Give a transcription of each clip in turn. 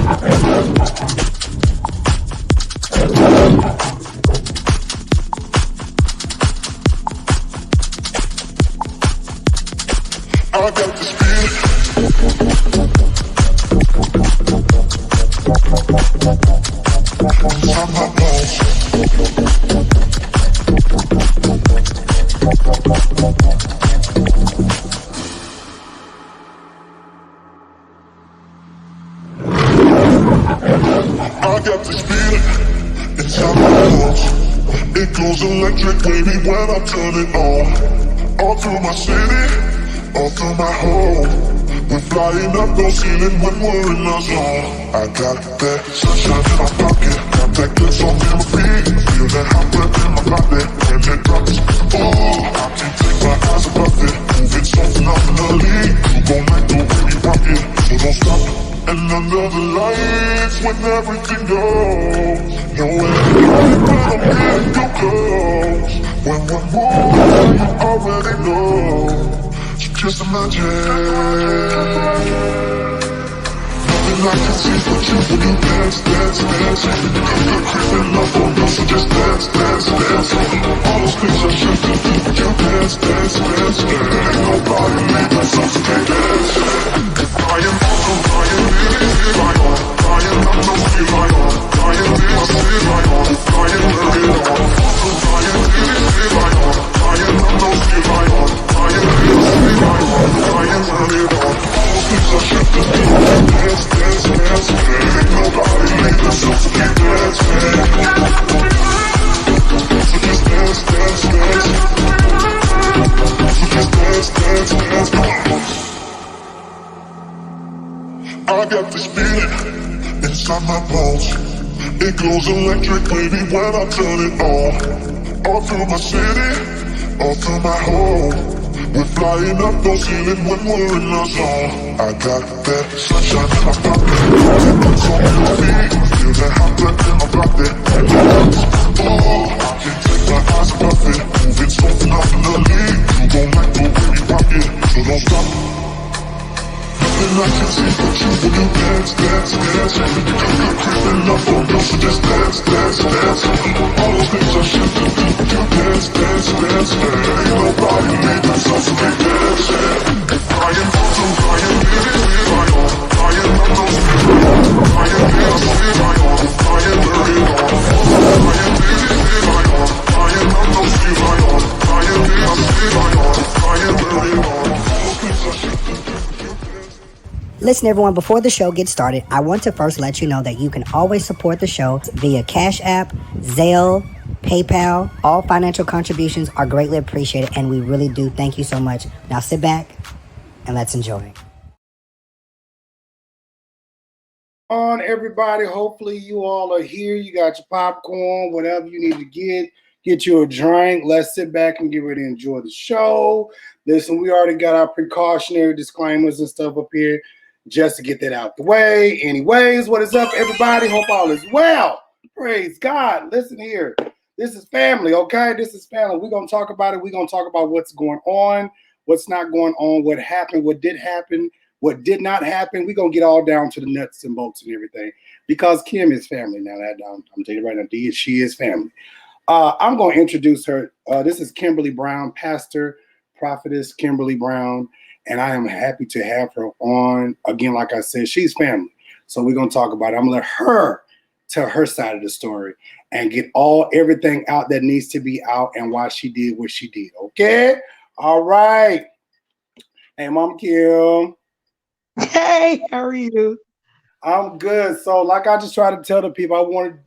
I got this feeling inside my bones. I got this feeling inside my bones. It goes electric, baby, when I turn it on. All through my city, all through my home. We're flying up no ceiling when we're in the zone. I got that sunshine in my pocket, got that good soul memory. Feel that hot breath in my body when it drops. Oh, I can't take my eyes above it, moving so phenomenally. You gon' like the way we rock it, so don't stop. And under the lights when everything goes, nowhere to hide when I'm in your clothes. When we're moving, you already know. Just imagine. Nothing I can see but you when you dance, dance, dance. You're creeping up on me, so just dance, dance, dance. All those things I should do, but you dance, dance, dance. There ain't nobody leaving, so stay dance. Flying, flying, flying on. Flying, I know you fly on. Flying, I see fly on. Flying, hurry on. Flying, fly on. Flying, I know you fly on. Flying, flying, hurry on. All those things I should do, dance, dance, dance. There ain't nobody leaving, so keep dancing. So just dance, dance, dance. So just dance, dance, dance. Come on. I got this feeling inside my bones. It goes electric, baby, when I turn it on. All through my city, all through my home. We're flying up no ceiling when we're in the zone. I got that sunshine in my pocket, it's on your feet. Feel that hot breath in my body. Oh, I can't take my eyes above it, moving so phenomenally. You gon' like the way we rock it, so don't stop. Nothing I can see but you when you dance, dance, dance. You're creeping up on me, so just dance, dance, dance. All those things I should do, but you dance, dance, dance. There ain't nobody leaving, so stay dancing. Flying, flying, flying, flying on. Flying, I know you fly on. Flying, I see fly on. Flying, hurry on. Flying, fly on. Flying, I know you fly on. Flying, I see fly on. Flying, hurry on. All those things I should do. Listen, everyone, before the show gets started, I want to first let you know that you can always support the show via Cash App, Zelle, PayPal. All financial contributions are greatly appreciated, and we really do thank you so much. Now sit back and let's enjoy. On everybody, hopefully you all are here. You got your popcorn, whatever you need to get you a drink. Let's sit back and get ready to enjoy the show. Listen, we already got our precautionary disclaimers and stuff up here just to get that out the way. Anyways, what is up, everybody? Hope all is well. Praise God. Listen here. This is family, okay? This is family. We're going to talk about it. We're going to talk about what's going on, what's not going on, what happened, what did happen, what did not happen. We're going to get all down to the nuts and bolts and everything because Kim is family now. I'm telling you right now, she is family. I'm going to introduce her. This is Kimberly Brown, pastor, prophetess Kimberly Brown, and I am happy to have her on. Again, like I said, she's family. So we're going to talk about it. I'm going to let her tell her side of the story and get everything out that needs to be out and why she did what she did. Okay? All right. Hey, Mom Kim. Hey, how are you? I'm good. So like I just try to tell the people, I wanted,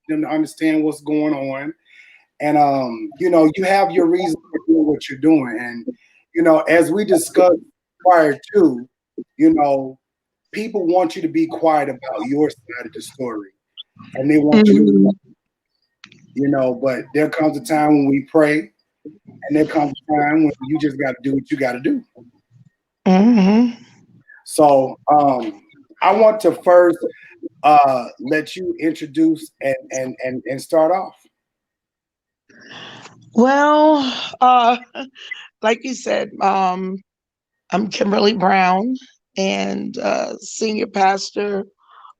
them to understand what's going on. And, you have your reason for doing what you're doing. And, as we discussed prior to, people want you to be quiet about your side of the story. And they want you to, but there comes a time when we pray. And there comes a time when you just got to do what you got to do. Mm-hmm. So I want to first let you introduce and start off. Well, like you said, I'm Kimberly Brown and senior pastor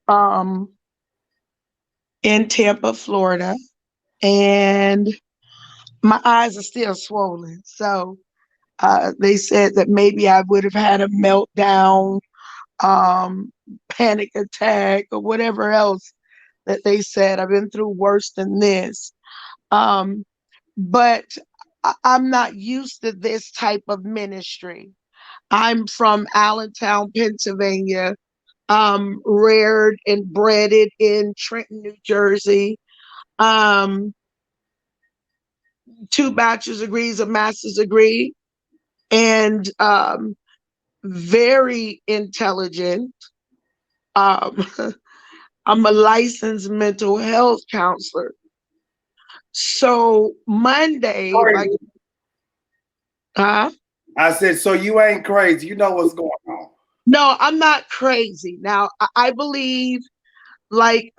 um, in Tampa, Florida, and my eyes are still swollen. So they said that maybe I would have had a meltdown, um, panic attack, or whatever else that they said. I've been through worse than this. Um, but I'm not used to this type of ministry. I'm from Allentown, Pennsylvania, reared and breded in Trenton, New Jersey. Um, two bachelor's degrees, a master's degree, and very intelligent. Um, I'm a licensed mental health counselor. So Monday, if I Crazy. huh? I said, so you ain't crazy. You know what's going on. No, I'm not crazy. Now I believe like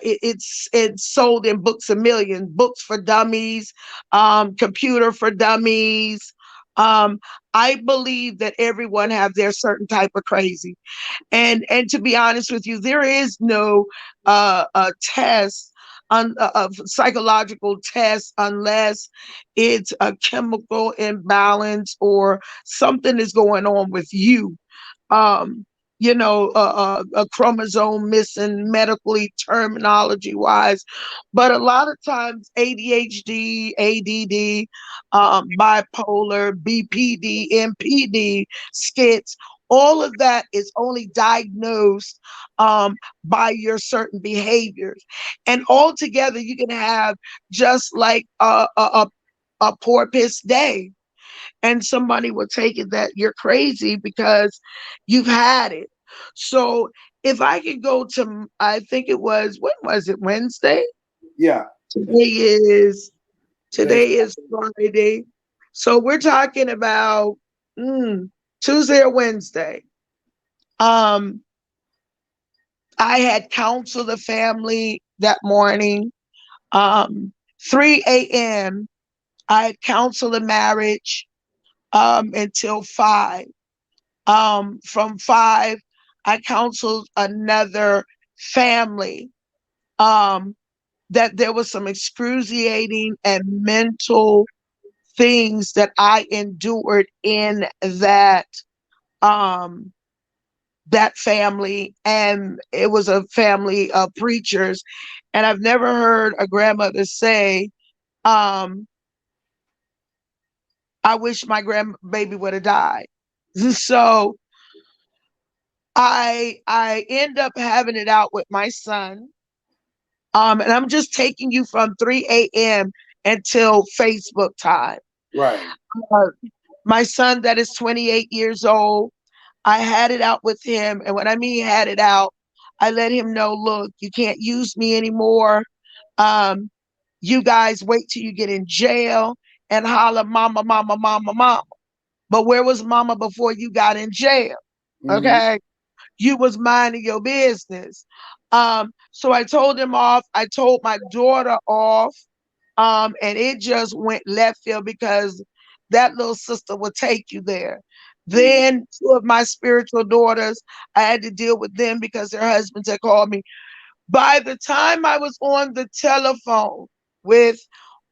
it's sold in books a million, books for dummies, computer for dummies. um I believe that everyone have their certain type of crazy, and to be honest with you, there is no test of psychological test unless it's a chemical imbalance or something is going on with you. um, a chromosome missing medically, terminology wise. But a lot of times, ADHD, ADD, bipolar, BPD, MPD, skits, all of that is only diagnosed by your certain behaviors. And altogether, you can have just like a poor piss day, and somebody will take it that you're crazy because you've had it. So if I could go to, I think it was, when was it? Wednesday? Yeah. Today is Today's today is Friday. So we're talking about mm, Tuesday or Wednesday. Um, I had counseled the family that morning. Um, 3 a.m. I had counseled the marriage until 5. From 5, I counseled another family that there was some excruciating and mental things that I endured in um, that family, and it was a family of preachers, and I've never heard a grandmother say, um, "I wish my grandbaby would have died." So I end up having it out with my son. And I'm just taking you from 3 a.m. until Facebook time. right. Uh, my son that is 28 years old, I had it out with him. And when I mean had it out, I let him know, look, you can't use me anymore. Um, you guys wait till you get in jail and holler, mama, mama, mama, mama. But where was mama before you got in jail? Mm-hmm. Okay. You was minding your business. So I told him off. I told my daughter off. And it just went left field because that little sister would take you there. Then two of my spiritual daughters, I had to deal with them because their husbands had called me. By the time I was on the telephone with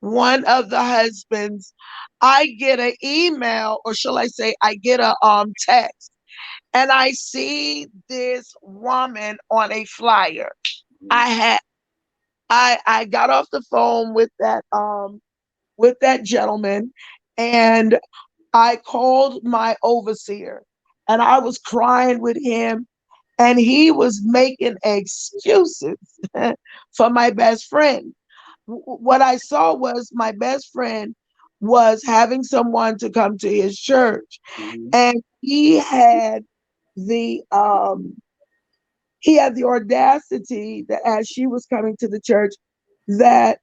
one of the husbands, I get an email, or shall I say, I get a text, and I see this woman on a flyer. I had I got off the phone with that gentleman, and I called my overseer, and I was crying with him, and he was making excuses for my best friend. What I saw was my best friend was having someone to come to his church, Mm-hmm. and the um he had the audacity that as she was coming to the church, that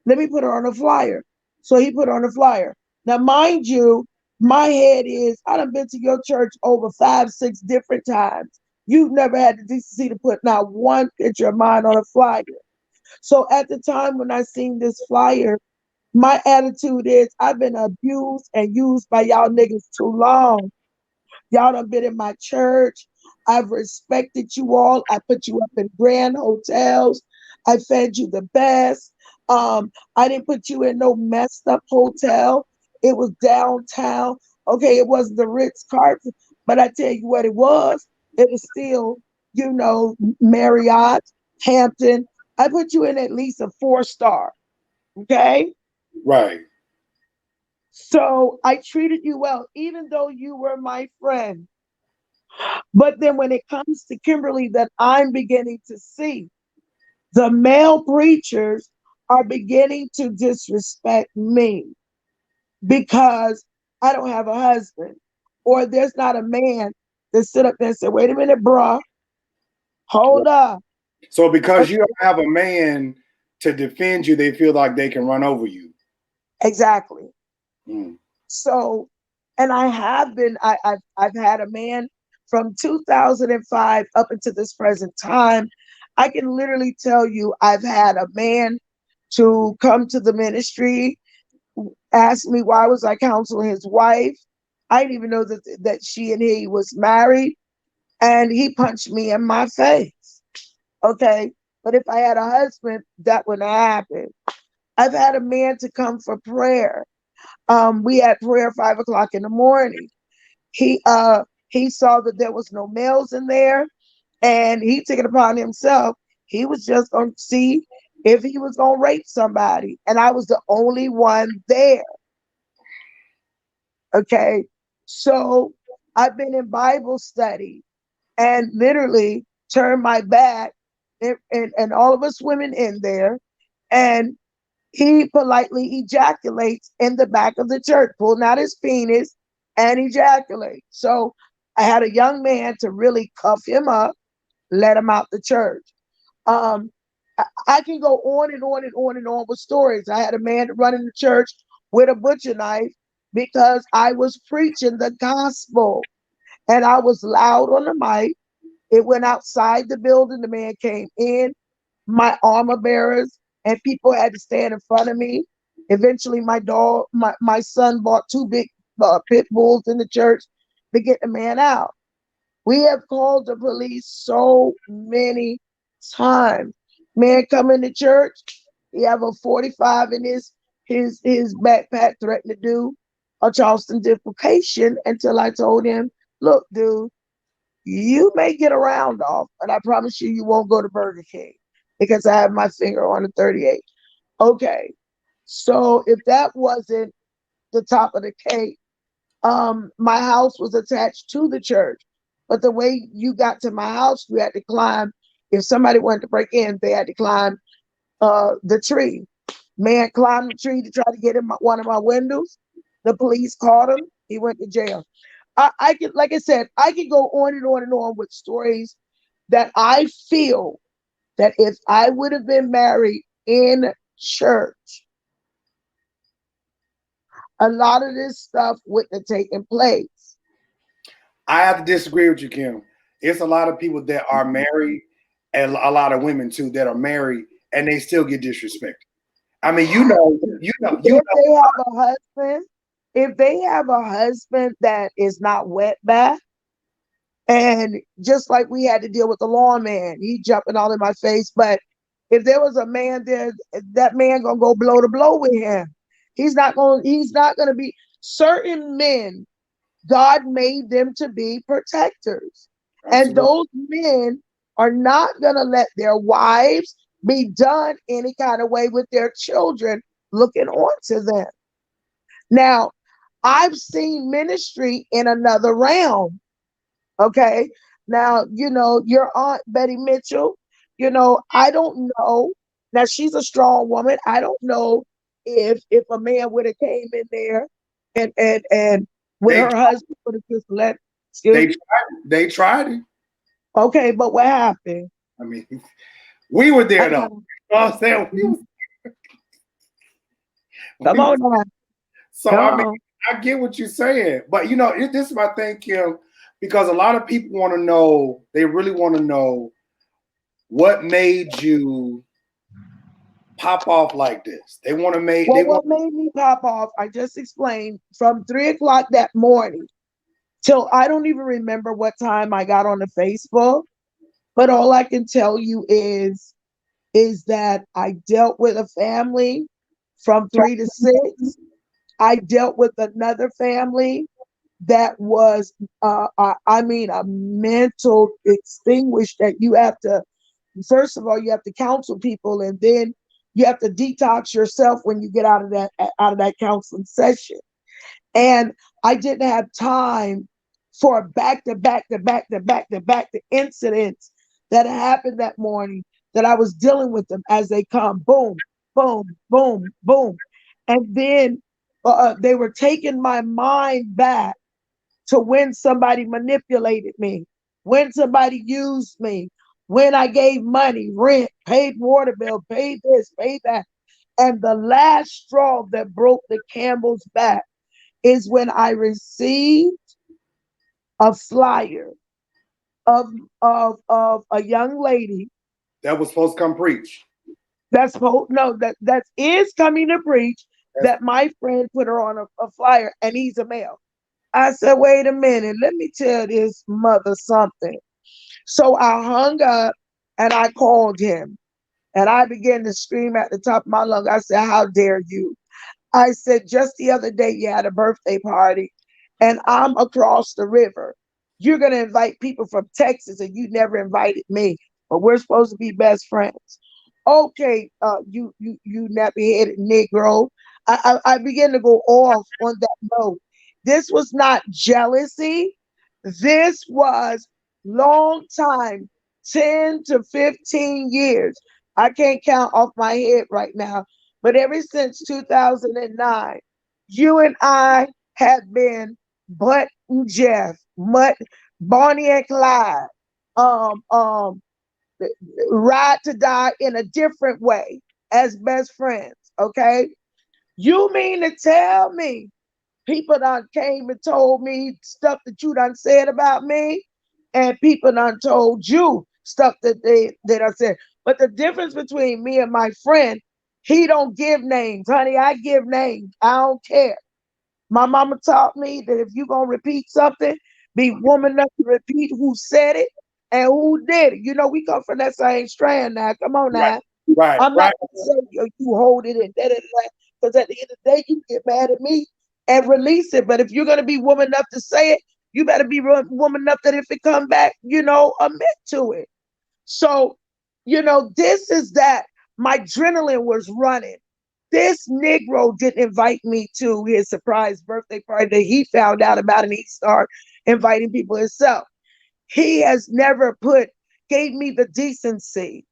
let me put her on a flyer. So he put her on a flyer. Now, mind you, my head is, I done been to your church over 5, 6 different times. You've never had the decency to put not one picture of mine on a flyer. So at the time when I seen this flyer, my attitude is, I've been abused and used by y'all niggas too long. Y'all done been in my church. I've respected you all. I put you up in grand hotels. I fed you the best. I didn't put you in no messed up hotel. It was downtown. Okay, it wasn't the Ritz Carlton, but I tell you what it was. It was still, Marriott, Hampton. I put you in at least a 4-star. Okay. Right. So I treated you well, even though you were my friend. But then when it comes to Kimberly, that I'm beginning to see, the male preachers are beginning to disrespect me because I don't have a husband, or there's not a man that sit up there and say, wait a minute, bruh, hold up. So because you don't have a man to defend you, they feel like they can run over you. Exactly. Mm. So, and I've had a man from 2005 up until this present time. I can literally tell you, I've had a man to come to the ministry, ask me why was I counseling his wife. I didn't even know that she and he was married, and he punched me in my face. Okay, but if I had a husband, that wouldn't happen. I've had a man to come for prayer. We had prayer 5 o'clock in the morning. He saw that there was no males in there, and he took it upon himself. He was just going to see if he was going to rape somebody, and I was the only one there. Okay, so I've been in Bible study and literally turned my back, and all of us women in there, and he politely ejaculates in the back of the church, pulling out his penis and ejaculate. So I had a young man to really cuff him up, let him out the church. Um, I can go on and on and on and on with stories. I had a man running the church with a butcher knife because I was preaching the gospel and I was loud on the mic. It went outside the building. The man came in, my armor bearers, and people had to stand in front of me. Eventually, my son bought 2 big pit bulls in the church to get the man out. We have called the police so many times. Man come into church, he have a 45 in his backpack, threatened to do a Charleston defecation until I told him, look, dude, you may get a round off, but I promise you, you won't go to Burger King because I have my finger on the 38. Okay. So if that wasn't the top of the cake, my house was attached to the church. But the way you got to my house, you had to climb. If somebody wanted to break in, they had to climb the tree. Man climbed the tree to try to get in one of my windows. The police caught him. He went to jail. I can, like I said, I can go on and on and on with stories that I feel that if I would have been married in church, a lot of this stuff wouldn't have taken place. I have to disagree with you, Kim. It's a lot of people that are married, and a lot of women too that are married, and they still get disrespected. I mean, If they have a husband that is not wet back, and just like we had to deal with the lawn man, he jumping all in my face. But if there was a man there, that man gonna go blow to blow with him. He's not gonna be. Certain men, God made them to be protectors. And Absolutely. those men are not gonna let their wives be done any kind of way with their children looking on to them. Now, I've seen ministry in another realm. Okay. Now, your Aunt Betty Mitchell, I don't know. Now she's a strong woman. I don't know if a man would have came in there and with They her husband would have just let, they excuse me. they tried it. Okay, but what happened? I mean, we were there I though. know. You know what I'm saying? Come We on was, now. so Come I mean, on. I get what you're saying, but this is my thing, Kim, because a lot of people want to know. They really want to know what made you pop off like this. They want to make. Well, They want. what made me pop off, I just explained from 3 o'clock that morning. till I don't even remember what time I got on the Facebook. But all I can tell you is that I dealt with a family from 3 to 6. I dealt with another family that was, I mean, a mental extinguish that you have to, first of all, you have to counsel people, and then you have to detox yourself when you get out of that counseling session. And I didn't have time for back to back to back to back to back to incidents that happened that morning, that I was dealing with them as they come, boom, boom, boom, boom. And then they were taking my mind back to when somebody manipulated me, when somebody used me, when I gave money, rent, paid water bill, paid this, paid that. And the last straw that broke the camel's back is when I received a flyer of of a young lady That was supposed to come preach. that's no, that is coming to preach, That's that my friend put her on a flyer, and he's a male. I said, wait a minute, let me tell this mother something. So I hung up and I called him, and I began to scream at the top of my lungs. I said, how dare you? I said, just the other day you had a birthday party and I'm across the river. You're going to invite people from Texas and you never invited me, but we're supposed to be best friends. Okay, you nappy headed Negro. I began to go off on that note. This was not jealousy. This was long time, 10 to 15 years. I can't count off my head right now, but ever since 2009, you and I have been Butt and Jeff, Bonnie and Clyde, um, um, ride to die in a different way as best friends. Okay, you mean to tell me people done came and told me stuff that you done said about me, and people done told you stuff that I said. But the difference between me and my friend, he don't give names, honey. I give names. I don't care. My mama taught me that if you gonna repeat something, be woman enough to repeat who said it and who did it. You know, we come from that same strand now. Come on right, now. right, I'm not right. gonna say you hold it in that, because at the end of the day, you get mad at me and release it. But if you're gonna be woman enough to say it, you better be woman enough that if it come back, admit to it. So, this is that my adrenaline was running. This Negro didn't invite me to his surprise birthday party that he found out about, and he started inviting people himself. He has never gave me the decency.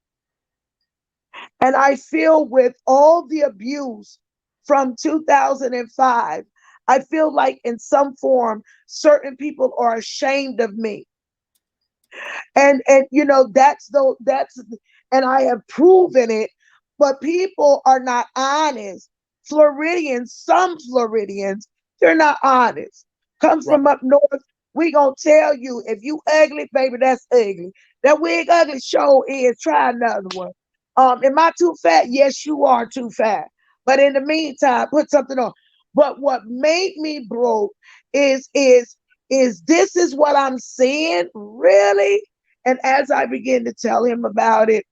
And I feel with all the abuse from 2005, I feel like in some form, certain people are ashamed of me. And that's, and I have proven it, but people are not honest. Floridians, some Floridians, they're not honest. Come Right. from up north, we gonna tell you if you ugly, baby, that's ugly. That wig ugly show is, try another one. Am I too fat? Yes, you are too fat. But in the meantime, put something on. But what made me broke is this is what I'm seeing, really? And as I began to tell him about it,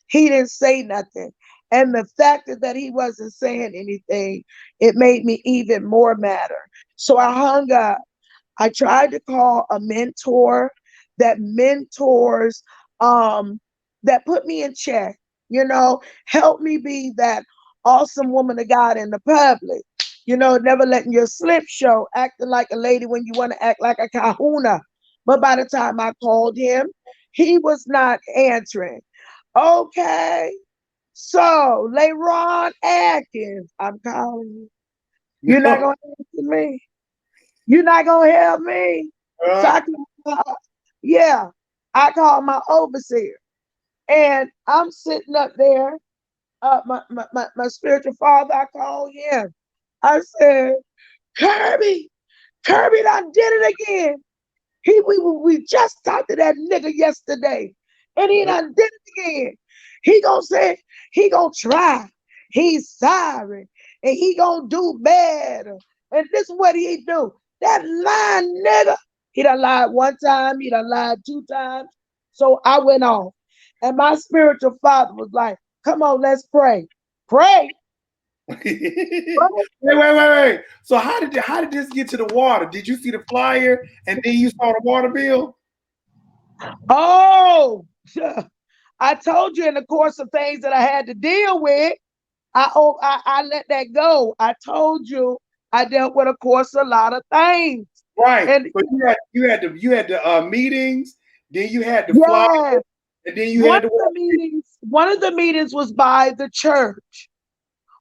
he didn't say nothing. And the fact that he wasn't saying anything, it made me even more madder. So I hung up. I tried to call a mentor that mentors, that put me in check, help me be that awesome woman of God in the public, never letting your slip show, acting like a lady when you want to act like a kahuna. But by the time I called him, he was not answering. Okay, so LeRon Atkins, I'm calling you. You're not No. going to answer me. You're not gonna help me. So Uh, yeah, I called my overseer, and I'm sitting up there. My spiritual father, I called him. I said, Kirby, Kirby done did it again. We just talked to that nigga yesterday, and he done did it again. He gonna say he gonna try. He's sorry, and he gonna do better. And this is what he do. That lying nigga. He done lied one time, he done lied 2 times. So I went off. And my spiritual father was like, come on, let's pray. Pray. Wait. So how did this get to the water? Did you see the flyer and then you saw the water bill? Oh, I told you in the course of things that I had to deal with, I let that go. I told you I dealt with, of course, a lot of things. Right. And But you had the meetings, then you had the flyer, yeah, and then you had the one of the meetings was by the church.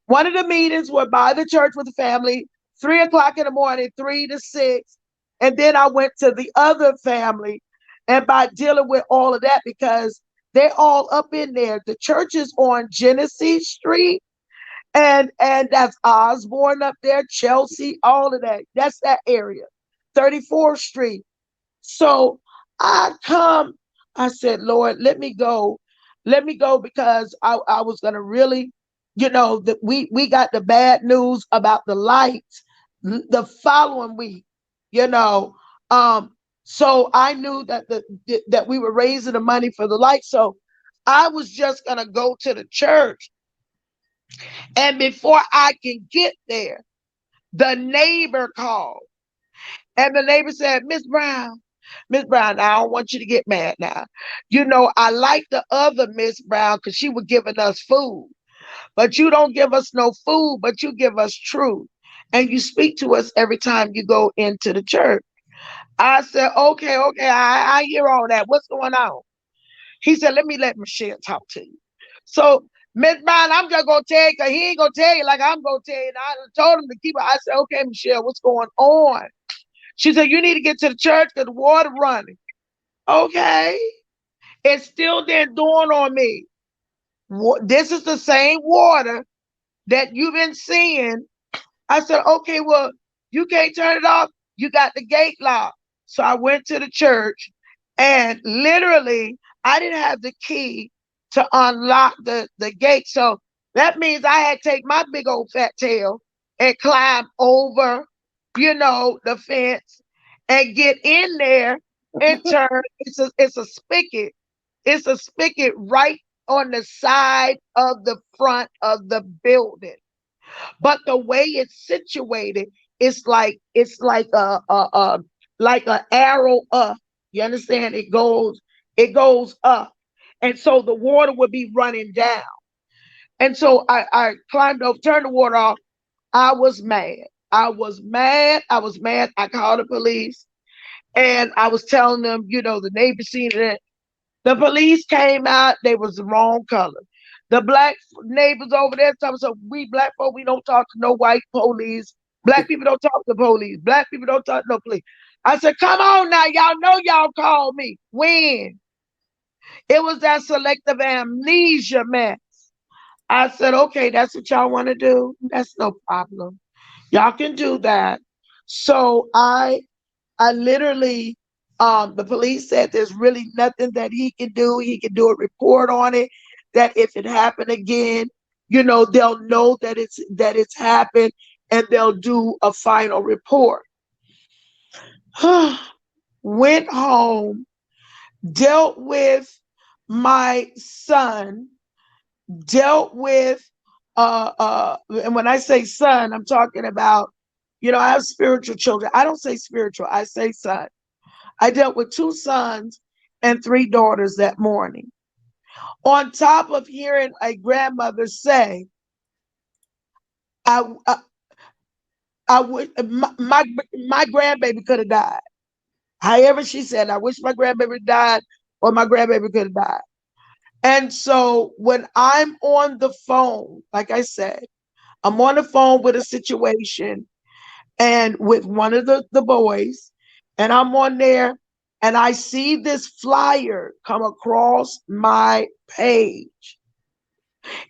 One of the meetings were by the church with the family, 3 o'clock in the morning, 3 to 6. And then I went to the other family and by dealing with all of that, because they're all up in there. The church is on Genesee Street, and that's Osborne up there, Chelsea, all of that. That's that area. 34th Street. So I said, Lord, let me go. Let me go, because I was gonna really, that we got the bad news about the lights the following week, you know. So I knew that we were raising the money for the lights. So I was just gonna go to the church. And before I can get there, the neighbor called. And the neighbor said, Miss Brown, I don't want you to get mad now. I like the other Miss Brown because she was giving us food. But you don't give us no food, but you give us truth. And you speak to us every time you go into the church. I said, okay, I hear all that. What's going on? He said, let Michelle talk to you. So, Miss Brown, I'm just going to tell you, because he ain't going to tell you like I'm going to tell you. And I told him to keep it. I said, okay, Michelle, what's going on? She said, you need to get to the church because the water running. Okay. It still didn't dawn on me. This is the same water that you've been seeing. I said, okay, well, you can't turn it off. You got the gate locked. So I went to the church, and literally I didn't have the key to unlock the gate. So that means I had to take my big old fat tail and climb over, the fence and get in there and turn. It's a spigot. It's a spigot right on the side of the front of the building. But the way it's situated, it's like a arrow up. You understand? It goes up. And so the water would be running down. And so I climbed over, turned the water off. I was mad. I was mad. I was mad. I called the police and I was telling them, the neighbor seen it. The police came out. They was the wrong color. The black neighbors over there telling us, we black folk, we don't talk to no white police. Black people don't talk to police. Black people don't talk to no police. I said, come on now. Y'all know y'all called me. When? It was that selective amnesia mess. I said, okay, that's what y'all want to do. That's no problem. Y'all can do that. So I literally, the police said there's really nothing that he can do. He can do a report on it. That if it happened again, they'll know that it's happened, and they'll do a final report. Went home, dealt with my son, dealt with and when I say son, I'm talking about, I have spiritual children. I don't say spiritual, I say son. I dealt with 2 sons and 3 daughters that morning. On top of hearing a grandmother say, I would my grandbaby could have died. However, she said, I wish my grandbaby died, or my grandbaby could have died. And so when I'm on the phone, like I said, I'm on the phone with a situation and with one of the boys, and I'm on there and I see this flyer come across my page.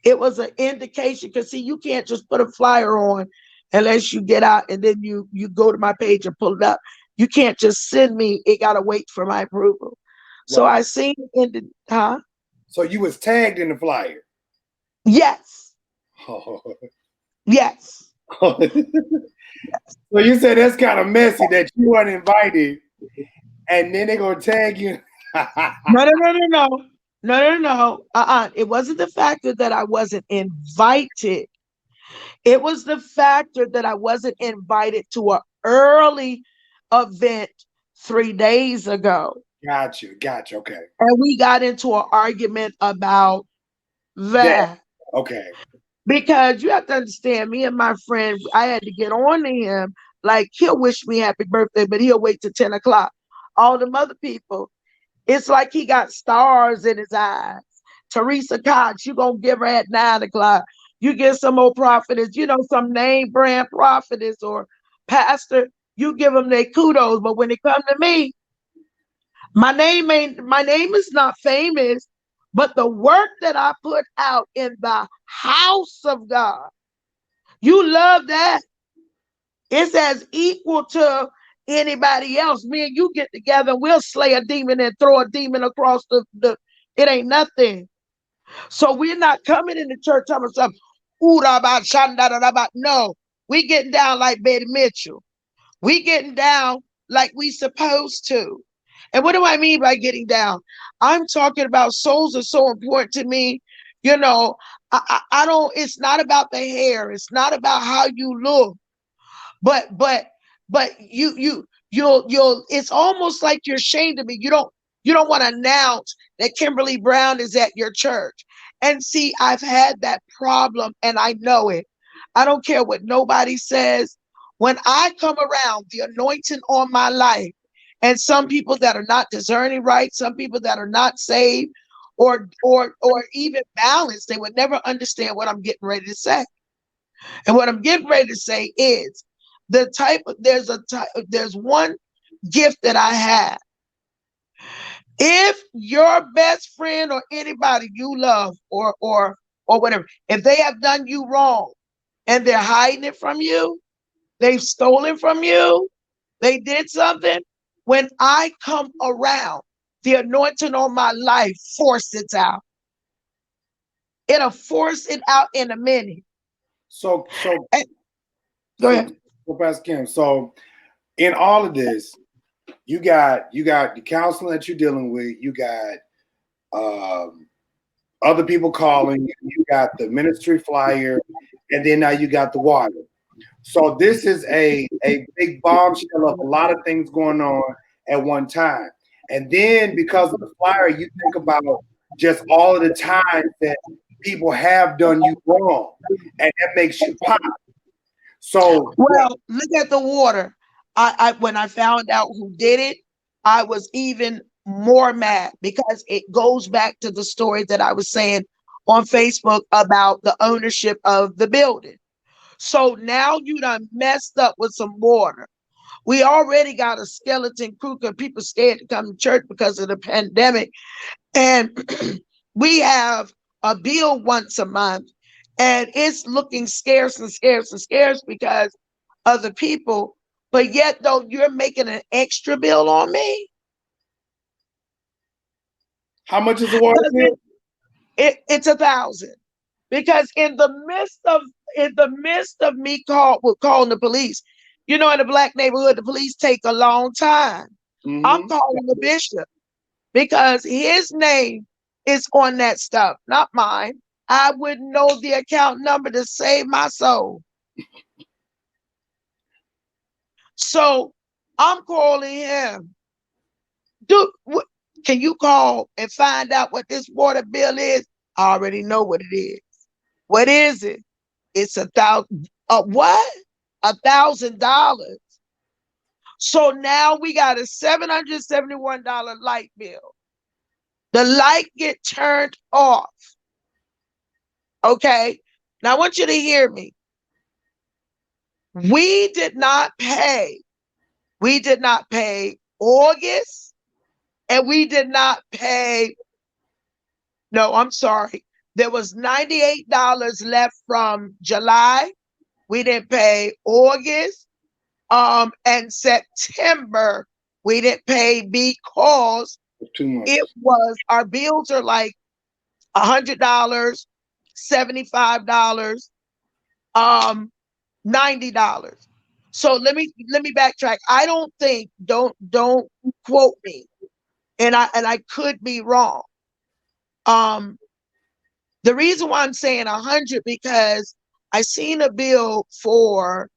It was an indication, because see, you can't just put a flyer on unless you get out and then you go to my page and pull it up. You can't just send me, it gotta wait for my approval. So Right. I seen in the So you was tagged in the flyer. yes. Yes. So you said that's kind of messy that you weren't invited and then they're gonna tag you. No, no, no, no, no. No, no, no. It wasn't the factor that I wasn't invited. It was the factor that I wasn't invited to an early event 3 days ago. Got you. Okay. And we got into an argument about That that. okay. Because you have to understand, me and my friend, I had to get on to him. Like, he'll wish me happy birthday, but he'll wait till 10 o'clock. All them other people, it's like he got stars in his eyes. Teresa Cox, you gonna give her at 9 o'clock. You get some old prophetess, some name brand prophetess or pastor, you give them their kudos. But when it come to me, my name is not famous, but the work that I put out in the house of God, you love that. It's as equal to anybody else. Me and you get together, we'll slay a demon and throw a demon across the it ain't nothing. So we're not coming into church talking something. No, we getting down like Betty Mitchell. We getting down like we supposed to. And what do I mean by getting down? I'm talking about souls are so important to me. You know, I don't, it's not about the hair. It's not about how you look, but you'll it's almost like you're ashamed of me. You don't want to announce that Kimberly Brown is at your church. And see, I've had that problem and I know it. I don't care what nobody says. When I come around the anointing on my life, and some people that are not discerning right, some people that are not saved or even balanced, they would never understand what I'm getting ready to say. And what I'm getting ready to say is there's one gift that I have. If your best friend or anybody you love or whatever, if they have done you wrong and they're hiding it from you, they've stolen from you, they did something, when I come around, the anointing on my life force it out. It'll force it out in a minute. So And, go ahead. Pastor Kim. So in all of this, you got the counseling that you're dealing with. You got other people calling. You got the ministry flyer, and then now you got the water. So this is a big bombshell of a lot of things going on at one time. And then because of the flyer, you think about just all of the times that people have done you wrong, and that makes you pop. So Well, look at the water. I when I found out who did it, I was even more mad because it goes back to the story that I was saying on Facebook about the ownership of the building. So now you done messed up with some water. We already got a skeleton crew because people scared to come to church because of the pandemic. And we have a bill once a month, and it's looking scarce and scarce and scarce because of the people. But yet, though, you're making an extra bill on me. how much is the water bill? It's 1,000. Because in the midst of me calling the police, in the black neighborhood, the police take a long time. I'm calling the bishop because his name is on that stuff, not mine. I wouldn't know the account number to save my soul. So I'm calling him. Dude, can you call and find out what this water bill is? I already know what it is. What is it? It's 1,000. What? $1,000. So now we got a $771 light bill. The light get turned off. Okay. Now I want you to hear me. We did not pay. We did not pay August, and we did not pay. No, I'm sorry. There was $98 left from July. We didn't pay August. And September we didn't pay because Too much. it was our bills are like $100, $75, $90. So let me backtrack. I don't think, don't quote me, and I could be wrong. Um, the reason why I'm saying 100, because I seen a bill for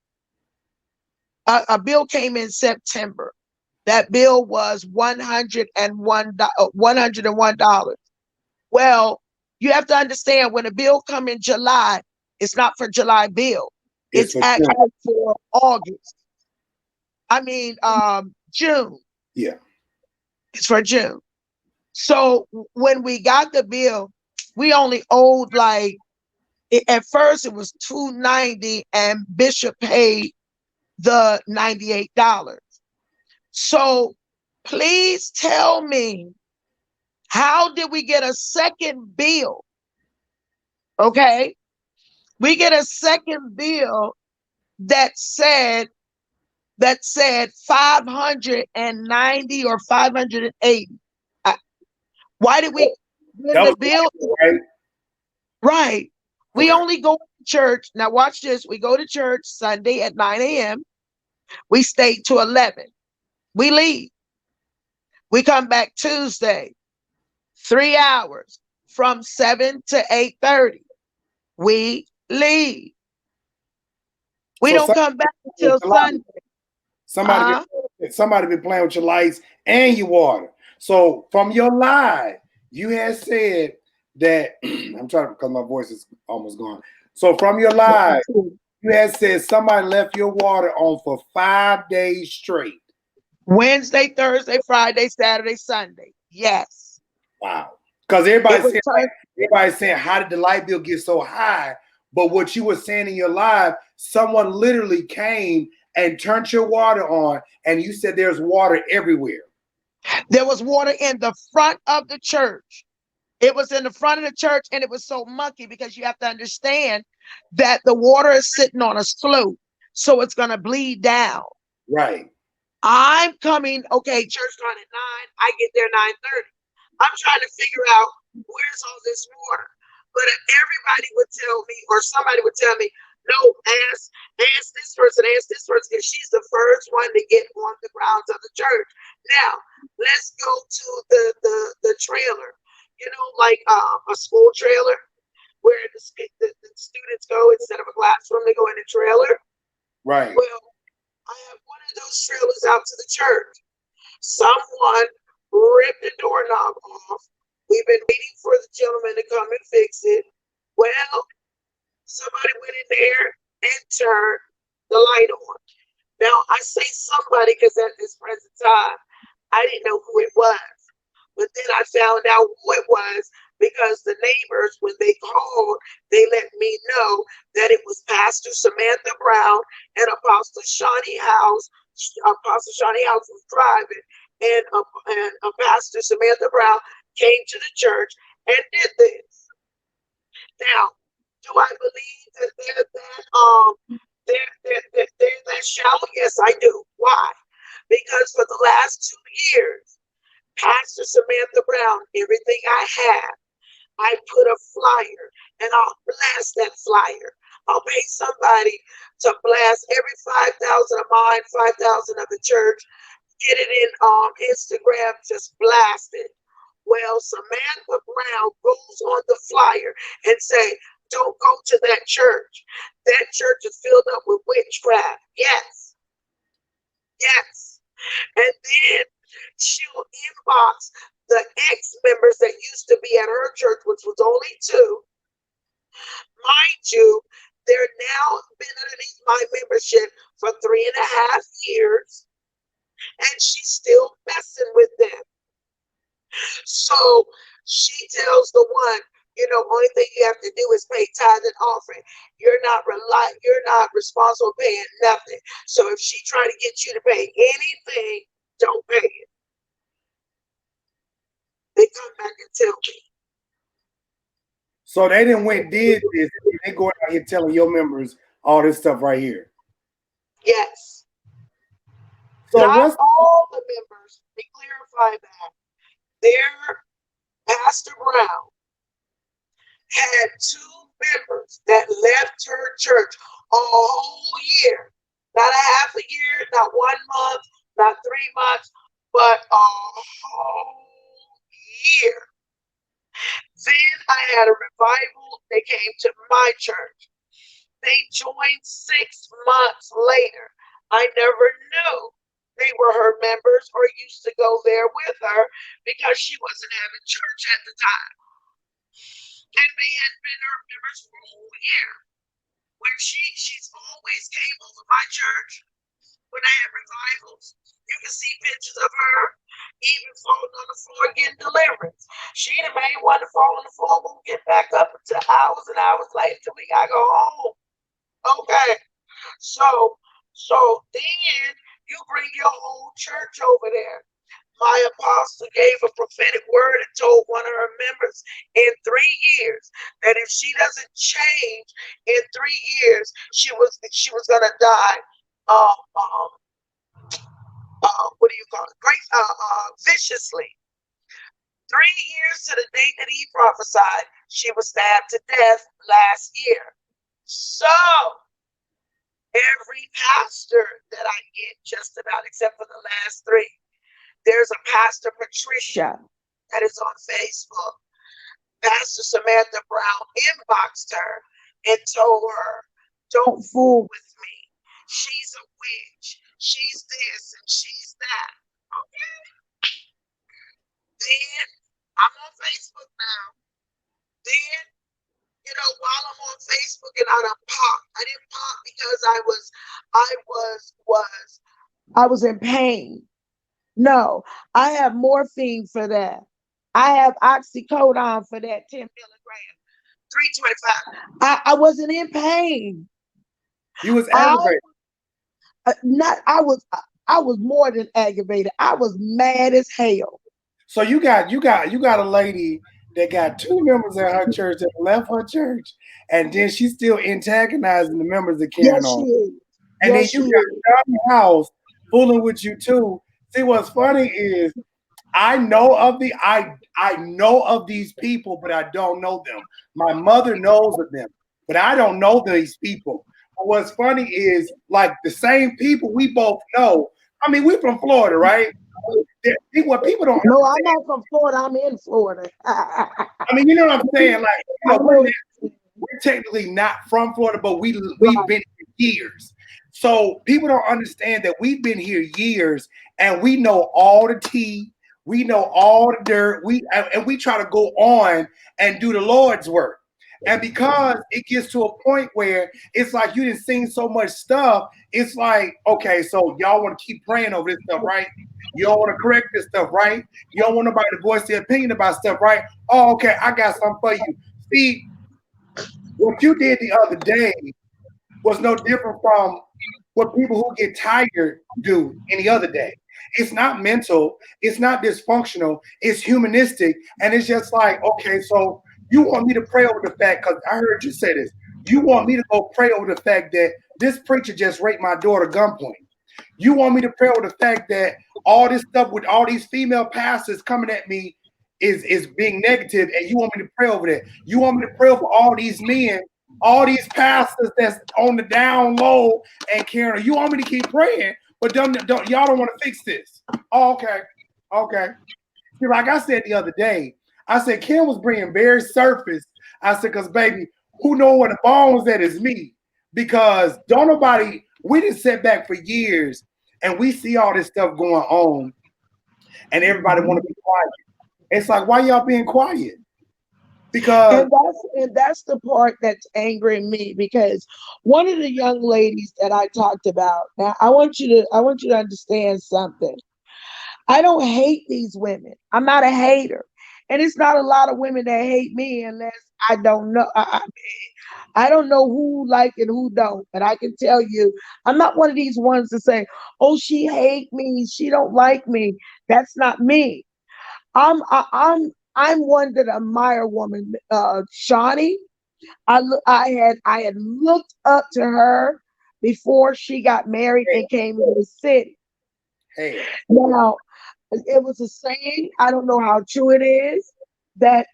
a bill came in September. That bill was $101. Well, you have to understand, when a bill come in July, it's not for July bill. It's It's for sure. actually for August. I mean, June. Yeah. It's for June. So when we got the bill, we only owed like, at first it was 290, and Bishop paid the $98. So please tell me, how did we get a second bill? Okay. We get a second bill that said 590 or 580. Uh, Why did we, when That the was bill, right. right? We Okay. only go to church. Now watch this. We go to church Sunday at 9 a.m. We stay to 11. We leave. We come back Tuesday, 3 hours from 7 to 8:30. We leave. We So don't come back until Sunday. somebody Uh, somebody been playing with your lights and your water. So from your live, you had said that I'm trying because my voice is almost gone. So from your live, you had said somebody left your water on for 5 days straight. Wednesday, Thursday, Friday, Saturday, Sunday. Yes. Wow. Because It was turned. everybody's saying, how did the light bill get so high? But what you were saying in your live, someone literally came and turned your water on, and you said there's water everywhere. There was water in the front of the church. It was in the front of the church, and it was so mucky, because you have to understand that the water is sitting on a slope, so it's going to bleed down. Right. I'm coming, okay, church started at 9. I get there 9:30. I'm trying to figure out, where's all this water. But everybody would tell me, or somebody would tell me, no, ask this person, because she's the first one to get on the grounds of the church. Now, let's go to the trailer, like a school trailer, where the students go, instead of a classroom, they go in a trailer. Right. Well, I have one of those trailers out to the church. Someone ripped the doorknob off. We've been waiting for the gentleman to come and fix it. Well, somebody went in there and turned the light on. Now, I say somebody because at this present time, I didn't know who it was. But then I found out who it was, because the neighbors, when they called, they let me know that it was Pastor Samantha Brown and Apostle Shawnee House. Apostle Shawnee House was driving, and Pastor Samantha Brown came to the church and did this. Now, do I believe that they're that shallow? Yes, I do. Why? Because for the last 2 years, Pastor Samantha Brown, everything I have, I put a flyer, and I'll blast that flyer. I'll pay somebody to blast every 5,000 of mine, 5,000 of the church, get it in Instagram, just blast it. Well, Samantha Brown goes on the flyer and say, don't go to that church. That church is filled up with witchcraft. Yes. Yes. And then she'll inbox the ex-members that used to be at her church, which was only 2. Mind you, they're now been underneath my membership for 3.5 years, and she's still messing with them. So she tells the one, only thing you have to do is pay tithe and offering. You're not responsible for paying nothing. So if she try to get you to pay anything, don't pay it. They come back and tell me. So they didn't went did this. They go out here telling your members all this stuff right here. Yes. So Not what's all the members. Let me clarify that. Their Pastor Brown had 2 members that left her church a whole year. Not a half a year, not 1 month, not 3 months, but a whole year. Then I had a revival. They came to my church. They joined 6 months later. I never knew they were her members or used to go there with her because she wasn't having church at the time. And they had been her members for a whole year. When she's always came over my church when I had revivals. You can see pictures of her even falling on the floor getting deliverance. She the main one to fall on the floor, won't get back up until hours and hours later till we gotta go home. Okay. So then you bring your whole church over there. My apostle gave a prophetic word and told one of her members in 3 years that if she doesn't change in 3 years, she was gonna die. Um, um, what do you call it? Viciously. 3 years to the date that he prophesied, she was stabbed to death last year. So every pastor that I get, just about except for the last three, there's a Pastor Patricia that is on Facebook. Pastor Samantha Brown inboxed her and told her, don't fool with me. She's a witch. She's this and she's that. Okay. Then I'm on Facebook now. Then, while I'm on Facebook and I done popped. I didn't pop because I was in pain. No, I have morphine for that. I have oxycodone for that 10 milligram, 325. I wasn't in pain. You was I aggravated. not I was more than aggravated. I was mad as hell. So you got a lady that got two members in her church that left her church, and then she's still antagonizing the members that carrying Yes, she on. is. And then Yes, you she is. got Johnny House fooling with you too. See, what's funny is I know of these people, but I don't know them. My mother knows of them, but I don't know these people. But what's funny is like the same people we both know. I mean, we're from Florida, right? What people don't No, I'm understand. not from Florida. I'm in Florida. I mean, you know what I'm saying? Like, I know. we're technically not from Florida, but we've Right. been here years. So people don't understand that we've been here years and we know all the tea, we know all the dirt, and we try to go on and do the Lord's work. And because it gets to a point where it's like you didn't seen so much stuff, it's like, okay, so y'all want to keep praying over this stuff, right? You don't want to correct this stuff, right? You don't want nobody to voice their opinion about stuff, right? Oh, okay, I got something for you. See, what you did the other day was no different from what people who get tired do any other day. It's not mental, it's not dysfunctional, it's humanistic. And it's just like, okay, so you want me to pray over the fact, because I heard you say this, you want me to go pray over the fact that this preacher just raped my daughter gunpoint. You want me to pray over the fact that all this stuff with all these female pastors coming at me is being negative, and you want me to pray over that. You want me to pray over all these men, all these pastors that's on the down low and Karen. You want me to keep praying, but don't y'all don't want to fix this. Oh, okay. Okay. See, like I said the other day, I said Ken was bringing very surface. I said, because baby, who know what the bones that is me? Because don't nobody, we didn't sit back for years and we see all this stuff going on and everybody want to be quiet. It's like, why y'all being quiet? Because And that's the part that's angering me because one of the young ladies that I talked about. Now I want you to understand something. I don't hate these women. I'm not a hater. And it's not a lot of women that hate me unless I don't know. I don't know who like and who don't. But I can tell you, I'm not one of these ones to say, "Oh, she hate me. She don't like me." That's not me. I'm one that admire woman. Shawnee, I had looked up to her before she got married and came to the city. hey, Now, it was a saying. I don't know how true it is that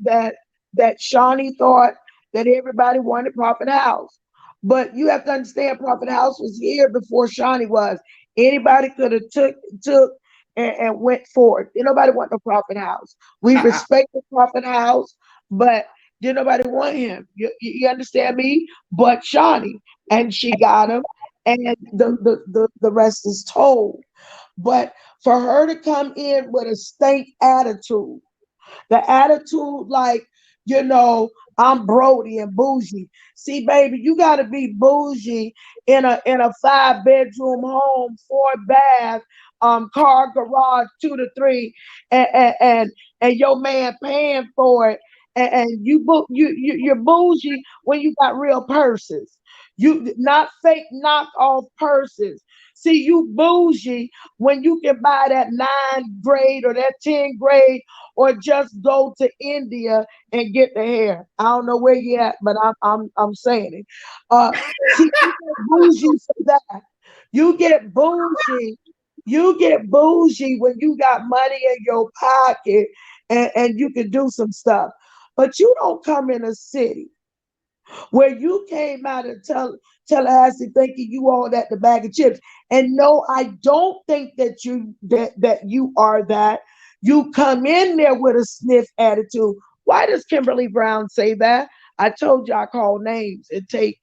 Shawnee thought that everybody wanted Prophet House. But you have to understand, Prophet House was here before Shawnee was. Anybody could have took and went forward. Did nobody want the Prophet House? We respect the Prophet House, but did nobody want him? You understand me? But Shawnee, and she got him, and the rest is told. But for her to come in with a stank attitude, the attitude like, you know, I'm Brody and bougie. See, baby, you gotta be bougie in a 5 bedroom home, 4 bath, car garage, 2 to 3, and and your man paying for it. And you're bougie when you got real purses. You not fake knockoff purses. See, you bougie when you can buy that 9th grade or that 10th grade, or just go to India and get the hair. I don't know where you at, but I'm saying it. See, you get bougie for that. You get bougie. You get bougie when you got money in your pocket, and you can do some stuff. But you don't come in a city where you came out of Tallahassee thinking you all that the bag of chips. And no, I don't think that you are that. You come in there with a sniff attitude. Why does Kimberly Brown say that? I told you I call names and take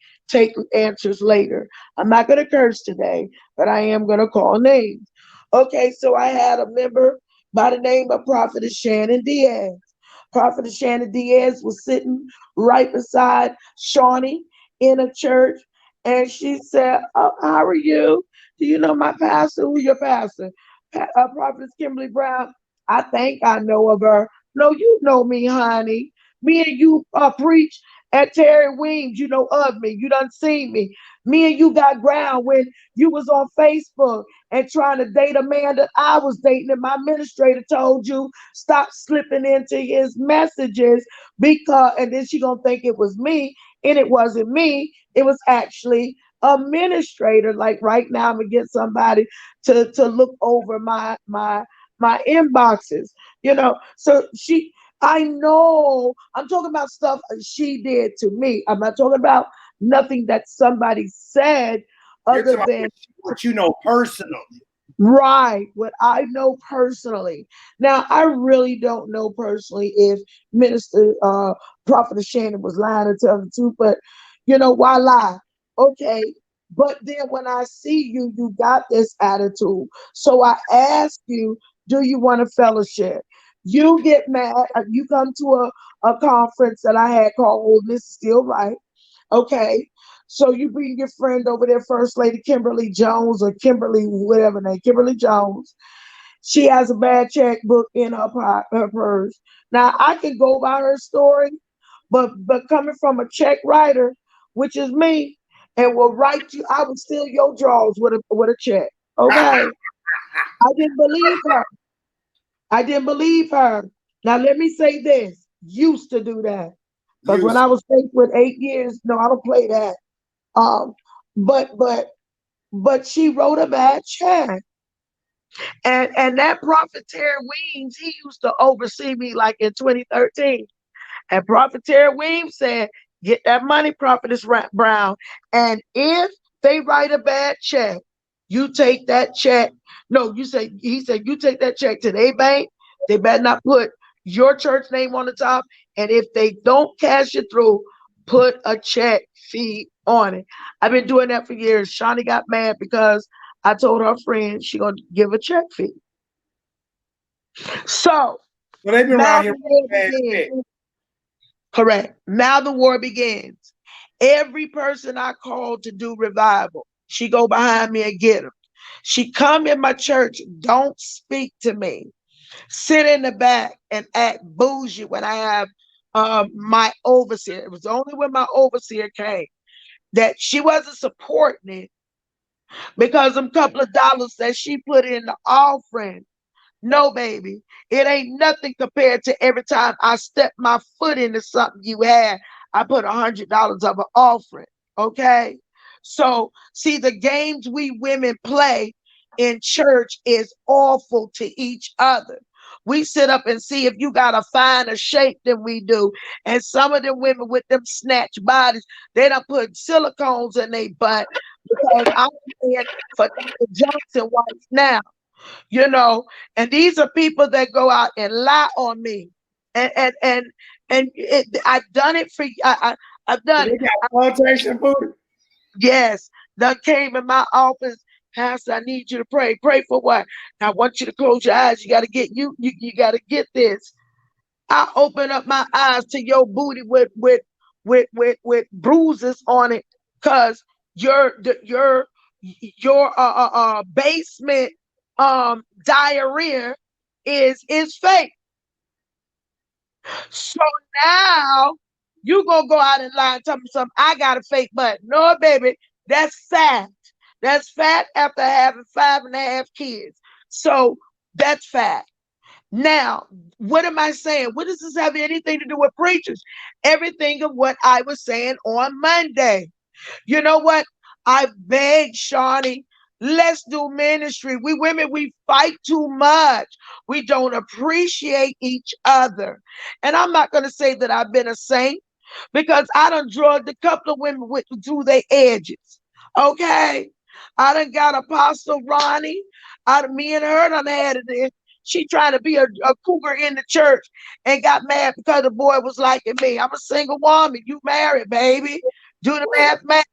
answers later. I'm not gonna curse today, but I am gonna call names. Okay, so I had a member by the name of Prophetess Shannon Diaz. Prophetess Shannon Diaz was sitting right beside Shawnee in a church, and she said, "Oh, how are you? Do you know my pastor? Who's your pastor?" Prophetess Kimberly Brown. I think I know of her. No, you know me, honey. Me and you preach at Terry Weems. You know of me. You done seen me. Me and you got ground when you was on Facebook and trying to date a man that I was dating, and my administrator told you stop slipping into his messages, because, and then she gonna think it was me, and it wasn't me. It was actually administrator. Like right now, I'm gonna get somebody to look over my inboxes. So I know I'm talking about stuff she did to me. I'm not talking about nothing that somebody said You're other talking about than what you know personally. right, what I know personally. Now, I really don't know personally if Minister Prophet Shannon was lying or telling the truth, but why lie? Okay. But then when I see you, you got this attitude. So I ask you, do you want a fellowship? You get mad. You come to a conference that I had called This Is Still Right. Okay. So you bring your friend over there, First Lady Kimberly Jones, or Kimberly, whatever name, Kimberly Jones. She has a bad checkbook in her purse. Now I can go by her story, but coming from a check writer, which is me, and will write you, I would steal your drawers with a check. Okay. I didn't believe her. I didn't believe her. Now let me say this. Used to do that. Because when Use I was faced with 8 years, no, I don't play that. Um, but she wrote a bad check. And that prophet Terry Weems, he used to oversee me like in 2013. And Prophet Terry Weems said, get that money, Prophetess Brown. And if they write a bad check, you take that check. No, he said, you take that check to their bank. They better not put your church name on the top. And if they don't cash it through, put a check fee on it. I've been doing that for years. Shawnee got mad because I told her friend she gonna give a check fee. So so they've been now around the here war bad check. begins. Correct. Now the war begins. Every person I call to do revival, she go behind me and get them. She come in my church, don't speak to me. Sit in the back and act bougie when I have my overseer. It was only when my overseer came that she wasn't supporting it because them couple of dollars that she put in the offering. No, baby, it ain't nothing compared to every time I step my foot into something you had. I put $100 of an offering. Okay. So, see, the games we women play in church is awful to each other. We sit up and see if you got a finer shape than we do. And some of them women with them snatch bodies, they done put silicones in their butt because I'm paying for Dr. Johnson whites now, you know. And these are people that go out and lie on me. And I've done it for I've So done they it. got quotation booty. Yes, that came in my office. Pastor, I need you to pray. Pray for what? I want you to close your eyes. You got to get you got to get this. I open up my eyes to your booty with bruises on it, cause your basement diarrhea is fake. So now you gonna go out and lie and tell me something. I got a fake butt. No, baby, that's fat. That's fat after having 5.5 kids. So that's fat. Now, what am I saying? What does this have anything to do with preachers? Everything of what I was saying on Monday. You know what? I begged Shawnee, let's do ministry. We women, we fight too much. We don't appreciate each other. And I'm not going to say that I've been a saint because I done drugged a couple of women through their edges. Okay? I done got Apostle Ronnie. Me and her done had it. She trying to be a cougar in the church and got mad because the boy was liking me. I'm a single woman. You married, baby. Do the math.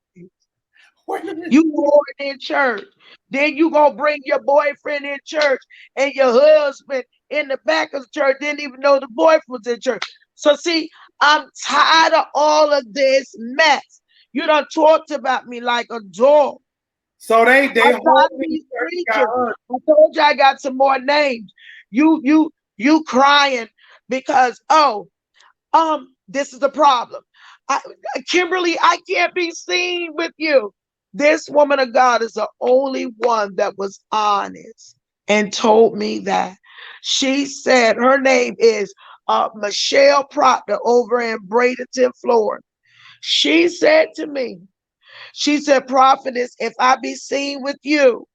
Wait a minute. You Lord in church. Then you gonna bring your boyfriend in church and your husband in the back of the church didn't even know the boyfriend was in church. So see, I'm tired of all of this mess. You done talked about me like a dog. So they I got holding these got preachers. her. I told you I got some more names. You crying because this is the problem. I, Kimberly, I can't be seen with you. This woman of God is the only one that was honest and told me that. She said her name is Michelle Proctor over in Bradenton, Florida. She said to me, she said, Prophetess, if I be seen with you,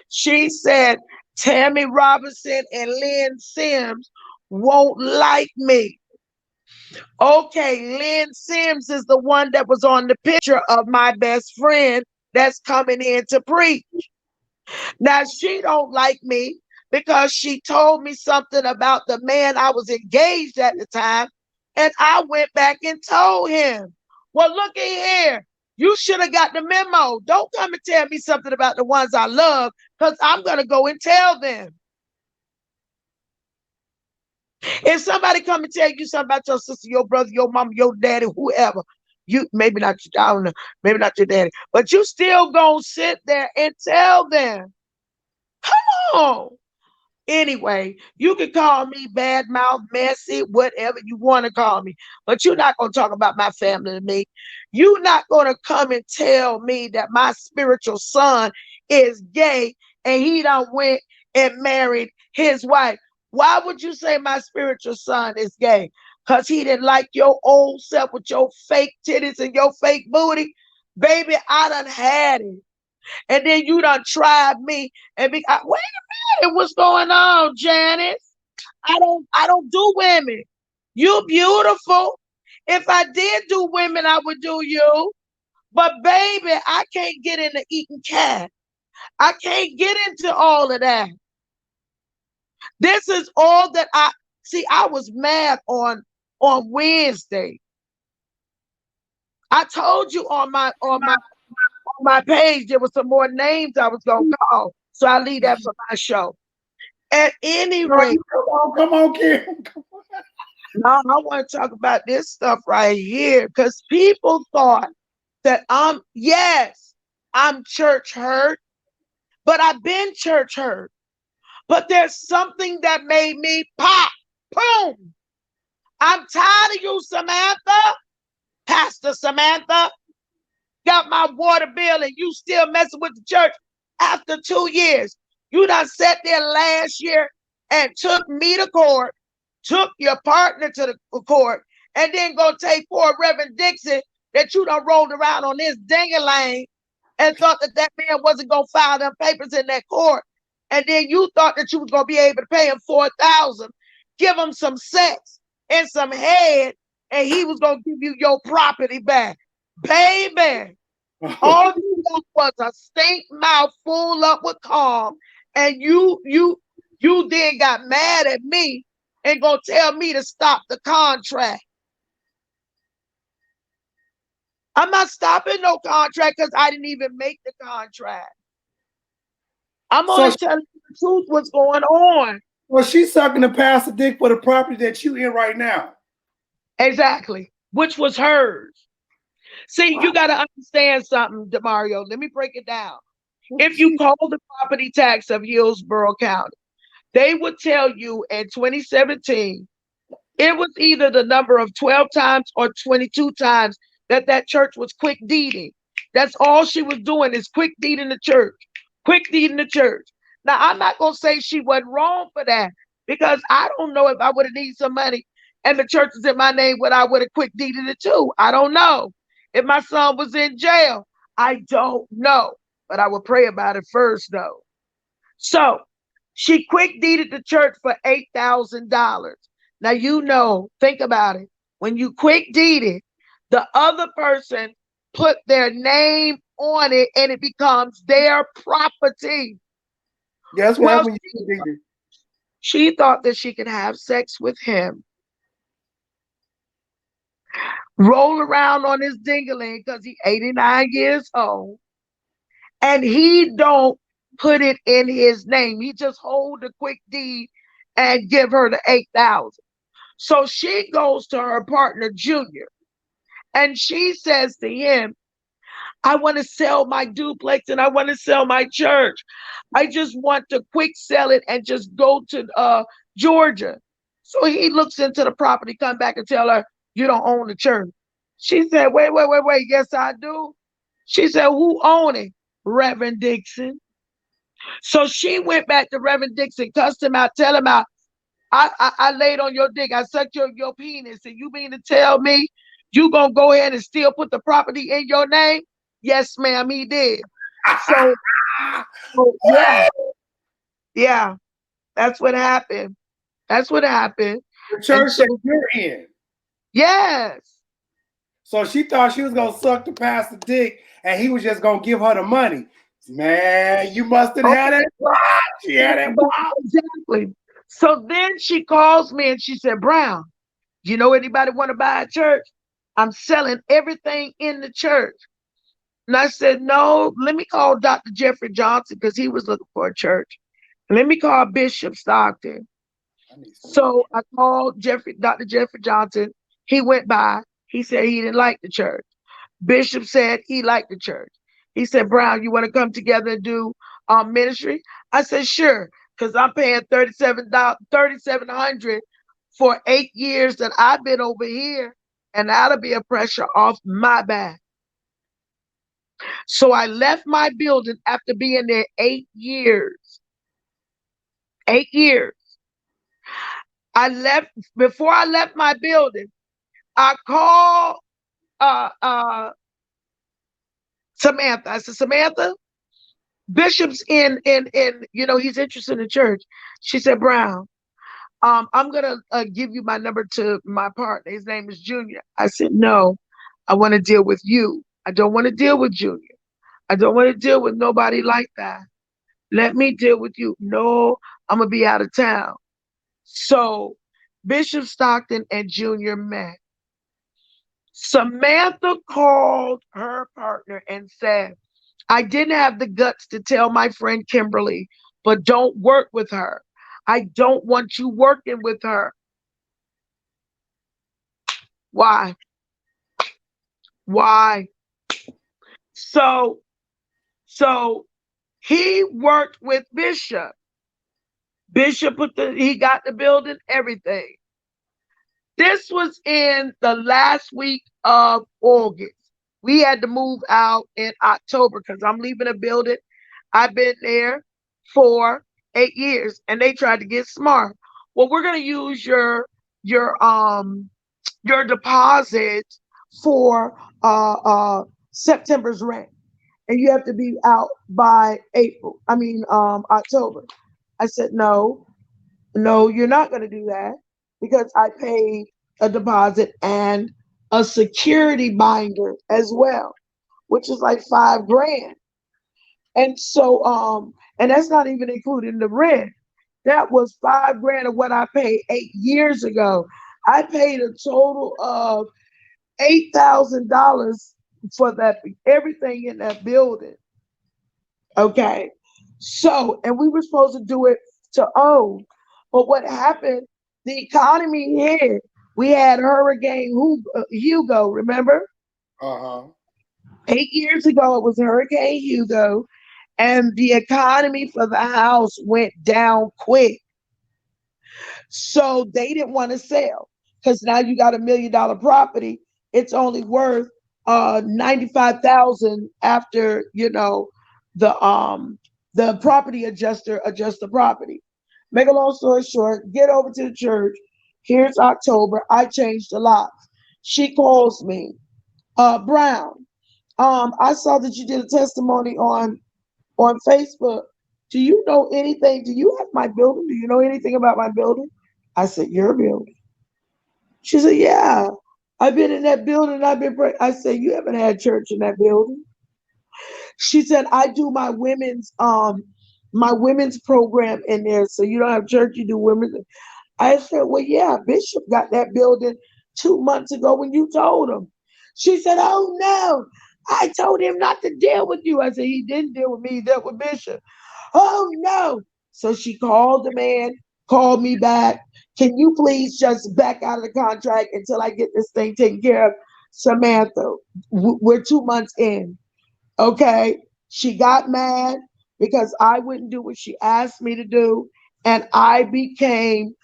she said, Tammy Robinson and Lynn Sims won't like me. Okay, Lynn Sims is the one that was on the picture of my best friend that's coming in to preach. Now she don't like me because she told me something about the man I was engaged at the time, and I went back and told him. Well, looky here. You should have got the memo. Don't come and tell me something about the ones I love, because I'm gonna go and tell them. If somebody come and tell you something about your sister, your brother, your mama, your daddy, whoever, you maybe not, I don't know, maybe not your daddy, but you still gonna sit there and tell them. Come on. Anyway, you can call me bad mouth, messy, whatever you want to call me, but you're not going to talk about my family to me. You're not going to come and tell me that my spiritual son is gay and he done went and married his wife. Why would you say my spiritual son is gay? Because he didn't like your old self with your fake titties and your fake booty? Baby, I done had it. And then you done tried me and wait a minute, what's going on, Janice? I don't do women. You beautiful. If I did do women, I would do you. But baby, I can't get into eating cat. I can't get into all of that. This is all that I see. I was mad on Wednesday. I told you on my page there was some more names I was gonna call. So I leave that for my show. At any rate, Come on, Kim. now I want to talk about this stuff right here because people thought that I'm church hurt, but I've been church hurt. But there's something that made me pop, boom. I'm tired of you, Samantha, Pastor Samantha. Got my water bill and you still messing with the church after 2 years. You done sat there last year and took me to court, took your partner to the court, and then go take poor Reverend Dixon that you done rolled around on this ding-a-lang and thought that that man wasn't going to file them papers in that court. And then you thought that you was going to be able to pay him $4,000 give him some sex and some head, and he was gonna give you your property back. Baby, all you got was a stink mouth full up with calm, and you then got mad at me and gonna tell me to stop the contract. I'm not stopping no contract because I didn't even make the contract. I'm So, only telling you the truth, what's going on. well, she's sucking the pastor dick for the property that you in right now. Exactly. Which was hers. See, you got to understand something, DeMario. Let me break it down. If you call the property tax of Hillsborough County, they would tell you in 2017, it was either the number of 12 times or 22 times that church was quick deeding. That's all she was doing is quick deeding the church, quick deeding the church. Now, I'm not going to say she wasn't wrong for that because I don't know if I would have needed some money and the church is in my name, what I would have quick deeded it too. I don't know. If my son was in jail, I don't know. But I would pray about it first, though. So she quick deeded the church for $8,000. Now, think about it. When you quick deed it, the other person put their name on it and it becomes their property. Guess what? Well, When you she thought that she could have sex with him, roll around on his dingaling because he's 89 years old, and he don't put it in his name. He just hold the quick deed and give her the 8,000. So she goes to her partner, Junior, and she says to him, I want to sell my duplex and I want to sell my church. I just want to quick sell it and just go to Georgia. So he looks into the property, come back and tell her, you don't own the church. She said, wait. Yes, I do. She said, who own it? Reverend Dixon. So she went back to Reverend Dixon, cussed him out, tell him out, I laid on your dick. I sucked your penis. And you mean to tell me you gonna go ahead and still put the property in your name? Yes, ma'am, he did. So, yeah, that's what happened. That's what happened. the And church so, that you're in. yes. So she thought she was gonna suck the pastor dick, and he was just gonna give her the money. Man, you must have had that pop. She had that pop. Exactly. So then she calls me and she said, Brown, you know anybody want to buy a church? I'm selling everything in the church. And I said, no, let me call Dr. Jeffrey Johnson because he was looking for a church. Let me call Bishop Stockton. So I called Dr. Jeffrey Johnson. He went by. He said he didn't like the church. Bishop said he liked the church. He said, Brown, you want to come together and do ministry? I said, sure, because I'm paying $3,700 for 8 years that I've been over here, and that'll be a pressure off my back. So I left my building after being there 8 years. 8 years. Before I left my building, I called Samantha. I said, Samantha, Bishop's in, he's interested in the church. She said, Brown, I'm gonna give you my number to my partner. His name is Junior. I said, no, I want to deal with you. I don't want to deal with Junior. I don't want to deal with nobody like that. Let me deal with you. No, I'm gonna be out of town. So Bishop Stockton and Junior met. Samantha called her partner and said, I didn't have the guts to tell my friend Kimberly, but don't work with her. I don't want you working with her. Why? Why? So he worked with Bishop. Bishop he got the building, everything. This was in the last week of August. We had to move out in October because I'm leaving a building. I've been there for 8 years, and they tried to get smart. Well, we're gonna use your deposit for September's rent, and you have to be out by October. I said, no, you're not gonna do that. because I paid a deposit and a security binder as well, which is like 5 grand. And so, and that's not even including the rent. That was 5 grand of what I paid 8 years ago. I paid a total of $8,000 for that, everything in that building. Okay. So, and we were supposed to do it to own. But what happened, the economy hit. We had Hurricane Hugo, remember? Uh-huh. 8 years ago, it was Hurricane Hugo, and the economy for the house went down quick. So they didn't want to sell because now you got $1 million property. It's only worth 95,000 after the property adjuster adjusts the property. Make a long story short, get over to the church. Here's October. I changed the locks. She calls me, Brown. I saw that you did a testimony on Facebook. Do you know anything? Do you have my building? Do you know anything about my building? I said, your building. She said, yeah. I've been in that building. I've been praying. I said, you haven't had church in that building. She said, I do my women's program in there. So you don't have church, you do women's. I said, well, yeah, Bishop got that building 2 months ago when you told him. She said, oh no, I told him not to deal with you. I said, he didn't deal with me, he dealt with Bishop. Oh no. So she called the man, called me back. Can you please just back out of the contract until I get this thing taken care of? Samantha, we're 2 months in. Okay. She got mad because I wouldn't do what she asked me to do. And I became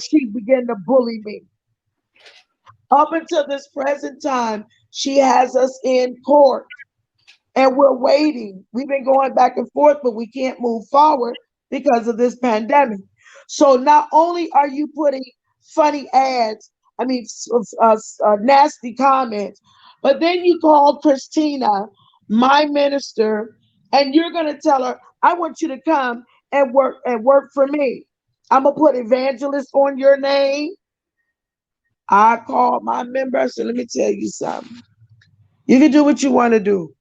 she began to bully me. Up until this present time, she has us in court and we're waiting. We've been going back and forth, but we can't move forward because of this pandemic. So not only are you putting funny ads, I mean, nasty comments, but then you call Christina, my minister, and you're going to tell her, I want you to come and work for me. I'm going to put evangelist on your name. I called my member. I said, let me tell you something. You can do what you want to do,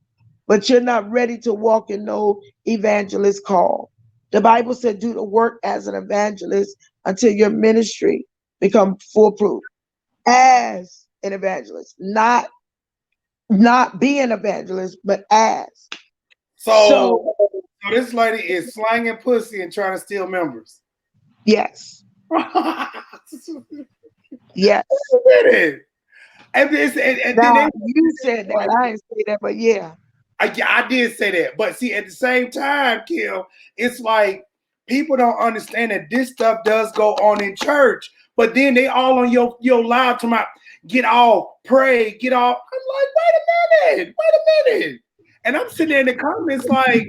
but you're not ready to walk in no evangelist call. The Bible said, do the work as an evangelist until your ministry become foolproof as an evangelist, not be an evangelist, but as. So this lady is slanging pussy and trying to steal members. Yes. Yes. And now, you said that. I didn't say that, but yeah. I did say that. But see, at the same time, Kim, it's like people don't understand that this stuff does go on in church. But then they all on your live tomorrow, get all pray, get all. I'm like, wait a minute. And I'm sitting there in the comments like,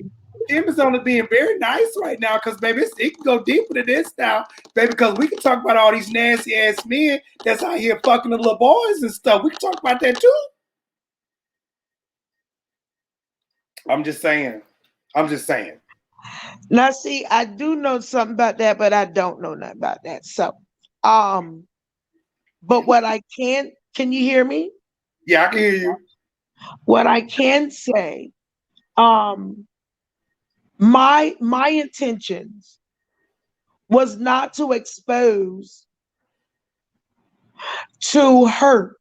Kim is only being very nice right now because, baby, it can go deeper than this now, baby, because we can talk about all these nasty ass men that's out here fucking the little boys and stuff. We can talk about that too. I'm just saying. Now, see, I do know something about that, but I don't know nothing about that. So, but what I can you hear me? Yeah, I can hear you. What I can say, my intentions was not to expose to hurt,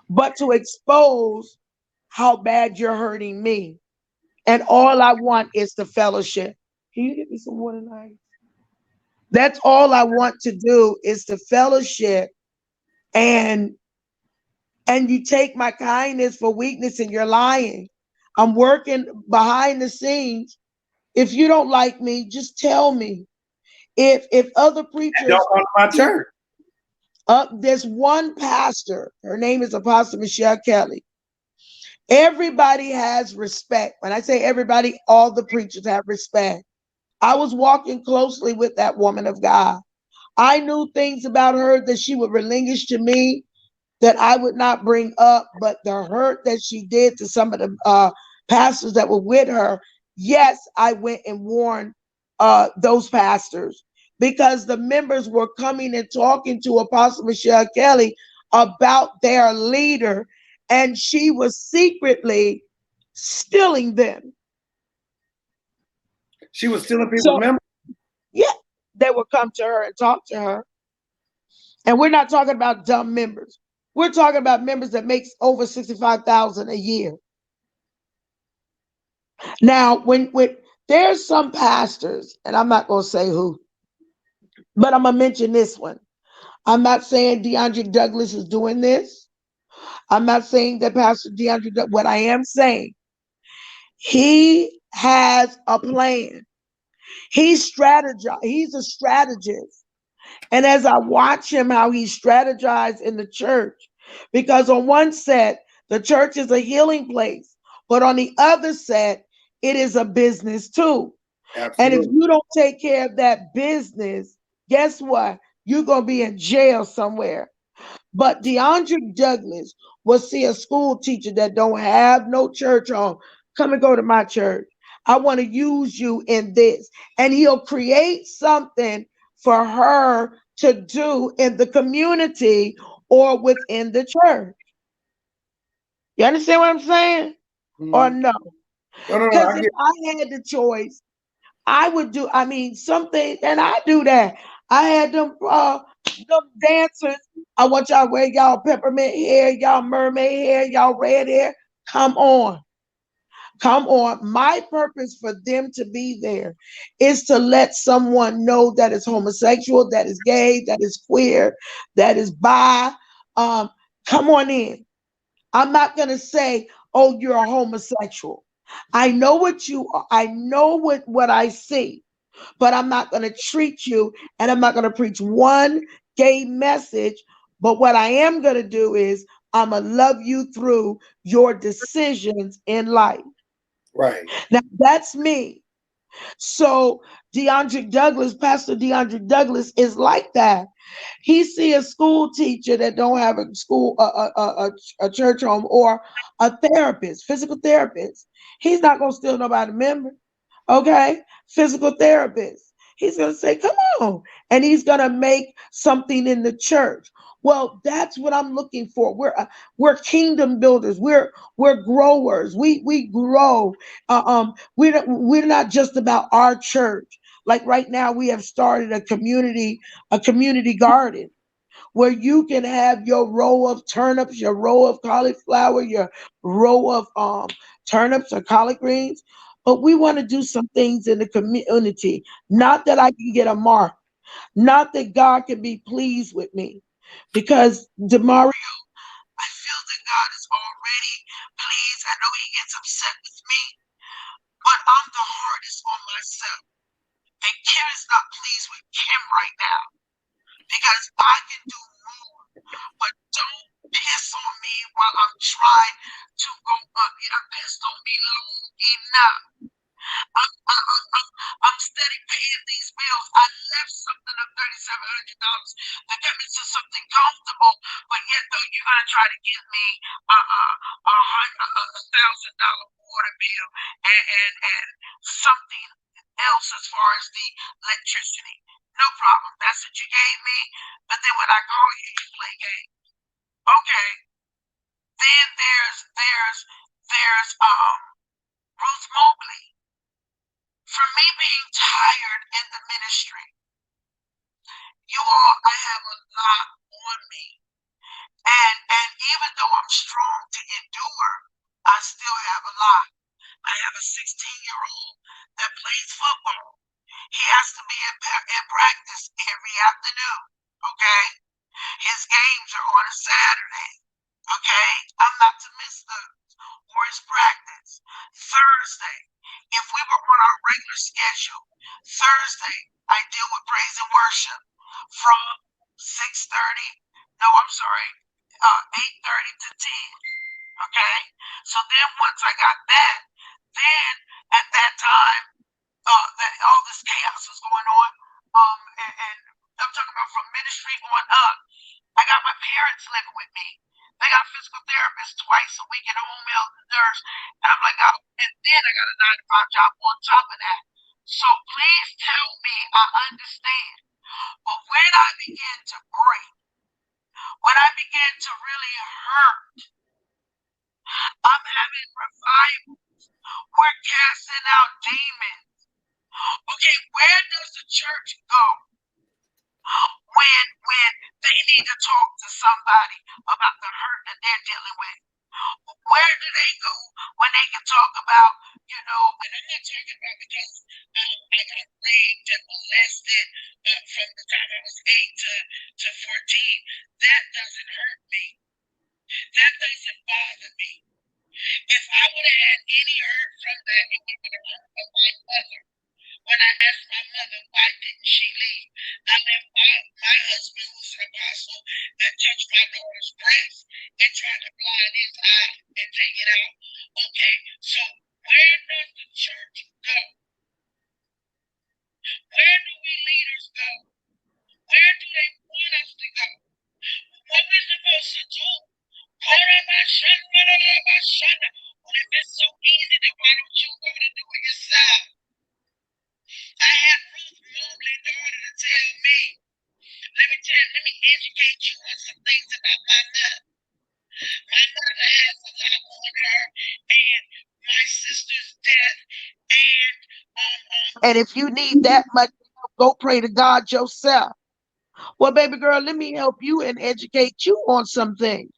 but to expose how bad you're hurting me. And all I want is the fellowship. Can you get me some water tonight? That's all I want to do is the fellowship, and you take my kindness for weakness and you're lying. I'm working behind the scenes. If you don't like me, just tell me. If other preachers don't come to my church. There's one pastor, her name is Apostle Michelle Kelly. Everybody has respect. When I say everybody, all the preachers have respect. I was walking closely with that woman of God. I knew things about her that she would relinquish to me that I would not bring up, but the hurt that she did to some of the pastors that were with her, yes, I went and warned those pastors because the members were coming and talking to Apostle Michelle Kelly about their leader, and she was secretly stealing them. She was stealing people's So, members. yeah, they would come to her and talk to her. And we're not talking about dumb members. We're talking about members that makes over 65,000 a year. Now, when there's some pastors, and I'm not going to say who, but I'm going to mention this one. I'm not saying DeAndre Douglas is doing this. I'm not saying that Pastor DeAndre Douglas, what I am saying, he has a plan. He's He's a strategist. And as I watch him, how he strategized in the church, because on one set, the church is a healing place, but on the other set, it is a business too. And if Absolutely. you don't take care of that business, guess what? You're going to be in jail somewhere. But DeAndre Douglas will see a school teacher that don't have no church home. Come and go to my church. I want to use you in this. And he'll create something for her to do in the community or within the church. You understand what I'm saying? Or Mhm. no? No, no, no. Because I if get. I had the choice, I would do, I mean, something, and I do that. I had them dancers. I want y'all to wear y'all peppermint hair, y'all mermaid hair, y'all red hair. Come on. Come on. My purpose for them to be there is to let someone know that is homosexual, that is gay, that is queer, that is bi. Um, Come on in. I'm not gonna say, oh, you're a homosexual. I know what you are. I know what I see, but I'm not going to treat you and I'm not going to preach one gay message. But what I am going to do is I'm going to love you through your decisions in life. Right. Now, that's me. So DeAndre Douglas, Pastor DeAndre Douglas is like that. He see a school teacher that don't have a school, a church home, or a therapist, physical therapist. He's not gonna steal nobody member. Okay, physical therapist. He's gonna say, "Come on," and he's gonna make something in the church. Well, that's what I'm looking for. We're kingdom builders. We're growers. We grow. We're not just about our church. Like right now, we have started a community garden where you can have your row of turnips, your row of cauliflower, your row of turnips or collard greens. But we want to do some things in the community. Not that I can get a mark, not that God can be pleased with me. Because Demario, I feel that God is already pleased. I know he gets upset with me, but I'm the hardest on myself. And Kim is not pleased with Kim right now because I can do more, but don't piss on me while I'm trying to go up. You done pissed on me long enough. I'm steady paying these bills. I left something of $3,700 to come into something comfortable, but yet though you're gonna try to give me $1,000 water bill and something else as far as the electricity. No problem. That's what you gave me. But then when I call you, you play games. Okay. Then there's Ruth Mobley. For me being tired in the ministry, you all, I have a lot on me. And even though I'm strong to endure, I still have a lot. I have a 16-year-old that plays football. He has to be in practice every afternoon. Okay? His games are on a Saturday. Okay? I'm not to miss those or his practice. Thursday, if we were on our regular schedule, Thursday, I deal with praise and worship from 6:30. No, I'm sorry, 8:30 to 10. Okay? So then once I got that, then at that time, that all this chaos is going on. And I'm talking about from ministry on up. I got my parents living with me. They got physical therapists twice a week and a home health nurse. And I'm like, oh, and then I got a 9 to 5 job on top of that. So please tell me I understand. began to really hurt. I'm having revival. We're casting out demons. Okay, where does the church go when they need to talk to somebody about the hurt that they're dealing with? Where do they go when they can talk about, and I'm not talking about because I got raped and molested from the time I was 8 to 14. That doesn't hurt me. That doesn't bother me. If I would have had any hurt from that, it would have been hurt from my mother. When I asked my mother, why didn't she leave? I left my husband, who's an apostle, and touched my daughter's breast and tried to blind his eye and take it out. Okay, so where does the church go? Where do we leaders go? Where do they want us to go? What we're supposed to do? Well, if it's so easy, then why don't you go to do it yourself? I had Ruth Mobley daughter to tell me, let me educate you on some things about my mother. My mother has a lot on her, and my sister's death, and if you need that much, go pray to God yourself. Well, baby girl, let me help you and educate you on some things.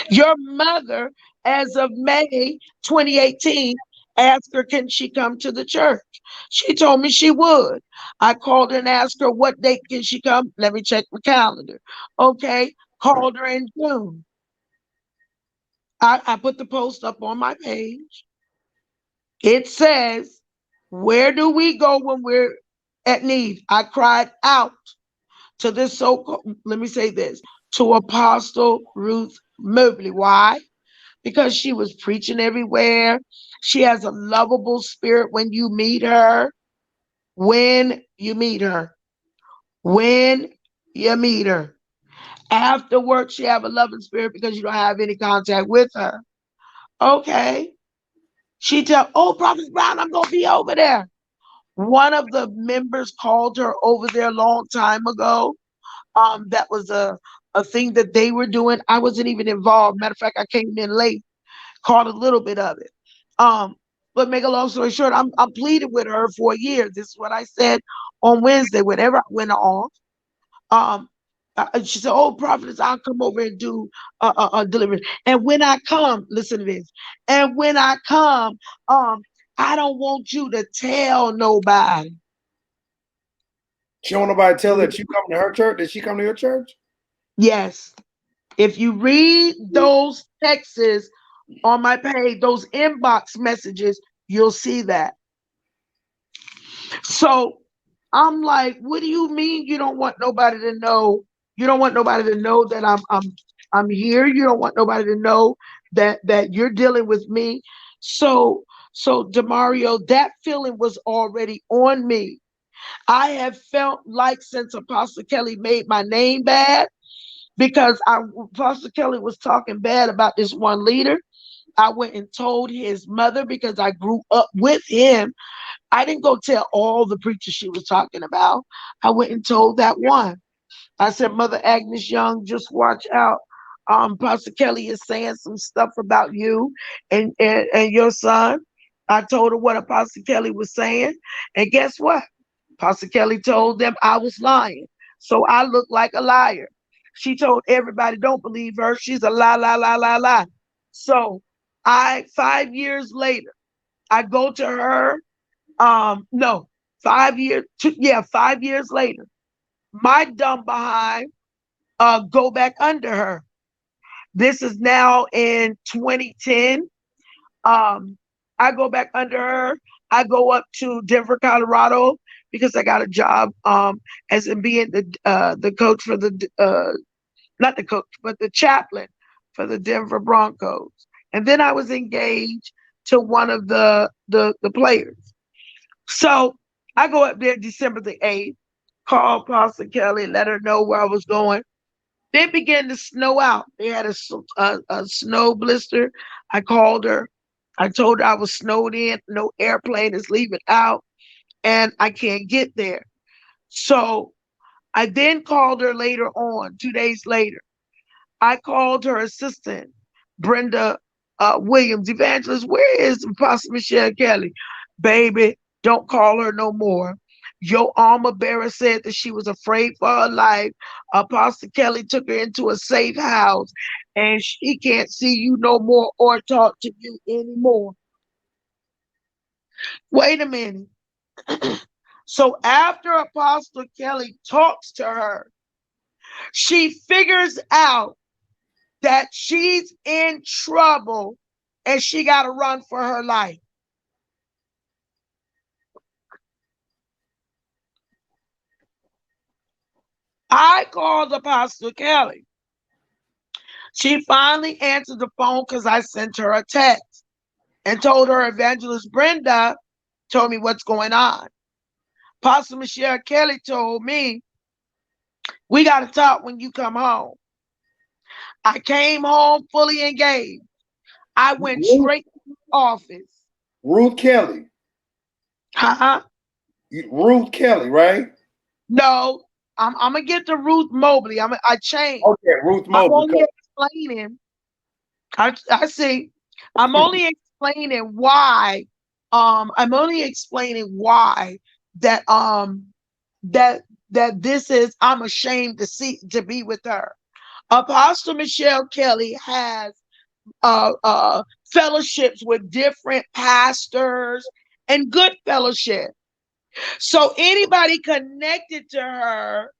Your mother, as of May 2018, asked her, can she come to the church? She told me she would. I called her and asked her, what date can she come? Let me check my calendar. Okay, called her in June. I put the post up on my page. It says, where do we go when we're at need? I cried out to this so-called, let me say this, to Apostle Ruth Mobley. Why? Because she was preaching everywhere. She has a lovable spirit when you meet her. When you meet her. When you meet her. Afterwards, she have a loving spirit because you don't have any contact with her. Okay. She tell, oh, Prophet Brown, I'm going to be over there. One of the members called her over there a long time ago. That was a thing that they were doing. I wasn't even involved. Matter of fact, I came in late, caught a little bit of it. But make a long story short, I'm pleading with her for a year. This is what I said on Wednesday, whenever I went off. Um, she said, "Oh, prophetess, I'll come over and do a deliverance." And when I come, listen to this. And when I come, I don't want you to tell nobody. She don't want nobody to tell that you come to her church. Did she come to your church? Yes. If you read those texts on my page, those inbox messages, you'll see that. So I'm like, what do you mean you don't want nobody to know? You don't want nobody to know that I'm here. You don't want nobody to know that you're dealing with me. So Demario, that feeling was already on me. I have felt like since Apostle Kelly made my name bad, because Apostle Kelly was talking bad about this one leader. I went and told his mother because I grew up with him. I didn't go tell all the preachers she was talking about. I went and told that one. I said, Mother Agnes Young, just watch out. Pastor Kelly is saying some stuff about you and your son. I told her what Apostle Kelly was saying. And guess what? Pastor Kelly told them I was lying. So I look like a liar. She told everybody, don't believe her. She's a lie, lie, lie, lie, lie. So 5 years later, I go to her. No, 5 years, 5 years later, my dumb behind go back under her. This is now in 2010. Um, I go back under her. I go up to Denver, Colorado, because I got a job as in being the coach for the not the coach, but the chaplain for the Denver Broncos. And then I was engaged to one of the players. So I go up there December the 8th, call Pastor Kelly, let her know where I was going. Then began to snow out. They had a snow blister. I called her. I told her I was snowed in. No airplane is leaving out, and I can't get there. So I then called her later on, 2 days later. I called her assistant, Brenda Williams, evangelist. Where is Apostle Michelle Kelly? Baby, don't call her no more. Your armor bearer said that she was afraid for her life. Apostle Kelly took her into a safe house, and she can't see you no more or talk to you anymore. Wait a minute. So after Apostle Kelly talks to her, she figures out that she's in trouble and she got to run for her life. I called Apostle Kelly. She finally answered the phone because I sent her a text and told her Evangelist Brenda told me what's going on. Apostle Michelle Kelly told me, we got to talk when you come home. I came home fully engaged. I went straight to the office. Ruth Kelly. Huh? Ruth Kelly, right? No, I'm gonna get to Ruth Mobley. I changed. Okay, Ruth I'm Mobley. only explaining. I see. I'm only explaining why. I'm only explaining why that that this is. I'm ashamed to be with her. Apostle Michelle Kelly has fellowships with different pastors and good fellowship. So anybody connected to her,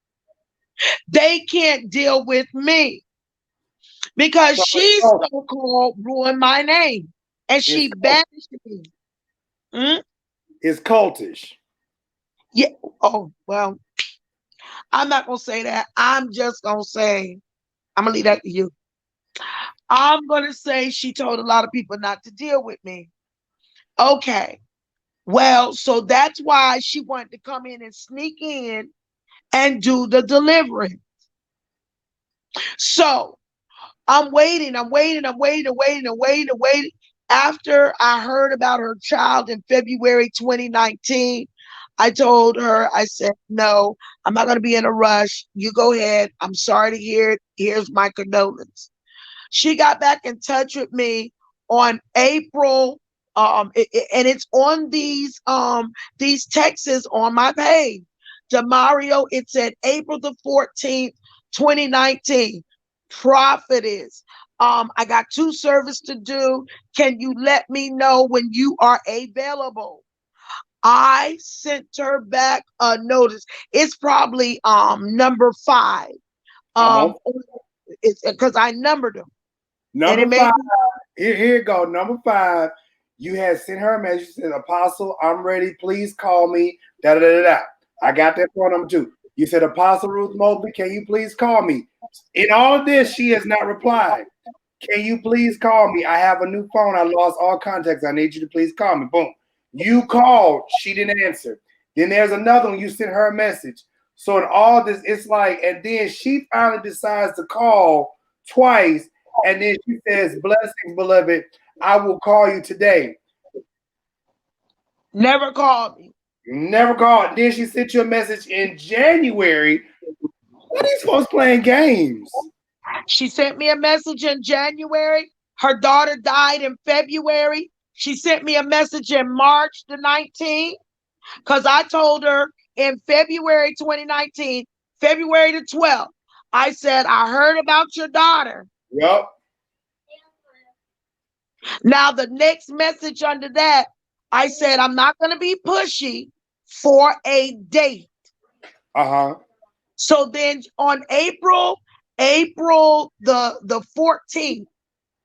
they can't deal with me because she so-called ruined my name and she banished me. It's cultish. Yeah. Oh, well, I'm not going to say that. I'm just going to say, I'm going to leave that to you. I'm going to say she told a lot of people not to deal with me. Okay. Well, so that's why she wanted to come in and sneak in and do the deliverance. So I'm waiting. After I heard about her child in February 2019, I told her, I said, no, I'm not going to be in a rush. You go ahead. I'm sorry to hear it. Here's my condolence. She got back in touch with me on April, and it's on these texts on my page. Demario, it said April the 14th, 2019. Prophetess, I got 2 services to do. Can you let me know when you are available? I sent her back a notice. It's probably number 5. It's because I numbered them. Number 5. Here you go. Number 5. You had sent her a message. Said, Apostle, I'm ready. Please call me. Da da da da. I got that for number 2. You said, Apostle Ruth Mobley, can you please call me? In all of this, she has not replied. Can you please call me? I have a new phone. I lost all contacts. I need you to please call me. Boom. You called. She didn't answer. Then there's another one. You sent her a message. So in all this, it's like, and then she finally decides to call twice. And then she says, blessings, beloved. I will call you today. Never called me. Never called. Then she sent you a message in January. What are these folks playing games? She sent me a message in January. Her daughter died in February. She sent me a message in March the 19th because I told her in February 2019, February the 12th, I said, I heard about your daughter. Yep. Now, the next message under that, I said, I'm not going to be pushy for a date. So then on April the 14th,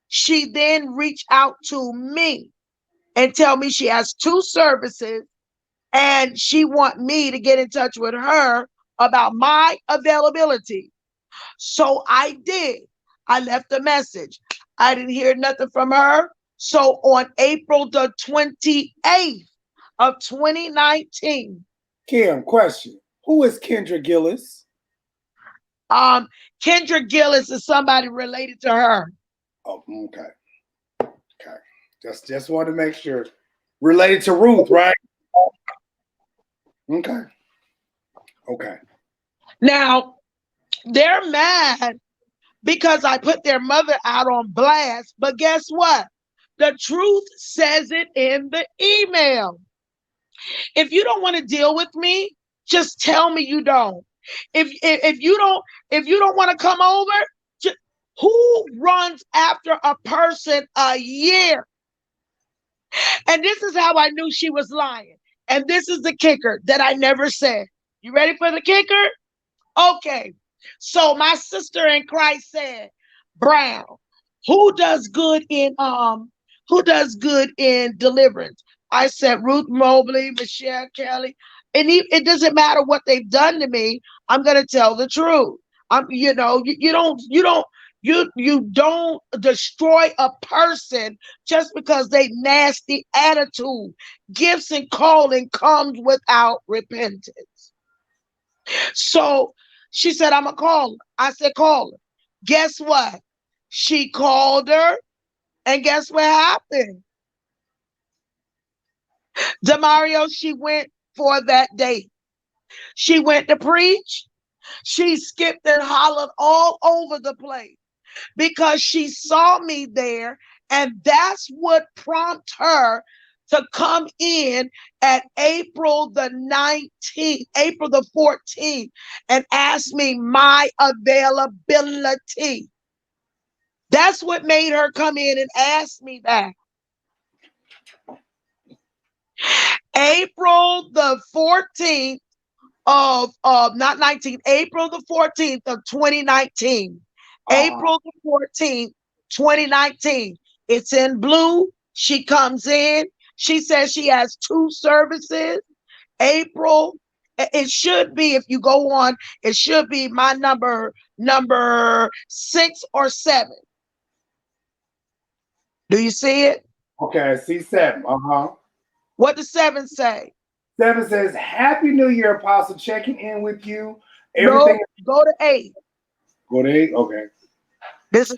she then reached out to me and tell me she has 2 services and she want me to get in touch with her about my availability. So I did. I left a message. I didn't hear nothing from her. So on April the 28th of 2019. Kim, question. Who is Kendra Gillis? Kendra Gillis is somebody related to her. Oh, okay. Okay. Just wanted to make sure. Related to Ruth, right? Okay. Okay. Now, they're mad because I put their mother out on blast. But guess what? The truth says it in the email. If you don't want to deal with me, just tell me you don't. If you don't want to come over, just, who runs after a person a year? And this is how I knew she was lying. And this is the kicker that I never said. You ready for the kicker? Okay. So my sister in Christ said, Brown, who does good in deliverance? I said Ruth Mobley, Michelle Kelly. And it doesn't matter what they've done to me. I'm gonna tell the truth. You don't destroy a person just because they nasty attitude. Gifts and calling comes without repentance. So she said, I'm going to call her. I said, call her. Guess what? She called her, and guess what happened? Demario, she went for that date. She went to preach. She skipped and hollered all over the place because she saw me there, and that's what prompted her to come in at April the 19th, April the 14th, and ask me my availability. That's what made her come in and ask me that. April the 14th of not 19, April the 14th of 2019. April the 14th, 2019. It's in blue. She comes in. She says she has 2 services. April, it should be, if you go on, it should be my number 6 or 7. Do you see it? Okay, I see 7. What does 7 say? 7 says, Happy New Year, Apostle. Checking in with you. No, Everything. go to 8. Go to 8? Okay. This is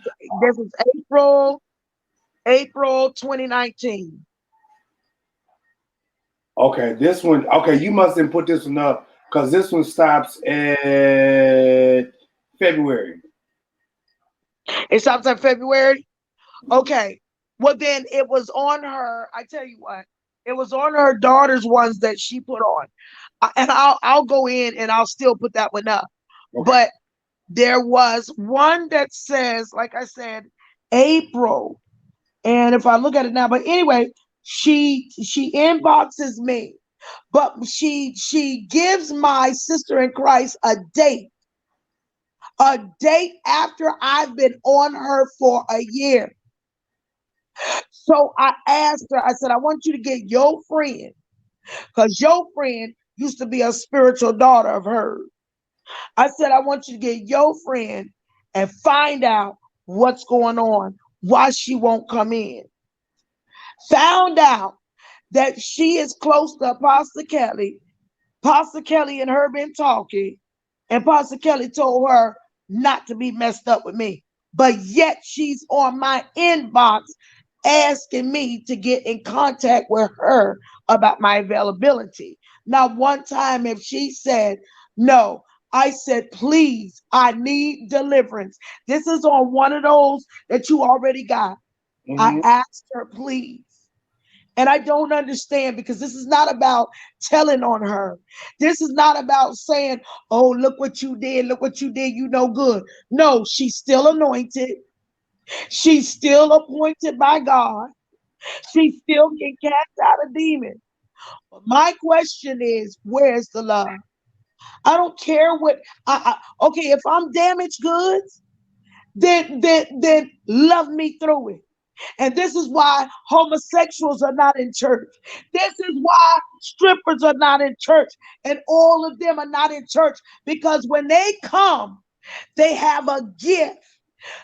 April 2019. Okay, this one. Okay, you must have put this one up because this one stops at February. It stops at February? Okay. Well, then it was on her. I tell you what, it was on her daughter's ones that she put on. And I'll go in and I'll still put that one up. Okay. But there was one that says, like I said, April. And if I look at it now, but anyway, she inboxes me, but she gives my sister in Christ a date after I've been on her for a year. So I asked her, I said, I want you to get your friend, because your friend used to be a spiritual daughter of hers. I said, I want you to get your friend and find out what's going on, why she won't come in. Found out that she is close to Apostle Kelly. Apostle Kelly and her been talking, and Apostle Kelly told her not to be messed up with me. But yet she's on my inbox asking me to get in contact with her about my availability. Now, one time, if she said no, I said, please, I need deliverance. This is on one of those that you already got. I asked her, please. And I don't understand, because this is not about telling on her. This is not about saying, oh, look what you did. Look what you did. You know good. No, she's still anointed. She's still appointed by God. She still can cast out a demon. But my question is, where's the love? I don't care what. Okay, if I'm damaged goods, then love me through it. And this is why homosexuals are not in church. This is why strippers are not in church. And all of them are not in church, because when they come, they have a gift.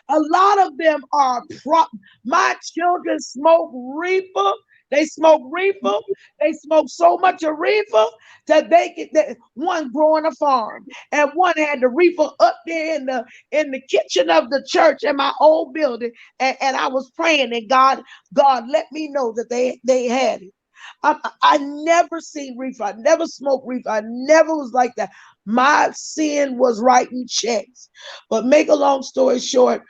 A lot of them are my children smoke reefer. They smoke reefer. They smoke so much of reefer that one growing a farm, and one had the reefer up there in the kitchen of the church in my old building. And I was praying, and God let me know that they had it. I never seen reefer. I never smoked reefer. I never was like that. My sin was writing checks. But make a long story short,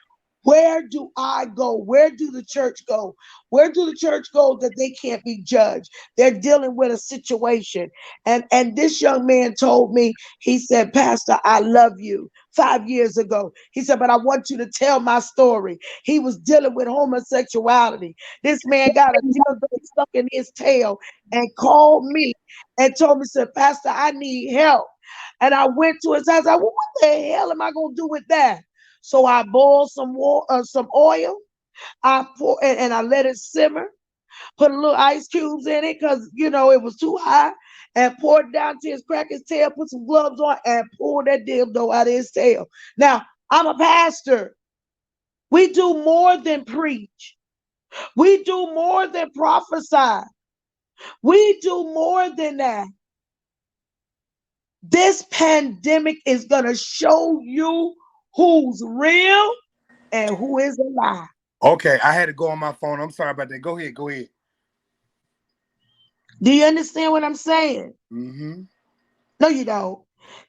where do I go? Where do the church go? Where do the church go that they can't be judged? They're dealing with a situation. And this young man told me, he said, Pastor, I love you 5 years ago. He said, but I want you to tell my story. He was dealing with homosexuality. This man got a dildo stuck in his tail and called me and told me, said, Pastor, I need help. And I went to his house. I said, well, what the hell am I going to do with that? So I boiled some oil. I pour and I let it simmer. Put a little ice cubes in it because it was too high, and poured it down to his crack his tail. Put some gloves on and pulled that dildo out of his tail. Now I'm a pastor. We do more than preach. We do more than prophesy. We do more than that. This pandemic is gonna show you who's real and who is a lie. Okay, I had to go on my phone. I'm sorry about that. Go ahead. Go ahead. Do you understand what I'm saying? Mm-hmm. No, you don't.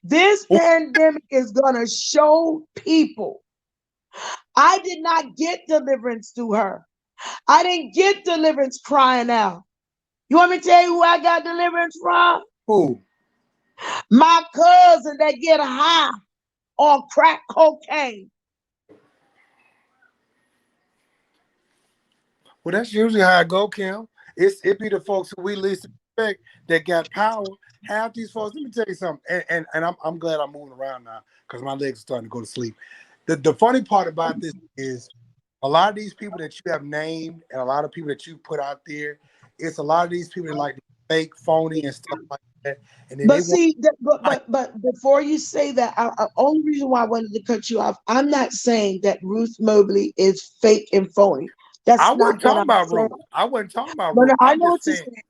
This pandemic is going to show people. I did not get deliverance through her. I didn't get deliverance crying out. You want me to tell you who I got deliverance from? Who? My cousin that get high on crack cocaine. Well, that's usually how I go, Kim. It be the folks who we least expect that got power. Half these folks, let me tell you something. And I'm glad I'm moving around now because my legs are starting to go to sleep. The funny part about this is a lot of these people that you have named and a lot of people that you put out there, it's a lot of these people that like fake, phony, and stuff like that. And then they But want see, but before you say that, only reason why I wanted to cut you off, I'm not saying that Ruth Mobley is fake and phony. I That's not wasn't what talking I'm about saying. Ruth. I wasn't talking about No, no, Ruth. I I'm know what just you're saying. saying.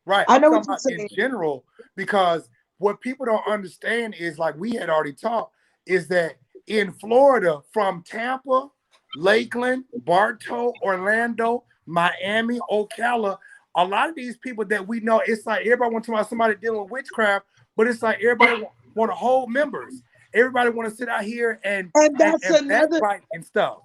Right. I I'm know what talking you're about in saying. general because what people don't understand is like we had already talked is that in Florida from Tampa, Lakeland, Bartow, Orlando, Miami, Ocala, a lot of these people that we know, it's like everybody wants to talk about somebody dealing with witchcraft, but it's like everybody want to hold members. Everybody want to sit out here and And and, that's and another backbite and stuff.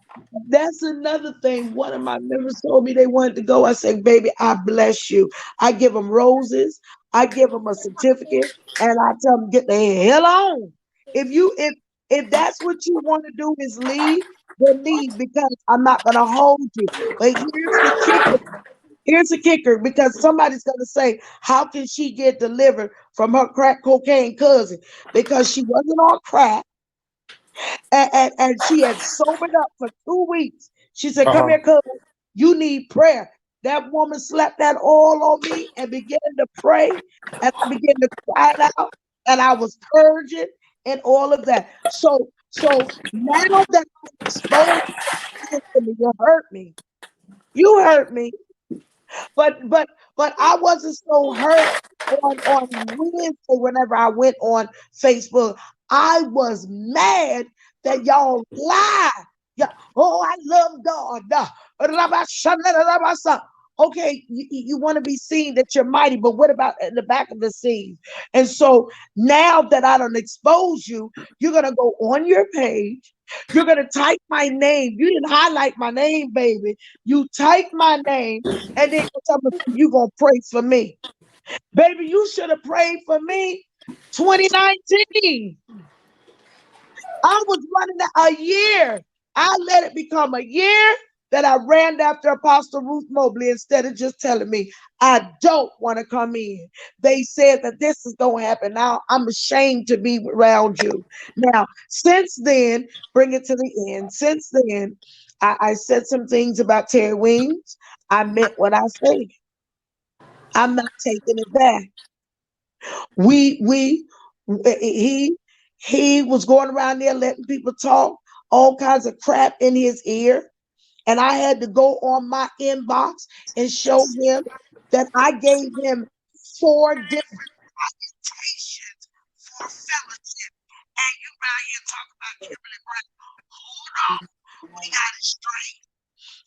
that's another thing. One of my members told me they wanted to go. I said, baby, I bless you. I give them roses, I give them a certificate, and I tell them get the hell on. If that's what you want to do is leave, then leave because I'm not gonna hold you. But here's the kicker. Here's the kicker because somebody's going to say, how can she get delivered from her crack cocaine cousin? Because she wasn't on crack and she had sobered up for 2 weeks. She said, come Uh-huh. here, cousin, you need prayer. That woman slapped that oil on me and began to pray, and I began to cry out, and I was purging and all of that. So now that I exposed you to me, you hurt me. You hurt me. But I wasn't so hurt on Wednesday whenever I went on Facebook. I was mad that y'all lie. Yeah, oh, I love God. Okay, you want to be seen that you're mighty, but what about in the back of the scenes? And so now that I don't expose you, you're gonna go on your page. You're gonna type my name. You didn't highlight my name, baby. You type my name and then you gonna pray for me. Baby, you should have prayed for me 2019. I was running a year. I let it become a year that I ran after Apostle Ruth Mobley instead of just telling me I don't want to come in. They said that this is going to happen. Now I'm ashamed to be around you. Now, since then, bring it to the end. Since then, I said some things about Terry Wings. I meant what I said. I'm not taking it back. We he was going around there letting people talk all kinds of crap in his ear, and I had to go on my inbox and show him that I gave him 4 different invitations for fellowship. And you right here talking about Kimberly Brown. Hold on, we got it straight.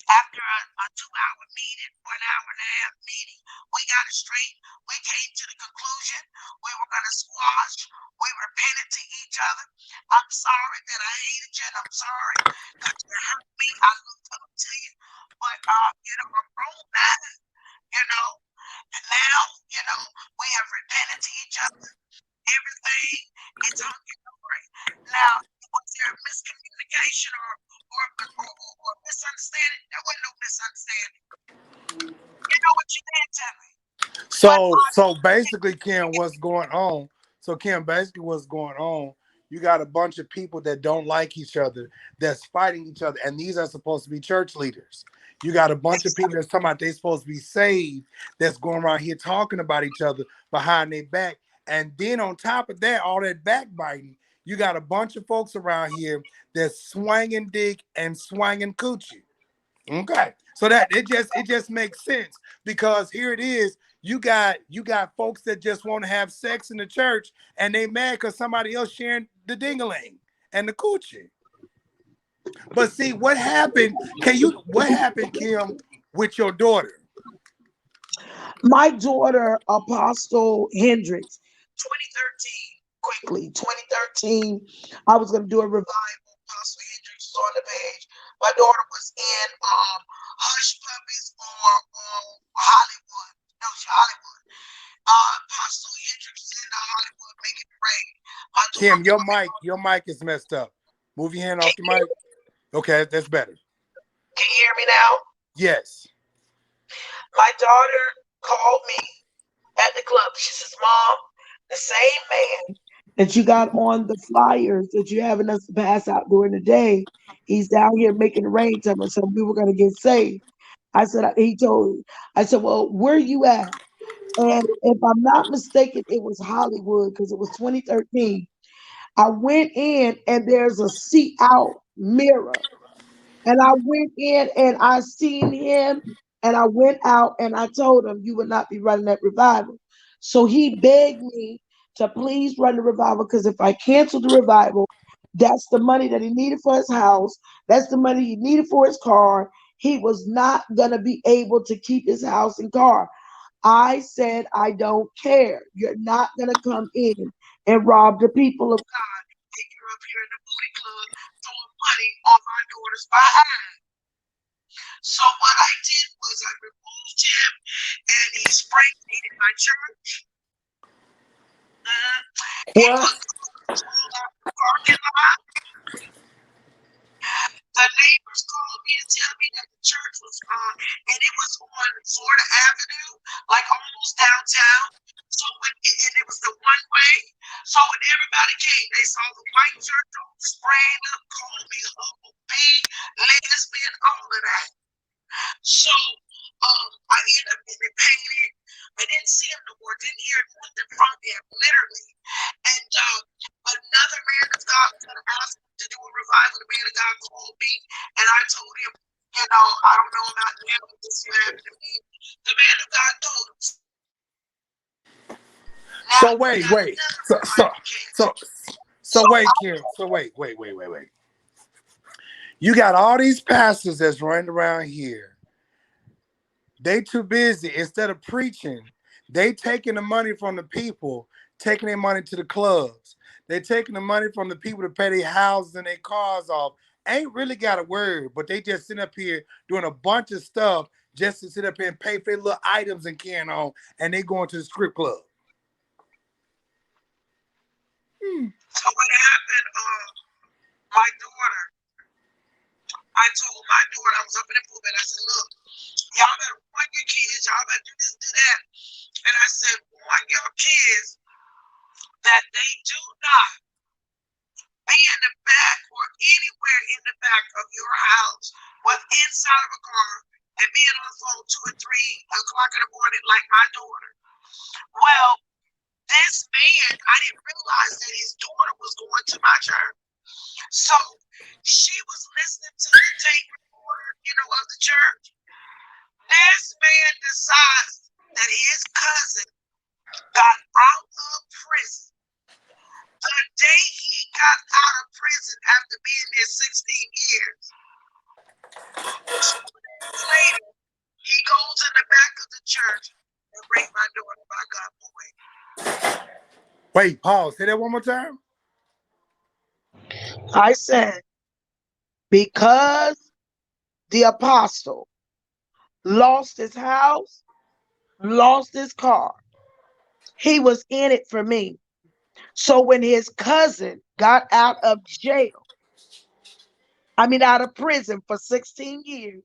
After a 2-hour meeting, 1 hour and a half meeting, we got it straight. We came to the conclusion we were going to squash. We repented to each other. I'm sorry that I hated you, and I'm sorry that you hurt me. I looked up to you. But, I'm grown now, and now, we have repented to each other. Everything is hunky-dory. Now, was there miscommunication or misunderstanding? There wasn't no misunderstanding. You know what you did to me. So basically, Kim, what's going on? You got a bunch of people that don't like each other, that's fighting each other, and these are supposed to be church leaders. You got a bunch of people that's talking about they're supposed to be saved, that's going around here talking about each other behind their back. And then on top of that, all that backbiting, you got a bunch of folks around here that's swinging dick and swinging coochie. Okay, so that it just makes sense, because here it is. You got folks that just want to have sex in the church, and they mad because somebody else sharing the dingaling and the coochie. But see what happened? What happened, Kim, with your daughter? My daughter, Apostle Hendricks, 2013, quickly, 2013, I was going to do a revival. Apostle Hendricks was on the page. My daughter was in Hush Puppies or Hollywood. No, she Hollywood. Apostle Hendricks is in Hollywood making it rain. Kim, your mic is messed up. Move your hand off the mic. Okay, that's better. Can you hear me now? Yes. My daughter called me at the club. She says, Mom, the same man that you got on the flyers that you're having us to pass out during the day, he's down here making it rain. Telling us we were going to get saved. I said, well, where are you at? And if I'm not mistaken, it was Hollywood, because it was 2013. I went in and there's a see out mirror. And I went in and I seen him, and I went out and I told him, you would not be running that revival. So he begged me to please run the revival, because if I cancel the revival, that's the money that he needed for his house. That's the money he needed for his car. He was not going to be able to keep his house and car. I said, I don't care. You're not going to come in and rob the people of God. And you're up here in the booty club throwing money on my daughter's behind. So what I did was I removed him, and he spray painted my church. He What? put the parking lot. The neighbors called me and tell me that the church was and it was on Florida Avenue, like almost downtown. So and it was the one way. So when everybody came, they saw the white church spraying up, called me a humble pig, lesbian, all of that. So I ended up getting painted. I didn't see him no more, didn't hear nothing from him, literally. And another man of God was going to ask him to do a revival. The man of God called me, and I told him, I don't know about him, but this happened to me. The man of God told him. Now, So wait. So wait, Kim. So wait. You got all these pastors that's running around here. They too busy. Instead of preaching, they taking the money from the people, taking their money to the clubs. They taking the money from the people to pay their houses and their cars off. Ain't really got a word, but they just sit up here doing a bunch of stuff just to sit up here and pay for their little items and carrying on, and they going to the strip club. So what happened? My daughter, I told my daughter, I was up in the pulpit, I said, look, y'all better warn your kids, y'all better do this, do that. And I said, warn your kids that they do not be in the back or anywhere in the back of your house, or inside of a car, and being on the phone 2 or 3 o'clock in the morning like my daughter. Well, this man, I didn't realize that his daughter was going to my church. So she was listening to the tape recorder, of the church. This man decides that his cousin got out of prison. The day he got out of prison after being there 16 years, 2 days later, he goes in the back of the church and raped my daughter by Wait, pause. Say that one more time. gunpoint. I said, because the apostle lost his house, lost his car, he was in it for me. So when his cousin got out of jail, out of prison for 16 years,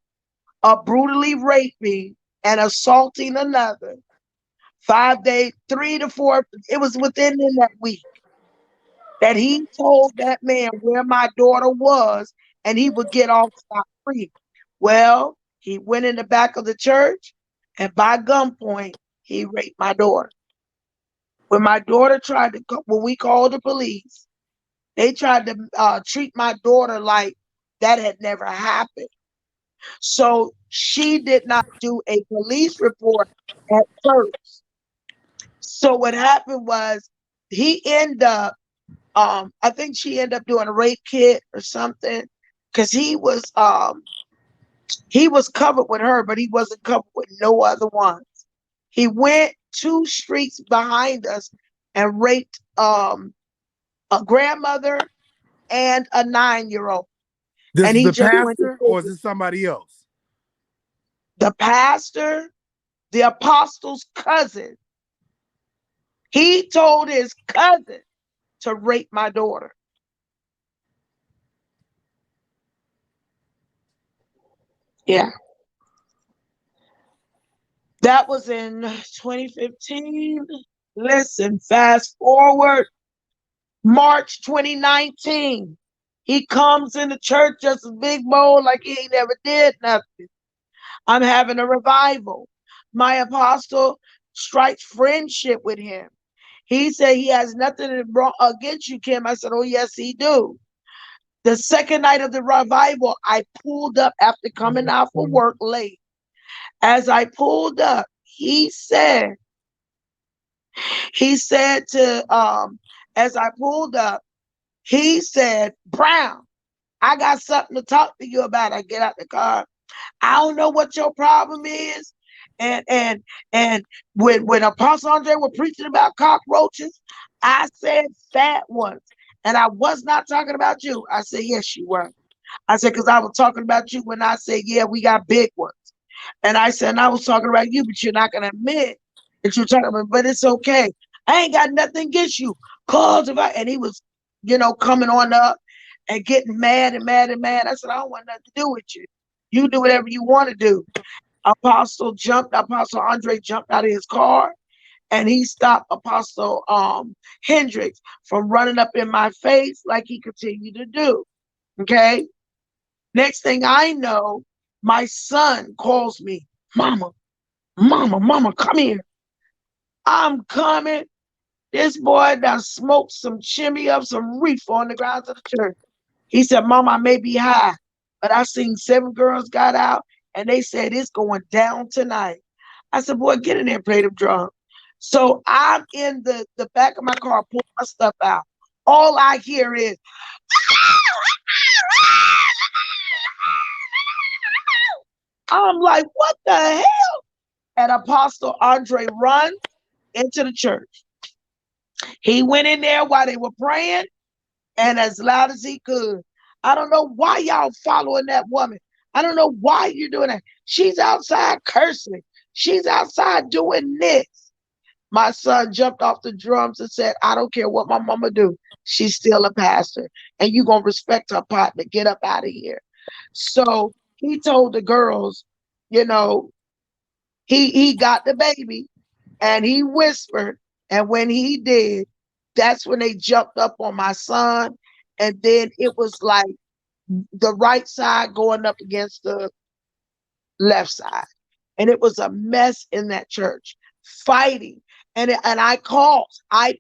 of brutally raping and assaulting another, 5 days, 3 to 4, it was within in that week that he told that man where my daughter was and he would get off scot free. Well, he went in the back of the church and by gunpoint, he raped my daughter. When my daughter tried to, when we called the police, they tried to treat my daughter like that had never happened. So she did not do a police report at first. So what happened was he ended up, I think she ended up doing a rape kit or something, because he was covered with her, but he wasn't covered with no other ones. He went 2 streets behind us and raped a grandmother and a 9-year-old. This And is he the just went to pastor, or is prison. this somebody else? The pastor, the apostle's cousin, he told his cousin to rape my daughter. Yeah. That was in 2015. Listen, fast forward, March 2019. He comes in the church just a big bowl like he ain't never did nothing. I'm having a revival. My apostle strikes friendship with him. He said he has nothing against you, Kim. I said, oh, yes, he do. The second night of the revival, I pulled up after coming out for work late. As I pulled up, he said as I pulled up, he said, Brown, I got something to talk to you about. I get out the car. I don't know what your problem is. And when Apostle Andre was preaching about cockroaches, I said fat ones. And I was not talking about you. I said, yes, you were. I said, because I was talking about you when I said, yeah, we got big ones. And I said, and I was talking about you, but you're not going to admit that you're talking about, but it's okay. I ain't got nothing against you. Cause if and he was, coming on up and getting mad and mad and mad. I said, I don't want nothing to do with you. You do whatever you want to do. Apostle Andre jumped out of his car and he stopped Apostle Hendricks from running up in my face like he continued to do. Okay. Next thing I know, my son calls me, Mama, Mama, Mama, come here. I'm coming. This boy done smoked some chimney up, some reefer on the grounds of the church. He said, Mama, I may be high, but I seen 7 girls got out and they said it's going down tonight. I said, boy, get in there and play them drums. So I'm in the back of my car, pulling my stuff out. All I hear is, I'm like, what the hell? And Apostle Andre runs into the church. He went in there while they were praying and as loud as he could. I don't know why y'all following that woman. I don't know why you're doing that. She's outside cursing. She's outside doing this. My son jumped off the drums and said, I don't care what my mama do. She's still a pastor. And you going to respect her partner. Get up out of here. So he told the girls, you know, he got the baby and he whispered. And when he did, that's when they jumped up on my son. And then it was like the right side going up against the left side. And it was a mess in that church, fighting. And I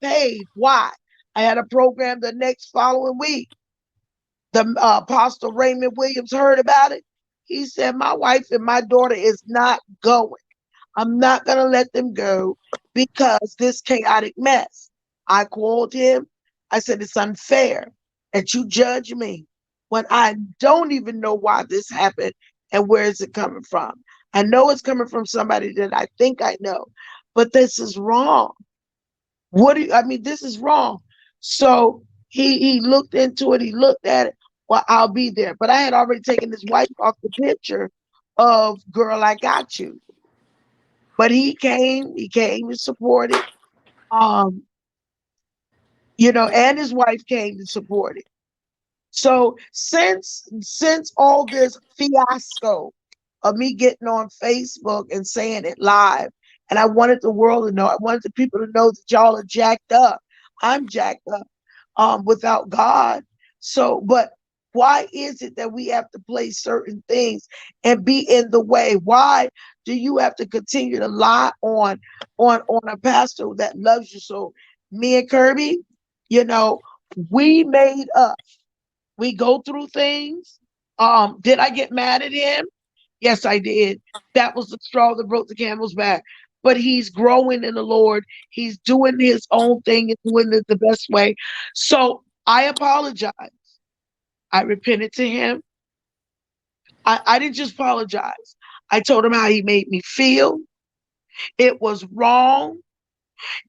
paid. Why? I had a program the next following week. The Apostle Raymond Williams heard about it. He said, my wife and my daughter is not going. I'm not going to let them go because this chaotic mess. I called him. I said, it's unfair that you judge me when I don't even know why this happened and where is it coming from. I know it's coming from somebody that I think I know, but this is wrong. What do you, I mean, this is wrong. So he looked into it, he looked at it. Well, I'll be there. But I had already taken his wife off the picture of Girl, I Got You. But he came and supported. Um, and his wife came to support it. So since all this fiasco of me getting on Facebook and saying it live, and I wanted the world to know, I wanted the people to know that y'all are jacked up. I'm jacked up without God. So, but why is it that we have to play certain things and be in the way? Why do you have to continue to lie on a pastor that loves you? So me and Kirby, you know, we made up. We go through things. Did I get mad at him? Yes, I did. That was the straw that broke the camel's back. But he's growing in the Lord. He's doing his own thing and doing it the best way. So I apologize. I repented to him. I didn't just apologize. I told him how he made me feel. It was wrong.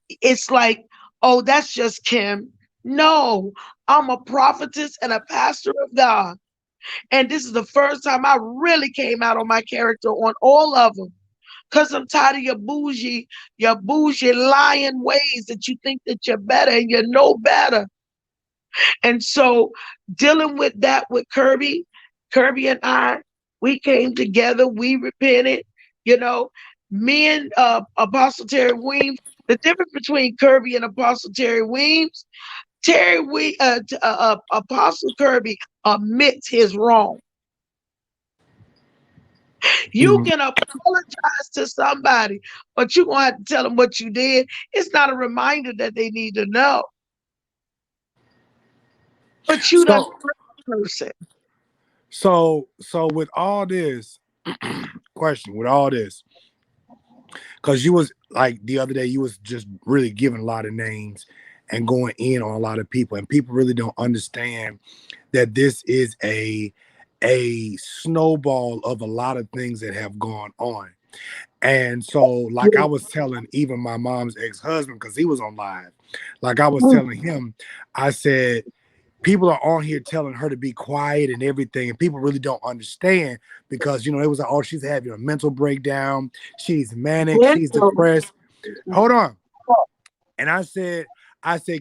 It's like, oh, that's just Kim. No, I'm a prophetess and a pastor of God. And this is the first time I really came out on my character on all of them. Because I'm tired of your bougie lying ways that you think that you're better and you're no better. And so dealing with that with Kirby and I, we came together, we repented, you know, me and Apostle Terry Weems, the difference between Kirby and Apostle Terry Weems, Apostle Kirby admits his wrong. You Mhm. can apologize to somebody, but you're gonna have to tell them what you did. It's not a reminder that they need to know. But you done So, hurt the person. so with all this question, with all this, because you was like the other day, you was just really giving a lot of names and going in on a lot of people, and people really don't understand that this is a snowball of a lot of things that have gone on. And so, like I was telling even my mom's ex-husband, because he was on live, like I was telling him, I said, people are on here telling her to be quiet and everything, and people really don't understand because it was like, oh, she's having a mental breakdown, she's manic, she's Mental. depressed. Hold on. And I said,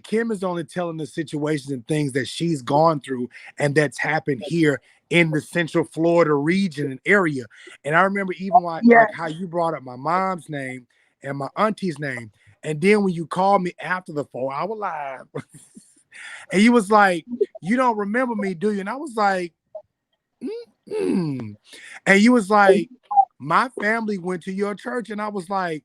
Kim is only telling the situations and things that she's gone through and that's happened here in the Central Florida region and area. And I remember even like Yeah. how you brought up my mom's name and my auntie's name. And then when you called me after the 4-hour live, and you was like, you don't remember me, do you? And I was like, mm-mm. And you was like, my family went to your church. And I was like,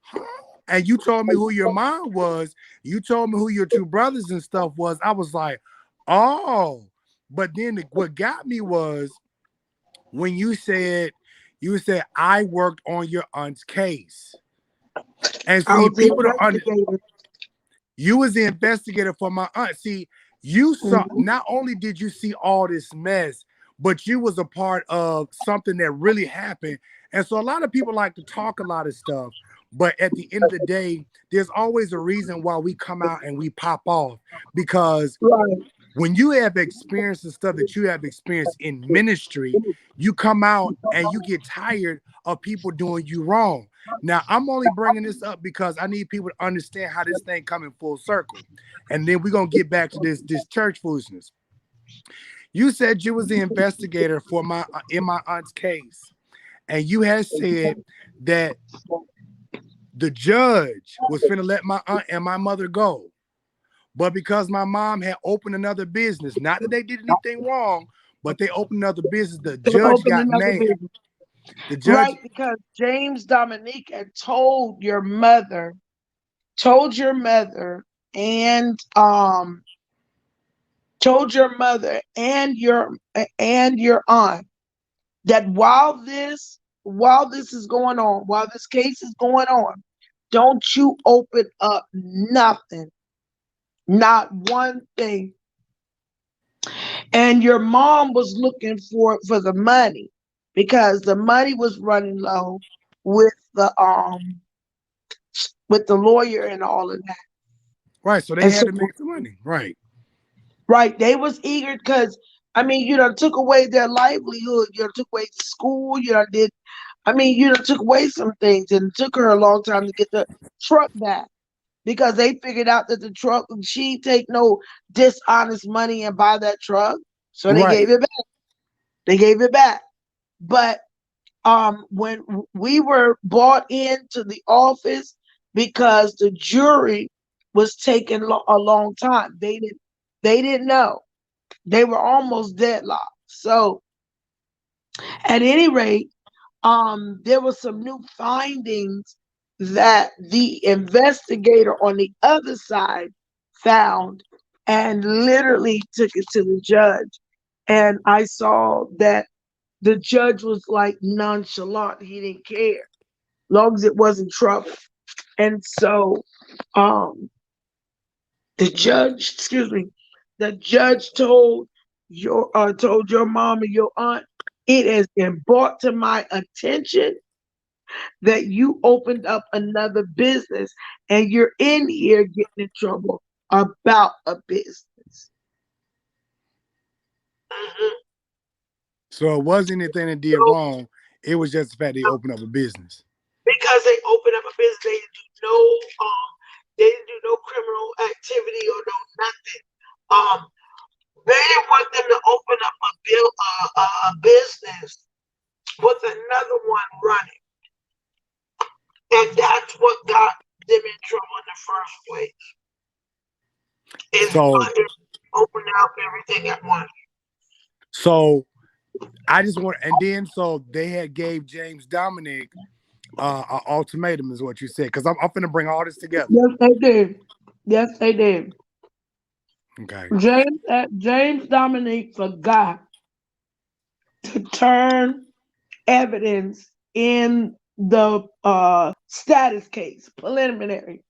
huh? And you told me who your mom was. You told me who your two brothers and stuff was. I was like, oh. But then what got me was when you said I worked on your aunt's case. And I see, was the people don't understand. investigator. You was the investigator for my aunt. See, you saw, Mhm. not only did you see all this mess, but you was a part of something that really happened. And so a lot of people like to talk a lot of stuff, but at the end of the day, there's always a reason why we come out and we pop off. Because Right. when you have experienced the stuff that you have experienced in ministry, you come out and you get tired of people doing you wrong. Now, I'm only bringing this up because I need people to understand how this thing coming full circle. And then we're going to get back to this church foolishness. You said you was the investigator for my in my aunt's case. And you had said that the judge was finna let my aunt and my mother go. But because my mom had opened another business, not that they did anything wrong, but they opened another business, the They judge opened got another mad. business. The judge, Right, because James Dominique had told your mother and your aunt that while this is going on, while this case is going on, don't you open up nothing, not one thing. And your mom was looking for the money because the money was running low with the with the lawyer and all of that. Right. So they And had so, to make some money. Right. right, they was eager because I mean, you know, took away their livelihood. You know, took away the school. You know, did I mean, you know, took away some things, and it took her a long time to get the truck back because they figured out that the truck she take no dishonest money and buy that truck, so they Right. gave it back. They gave it back, but when we were brought into the office because the jury was taking a long time. They didn't know. They were almost deadlocked. So at any rate, there was some new findings that the investigator on the other side found and literally took it to the judge. And I saw that the judge was like nonchalant. He didn't care, long as it wasn't trouble. And so the judge, excuse me, the judge told your mom and your aunt, it has been brought to my attention that you opened up another business and you're in here getting in trouble about a business. Mhm. So it wasn't anything that did So wrong. It was just the fact they opened up a business. because they opened up a business, they didn't do no criminal activity or no nothing. Um, they didn't want them to open up a business with another one running, and that's what got them in trouble in the first place. Is So under opening up everything at once. so I just want, and then so they had gave James Dominic an ultimatum, is what you said, because I'm finna bring all this together. Yes, they did. Yes, they did. Okay. James Dominique forgot to turn evidence in the status case, preliminary.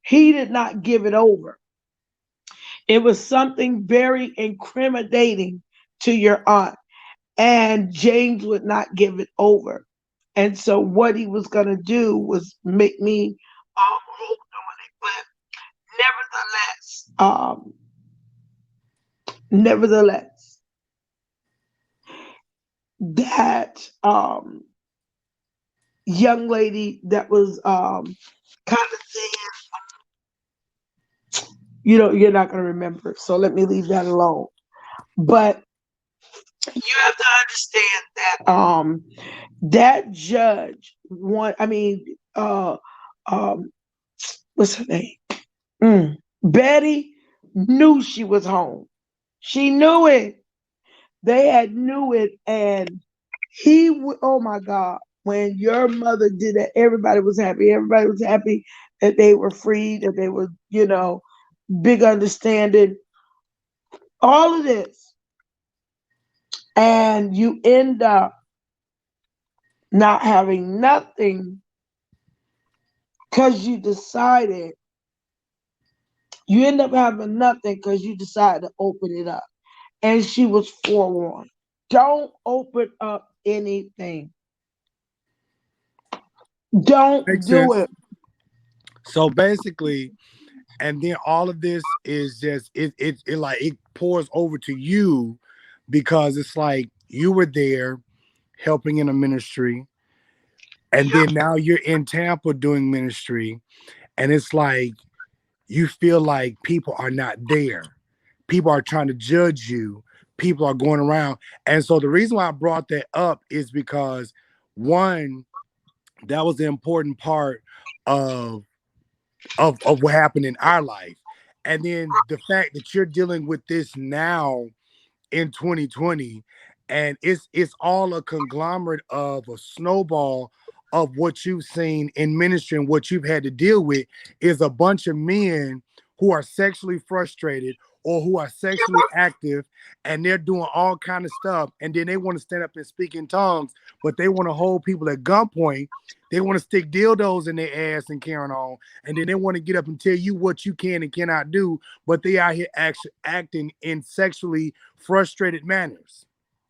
He did not give it over. It was something very incriminating to your aunt, and James would not give it over. And so, what he was going to do was make me hold on it. But nevertheless, that young lady that was kind of saying, you know, you're not going to remember. So let me leave that alone. But you have to understand that that judge um what's her name? Betty knew she was home. She knew it. They had knew it, and oh my God, when your mother did that, everybody was happy. Everybody was happy that they were free, that they were, you know, big understanding, all of this. And you end up not having nothing because you end up having nothing because you decided to open it up. And she was forewarned. Don't open up anything. Don't Makes do sense. it. So basically, and then all of this is just it like it pours over to you because it's like you were there helping in a ministry, and then now you're in Tampa doing ministry, and it's like you feel like people are not there. People are trying to judge you. People are going around. And so the reason why I brought that up is because one, that was the important part of of what happened in our life. And then the fact that you're dealing with this now in 2020, and it's all a conglomerate of a snowball of what you've seen in ministry, and what you've had to deal with is a bunch of men who are sexually frustrated or who are sexually active, and they're doing all kind of stuff, and then they want to stand up and speak in tongues, but they want to hold people at gunpoint. They want to stick dildos in their ass and carrying on, and then they want to get up and tell you what you can and cannot do, but they out here acting in sexually frustrated manners.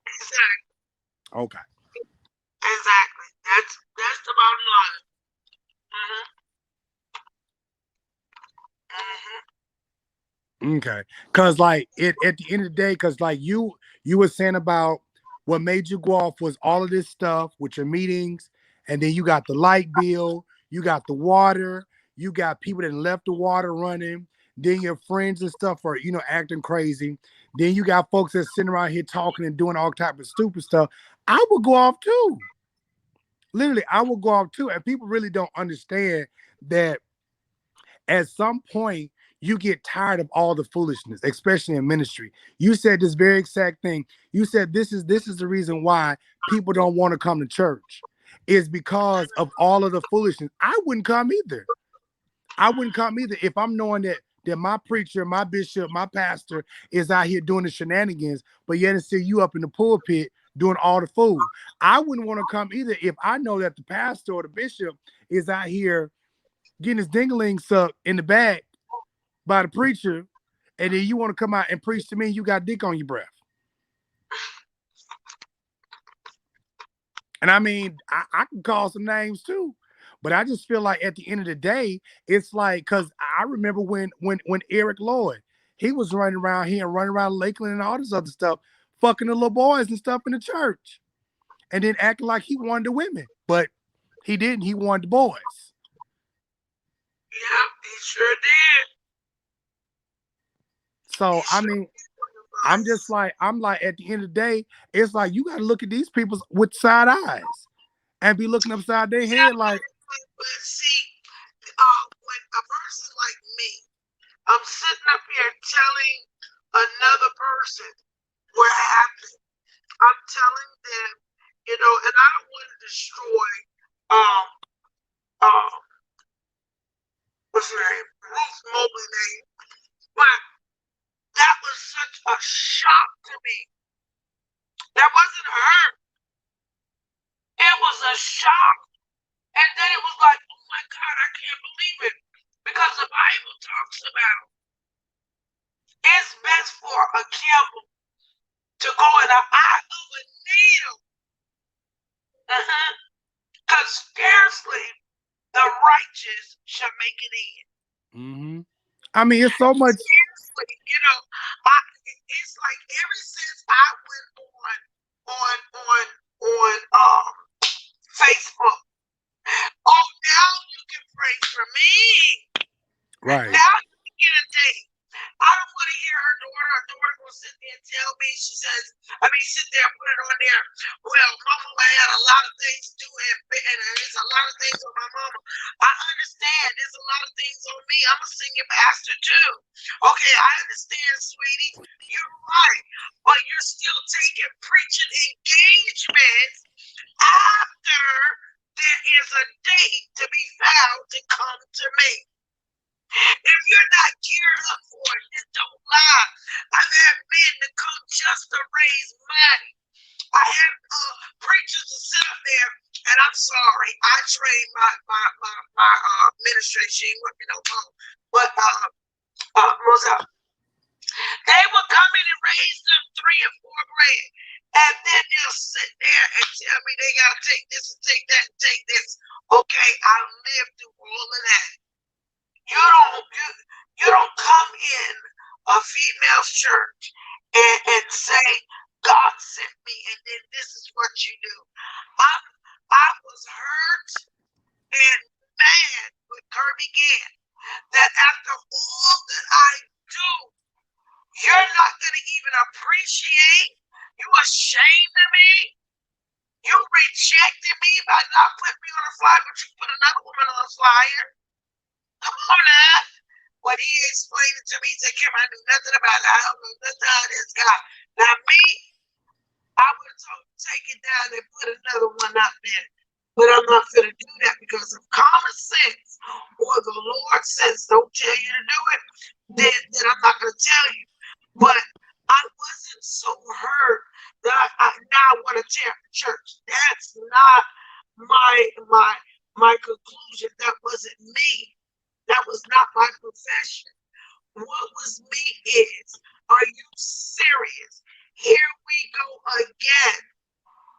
Exactly. Okay. Exactly. That's the bottom line. Mhm. Okay, because like it at the end of the day, because like you were saying about what made you go off was all of this stuff with your meetings, and then you got the light bill, you got the water, you got people that left the water running, then your friends and stuff are acting crazy, then you got folks that sitting around here talking and doing all type of stupid stuff. I would go off too. Literally, I would go off too, and people really don't understand that at some point you get tired of all the foolishness, especially in ministry. You said this very exact thing. You said this is the reason why people don't want to come to church, is because of all of the foolishness. I wouldn't come either. I wouldn't come either if I'm knowing that my preacher, my bishop, my pastor is out here doing the shenanigans, but yet and still you up in the pulpit doing all the fool. I wouldn't want to come either if I know that the pastor or the bishop is out here getting his dingling sucked in the back by the preacher, and then you want to come out and preach to me, you got dick on your breath. And I mean, I can call some names too, but I just feel like at the end of the day, it's like, because I remember when Eric Lloyd, he was running around here and running around Lakeland and all this other stuff, fucking the little boys and stuff in the church, and then acting like he wanted the women, but he didn't. He wanted the boys. Yeah, he sure did. So I mean, I'm just like, I'm like, at the end of the day, it's like you got to look at these people with side eyes and be looking upside their head like, But see, when a person like me, I'm sitting up here telling another person what happened. I'm telling them, and I don't want to destroy um um what's her name? Ruth Mobley name. But that was such a shock to me. That wasn't her. It was a shock. And then it was like, oh my God, I can't believe it. Because the Bible talks about it's best for a camel to go in the eye of a needle. Because scarcely the righteous shall make it in. mm-hmm. I mean, it's so much. Seriously, it's like ever since I went on Facebook. Oh, now you can pray for me. Right. Now you can get a date. I don't want to hear her daughter. Her daughter will sit there and tell me, she says, sit there and put it on there. Well, mama had a lot of things to do, and there's a lot of things on my mama. I understand there's a lot of things on me. I'm a senior pastor too. Okay, I understand, sweetie. You're right. But you're still taking preaching engagements after there is a date to be found to come to me. If you're not geared up for it, then don't lie. I've had men to come just to raise money. I had preachers to sit up there, and I'm sorry, I trained my administration. She ain't with me no more. But they would come in and raise them $3 and $4 grand. And then they'll sit there and tell me they gotta take this and take that and take this. Okay, I lived through all of that. You don't come in a female's church and say, God sent me, and then this is what you do. I was hurt and mad with Kirby Gann that after all that I do, you're not gonna even appreciate. You ashamed of me. You rejected me by not putting me on a flyer, but you put another woman on a flyer. Come on now. When he explained it to me, he said, Kim, I knew nothing about it. I don't know nothing about this guy. Now me, I would have told him to take it down and put another one up there. But I'm not going to do that because of common sense or the Lord says don't tell you to do it, then I'm not going to tell you. But I wasn't so hurt that now I want to tear up the church. That's not my conclusion. That wasn't me. That was not my profession. What was me is, are you serious? Here we go again.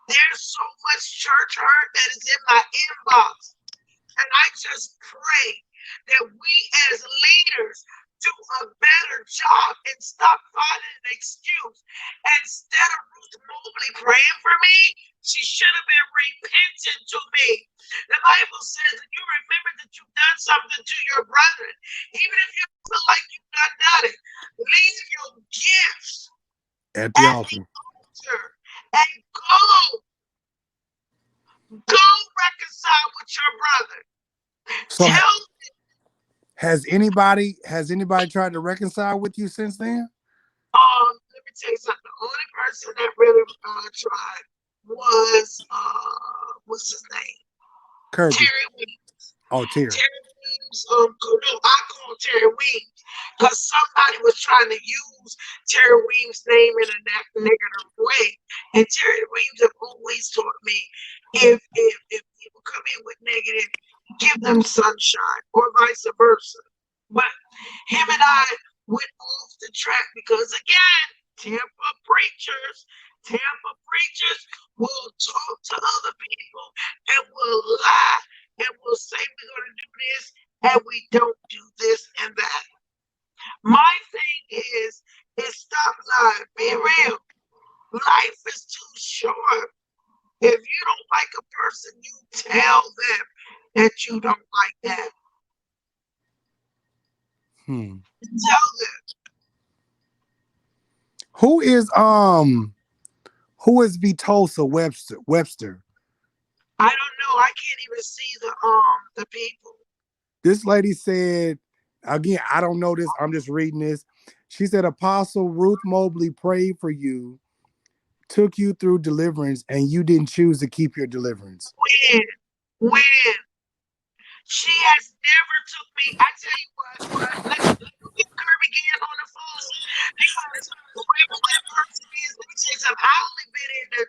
There's so much church hurt that is in my inbox. And I just pray that we as leaders do a better job and stop finding an excuse. Instead of Ruth Mobley praying for me, she should have been repentant to me. The Bible says that you remember that you've done something to your brethren, even if you feel like you've not done it. Leave your gifts at the at the altar. altar and go reconcile with your brother. So Tell has anybody tried to reconcile with you since then? let me tell you something. The only person that really tried was what's his name? Kirby. Terry Weems. Oh, Terry. Terry Weems, no, I call Terry Weems because somebody was trying to use Terry Weems' name in a negative way. And Terry Weems have always taught me if people come in with negative, give them sunshine or vice versa. But him and I went off the track because again, Tampa preachers will talk to other people and will lie and will say we're going to do this and we don't do this and that. My thing is stop lying. Be real. Life is too short. If you don't like a person, you tell them that you don't like them. Tell them. Who is Vitosa Webster? I don't know. I can't even see the people. This lady said, again, I don't know this. I'm just reading this. She said, Apostle Ruth Mobley prayed for you, took you through deliverance, and you didn't choose to keep your deliverance. When she has never took me, I tell you what, let's get Kirby again on the phone because whoever that person is, let me tell you something. I only been in the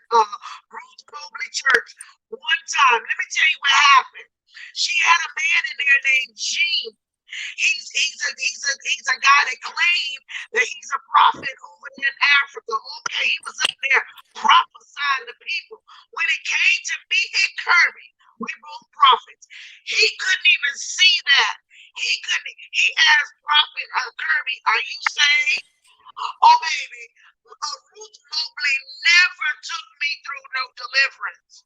Ruth Mobley church one time. Let me tell you what happened. She had a man in there named Gene. He's a guy that claimed that he's a prophet over in Africa. Okay, he was up there prophesying to people. When it came to me and Kirby, we both prophets. He couldn't even see that. He asked Prophet Kirby, are you saved? Oh, baby, Ruth Mobley never took me through no deliverance.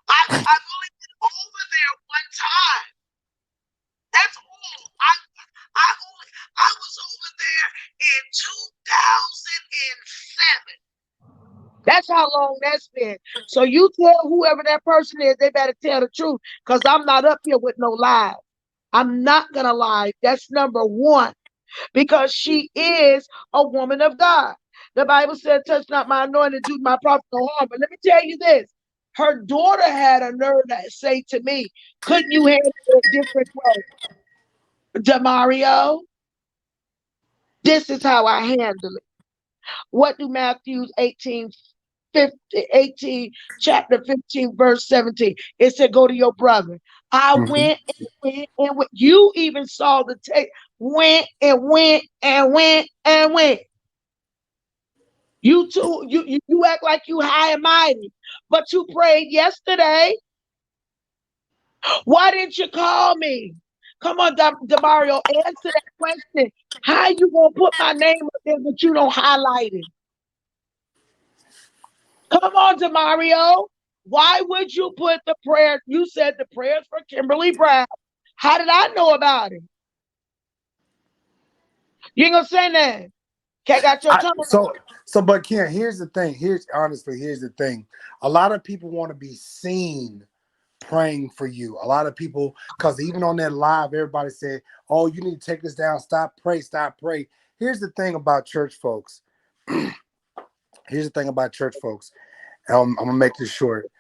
I've only been over there one time. That's all. I was over there in 2007. That's how long that's been. So you tell whoever that person is, they better tell the truth because I'm not up here with no lies. I'm not going to lie. That's number one because she is a woman of God. The Bible said, touch not my anointed, do my prophet no harm. But let me tell you this. Her daughter had a nerve to say to me, couldn't you handle it a different way? Demario, this is how I handle it. What do Matthew 18, chapter 15, verse 17? It said, go to your brother. I went and went and went. You even saw the tape. Went and went and went and went. You too, you act like you high and mighty, but you prayed yesterday. Why didn't you call me? Come on, Demario, answer that question. How you gonna put my name up there, but you don't highlight it? Come on, Demario. Why would you put the prayer? You said the prayers for Kimberly Brown. How did I know about it? You ain't gonna say that. Okay, got your tongue. But Ken, here's the thing. Here's the thing. A lot of people want to be seen praying for you. A lot of people, because even on that live, everybody said, oh, you need to take this down. Stop, pray. Here's the thing about church folks. I'm gonna make this short.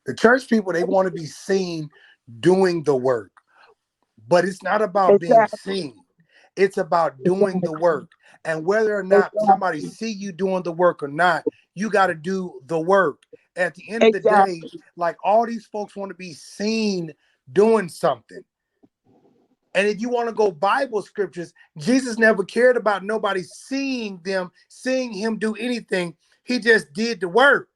The church people, they want to be seen doing the work, but it's not about being seen. It's about doing the work. And whether or not somebody see you doing the work or not, you got to do the work. At the end of the day, like all these folks want to be seen doing something. And if you want to go Bible scriptures, Jesus never cared about nobody seeing him do anything. He just did the work.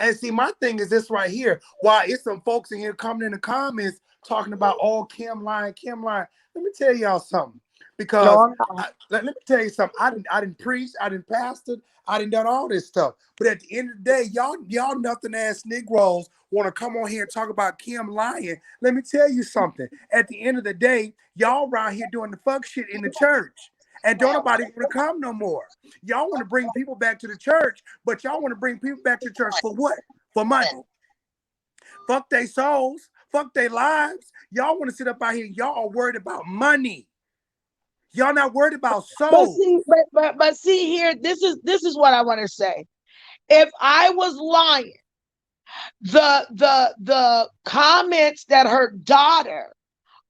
And see, my thing is this right here. Why it's some folks in here coming in the comments talking about all Kim lying, Kim lying. Let me tell y'all something. No, Because I'm not. let me tell you something. I didn't preach, I didn't pastor, I didn't done all this stuff. But at the end of the day, y'all nothing ass Negroes want to come on here and talk about Kim lying. Let me tell you something. At the end of the day, y'all around here doing the fuck shit in the church. And don't nobody want to come no more. Y'all want to bring people back to the church, but y'all want to bring people back to church for what? For money. Fuck their souls. Fuck their lives. Y'all want to sit up out here. Y'all are worried about money. Y'all not worried about But souls. see, but see here, this is what I want to say. If I was lying, the comments that her daughter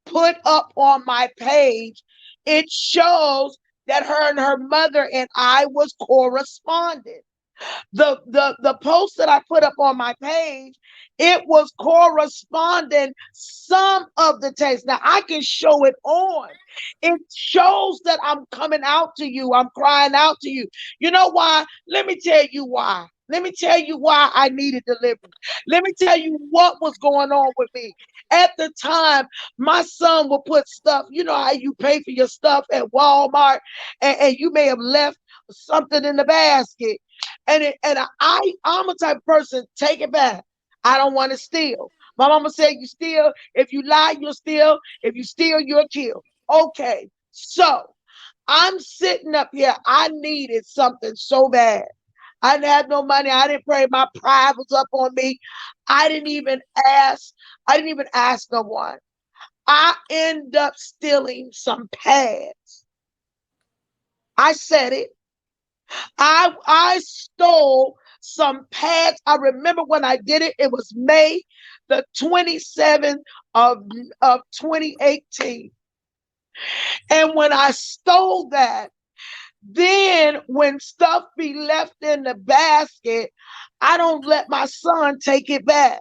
put up on my page, it shows that her and her mother and I was corresponding. The post that I put up on my page, it was corresponding some of the text. Now I can show it on. It shows that I'm coming out to you. I'm crying out to you. You know why? Let me tell you why. Let me tell you why I needed deliverance. Let me tell you what was going on with me. At the time, my son would put stuff, you know how you pay for your stuff at Walmart, and you may have left something in the basket. I'm a type of person, take it back. I don't want to steal. My mama said, you steal. If you lie, you'll steal. If you steal, you'll kill. Okay. So I'm sitting up here. I needed something so bad. I didn't have no money. I didn't pray. My pride was up on me. I didn't even ask. I didn't even ask no one. I end up stealing some pads. I said it. I stole some pads. I remember when I did it, it was May the 27th of 2018. And when I stole that, then when stuff be left in the basket, I don't let my son take it back.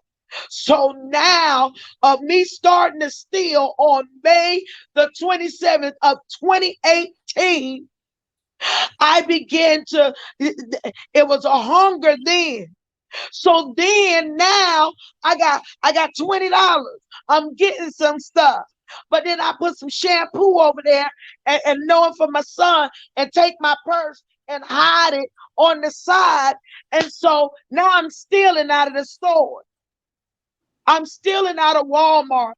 So now of me starting to steal on May the 27th of 2018, I began to, it was a hunger then. So then now I got $20. I'm getting some stuff. But then I put some shampoo over there and knowing for my son and take my purse and hide it on the side. And so now I'm stealing out of the store. I'm stealing out of Walmart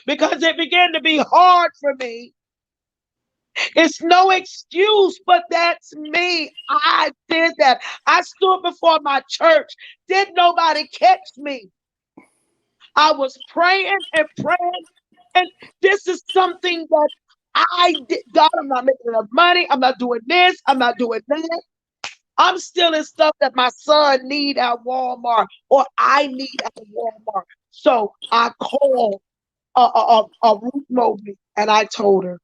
because it began to be hard for me. It's no excuse, but that's me. I did that. I stood before my church. Did nobody catch me? I was praying and praying. And this is something that I did. God, I'm not making enough money. I'm not doing this. I'm not doing that. I'm stealing stuff that my son need at Walmart or I need at Walmart. So I called a Ruth Mobley and I told her.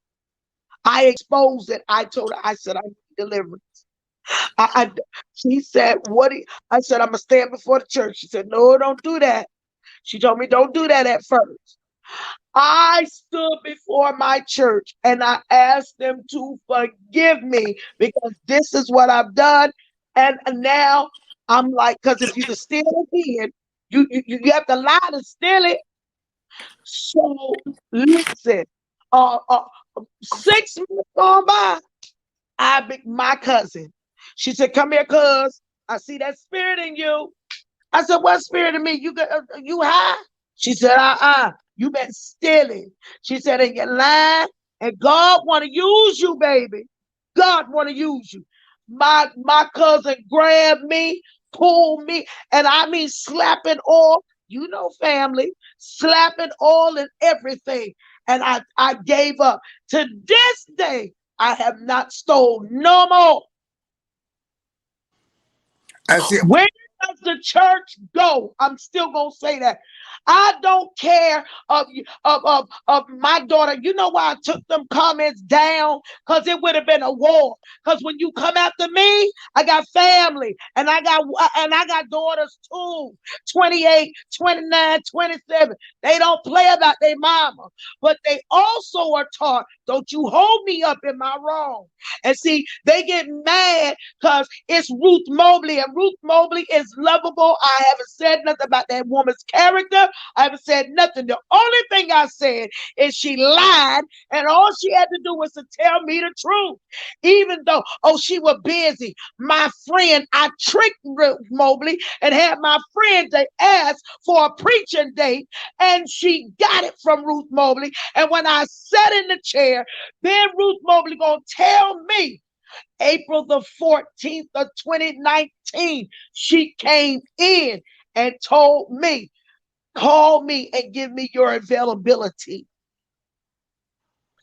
I exposed it. I told her, I said, I need deliverance. I she said, what do you, I said, I'm gonna stand before the church. She said, no, don't do that. She told me, don't do that at first. I stood before my church and I asked them to forgive me because this is what I've done. And now I'm like, because if you can steal again, you have to lie to steal it. So listen, uh, uh 6 months gone by, my cousin, she said, come here, cuz I see that spirit in you. I said, what spirit in me? You high? She said, you been stealing. She said, and you're lying, and God want to use you, baby. God want to use you. My cousin grabbed me, pulled me, and I mean slapping all, you know, family, slapping all and everything. And I gave up. To this day, I have not stole no more. I see. Where does the church go? I'm still gonna say that. I don't care of my daughter. You know why I took them comments down? Because it would have been a war. Because when you come after me, I got family and I got daughters too. 28, 29, 27. They don't play about their mama. But they also are taught, don't you hold me up in my wrong. And see, they get mad because it's Ruth Mobley, and Ruth Mobley is lovable. I haven't said nothing about that woman's character. I haven't said nothing. The only thing I said is she lied, and all she had to do was to tell me the truth. Even though, oh, she was busy. My friend, I tricked Ruth Mobley and had my friend to ask for a preaching date, and she got it from Ruth Mobley. And when I sat in the chair, then Ruth Mobley gonna tell me April the 14th of 2019, she came in and told me, call me and give me your availability.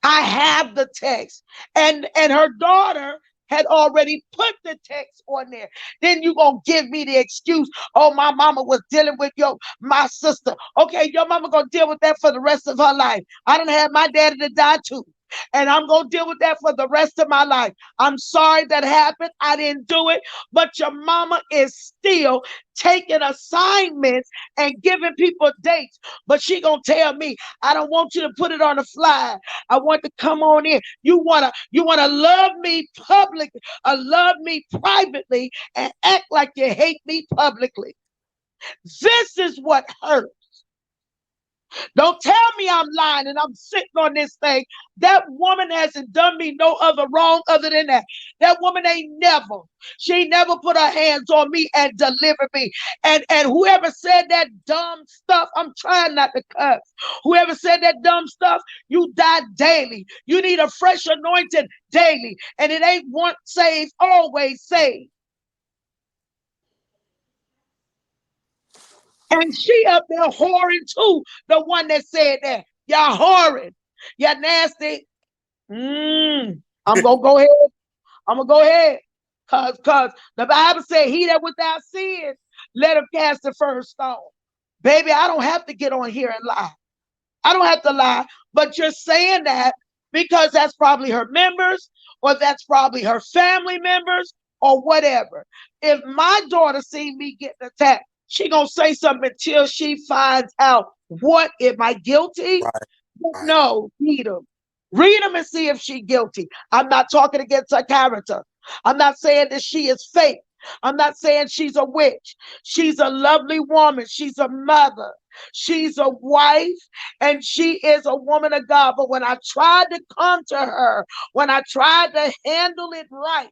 I have the text. And her daughter had already put the text on there. Then you gonna give me the excuse, oh, my mama was dealing with my sister. Okay, your mama gonna deal with that for the rest of her life. I done had my daddy to die too, and I'm gonna deal with that for the rest of my life. I'm sorry that happened. I didn't do it, but your mama is still taking assignments and giving people dates. But she gonna tell me, I don't want you to put it on the fly. I want to come on in. You wanna love me publicly, or love me privately, and act like you hate me publicly. This is what hurts. Don't tell me I'm lying and I'm sitting on this thing. That woman hasn't done me no other wrong other than that. That woman she ain't never put her hands on me and delivered me. And whoever said that dumb stuff, I'm trying not to cuss. Whoever said that dumb stuff, you die daily. You need a fresh anointing daily. And it ain't once saved, always saved. And she up there whoring too, the one that said that. Y'all whoring. Y'all nasty. I'm going to go ahead. I'm going to go ahead. Because the Bible said, he that without sin, let him cast the first stone. Baby, I don't have to get on here and lie. I don't have to lie. But you're saying that because that's probably her members, or that's probably her family members, or whatever. If my daughter seen me getting attacked, she gonna say something until she finds out, what, am I guilty? Right. No, read them and see if she's guilty. I'm not talking against her character. I'm not saying that she is fake. I'm not saying she's a witch. She's a lovely woman. She's a mother. She's a wife, and she is a woman of God. But when I tried to come to her, when I tried to handle it right,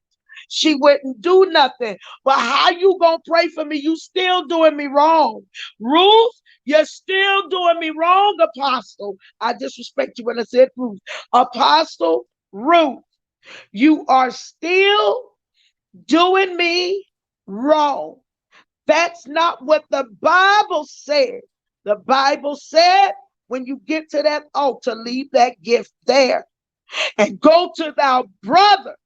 she wouldn't do nothing. But how you gonna pray for me? You still doing me wrong. Ruth, you're still doing me wrong, Apostle. I disrespect you when I said Ruth. Apostle Ruth, you are still doing me wrong. That's not what the Bible said. The Bible said, when you get to that altar, leave that gift there and go to thy brother.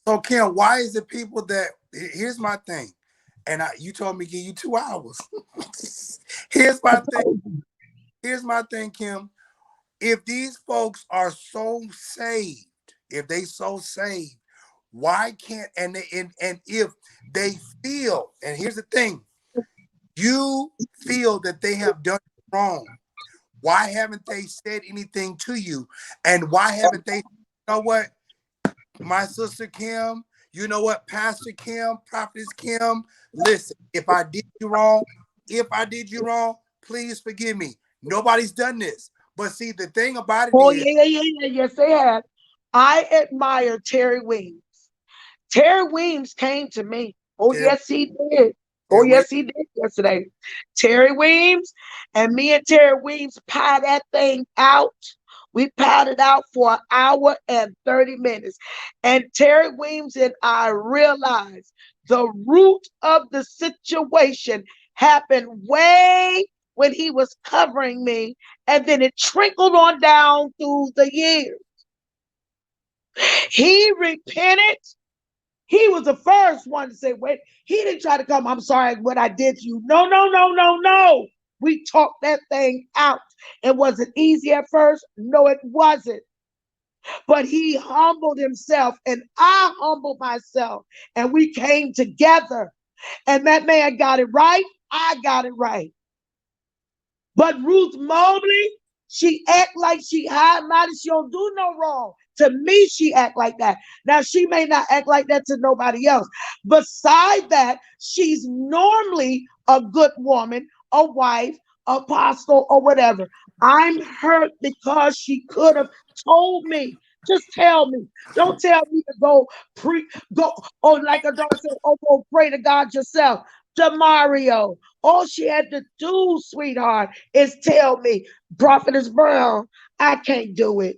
So, Kim, why is it people that, here's my thing, and you told me to give you 2 hours. Here's my thing, Kim. If these folks are so saved, if they so saved, why can't, and if they feel, and here's the thing, you feel that they have done wrong, why haven't they said anything to you? And why haven't they, you know what, my sister Kim, you know what, Pastor Kim, Prophetess Kim, listen, if I did you wrong, please forgive me. Nobody's done this. But see, the thing about it is... Yes, they have. I admire Terry Weems. Terry Weems came to me. Oh, yes, he did. Oh, yes, he did yesterday. Terry Weems, and me and Terry Weems pie that thing out. We piled it out for 1 hour and 30 minutes. And Terry Weems and I realized the root of the situation happened way when he was covering me, and then it trickled on down through the years. He repented. He was the first one to say, wait, he didn't try to come, I'm sorry what I did to you. No. We talked that thing out. It wasn't easy at first. No, it wasn't. But he humbled himself, and I humbled myself, and we came together. And that man got it right. I got it right. But Ruth Mobley, she act like she high and mighty. She don't do no wrong. To me, she act like that. Now, she may not act like that to nobody else. Beside that, she's normally a good woman, a wife, apostle, or whatever. I'm hurt because she could have told me. Just tell me. Don't tell me to go, or like a daughter said, oh, go pray to God yourself. Demario, all she had to do, sweetheart, is tell me, Prophetess Brown, I can't do it.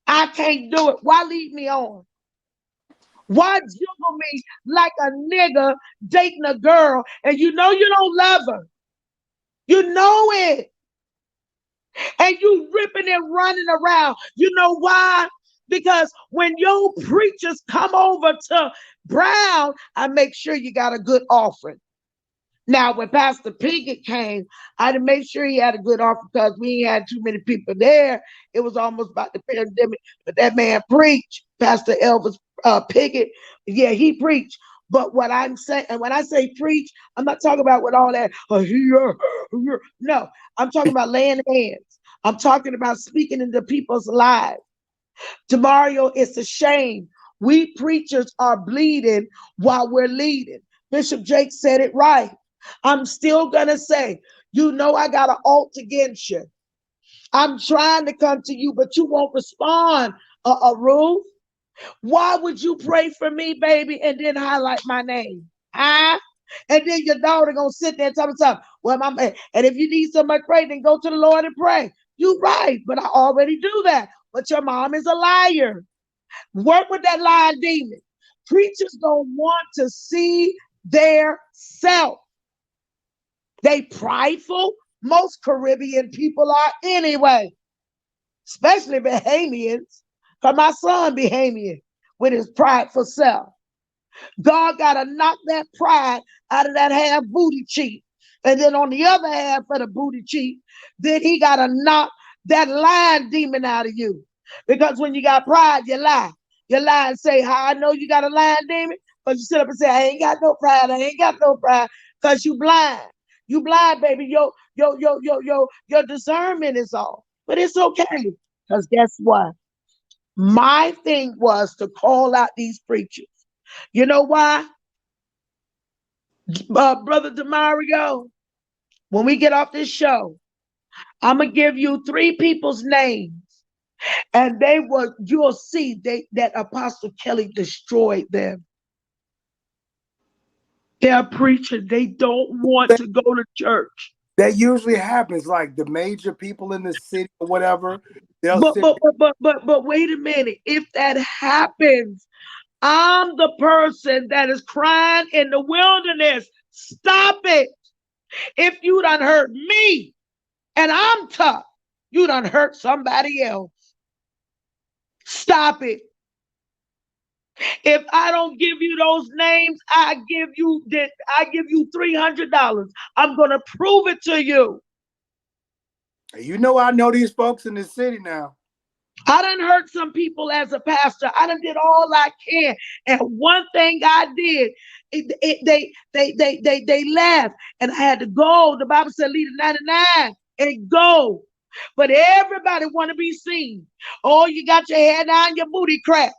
I can't do it. Why lead me on? Why juggle me like a nigga dating a girl and you know you don't love her? You know it. And you ripping and running around. You know why? Because when your preachers come over to Brown, I make sure you got a good offering. Now, when Pastor Pinkett came, I had to make sure he had a good offer because we had too many people there. It was almost about the pandemic, but that man preached. Pastor Elvis Pinkett, yeah, he preached. But what I'm saying, and when I say preach, I'm not talking about with all that. No, I'm talking about laying hands. I'm talking about speaking into people's lives. Demario, it's a shame. We preachers are bleeding while we're leading. Bishop Jake said it right. I'm still going to say, you know, I got an alt against you. I'm trying to come to you, but you won't respond, Ruth. Why would you pray for me, baby, and then highlight my name? Huh? And then your daughter gonna sit there and tell me something. Well, my man, and if you need somebody to pray, then go to the Lord and pray. You right, but I already do that. But your mom is a liar. Work with that lying demon. Preachers don't want to see their self. They prideful. Most Caribbean people are anyway, especially Bahamians. Because my son Bahamian with his prideful self. God got to knock that pride out of that half booty cheek. And then on the other half of the booty cheek, then he got to knock that lying demon out of you. Because when you got pride, you lie. You lie and say, how I know you got a lying demon? Because you sit up and say, I ain't got no pride. I ain't got no pride. Because you blind. You blind, baby. Your discernment is off. But it's okay. Because guess what? My thing was to call out these preachers. You know why? Brother Demario, when we get off this show, I'm going to give you 3 people's names. And you'll see that Apostle Kelly destroyed them. They're preaching. They don't want to go to church. That usually happens, like the major people in the city or whatever. They'll But sit. wait a minute. If that happens, I'm the person that is crying in the wilderness. Stop it. If you done hurt me and I'm tough, you done hurt somebody else. Stop it. If I don't give you those names, I give you $300. I'm gonna prove it to you. You know, I know these folks in the city now. I done hurt some people as a pastor. I done did all I can. And one thing I did, they left. And I had to go. The Bible said leave the 99 and go. But everybody want to be seen. Oh, you got your hair down, your booty crack.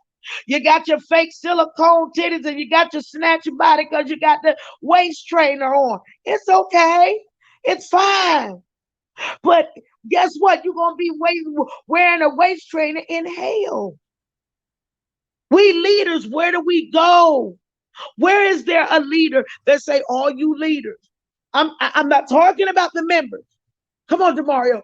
You got your fake silicone titties and you got your snatchy body because you got the waist trainer on. It's okay. It's fine. But guess what? You're going to be wearing a waist trainer in hell. We leaders, where do we go? Where is there a leader that say, all you leaders? I'm not talking about the members. Come on, Demario.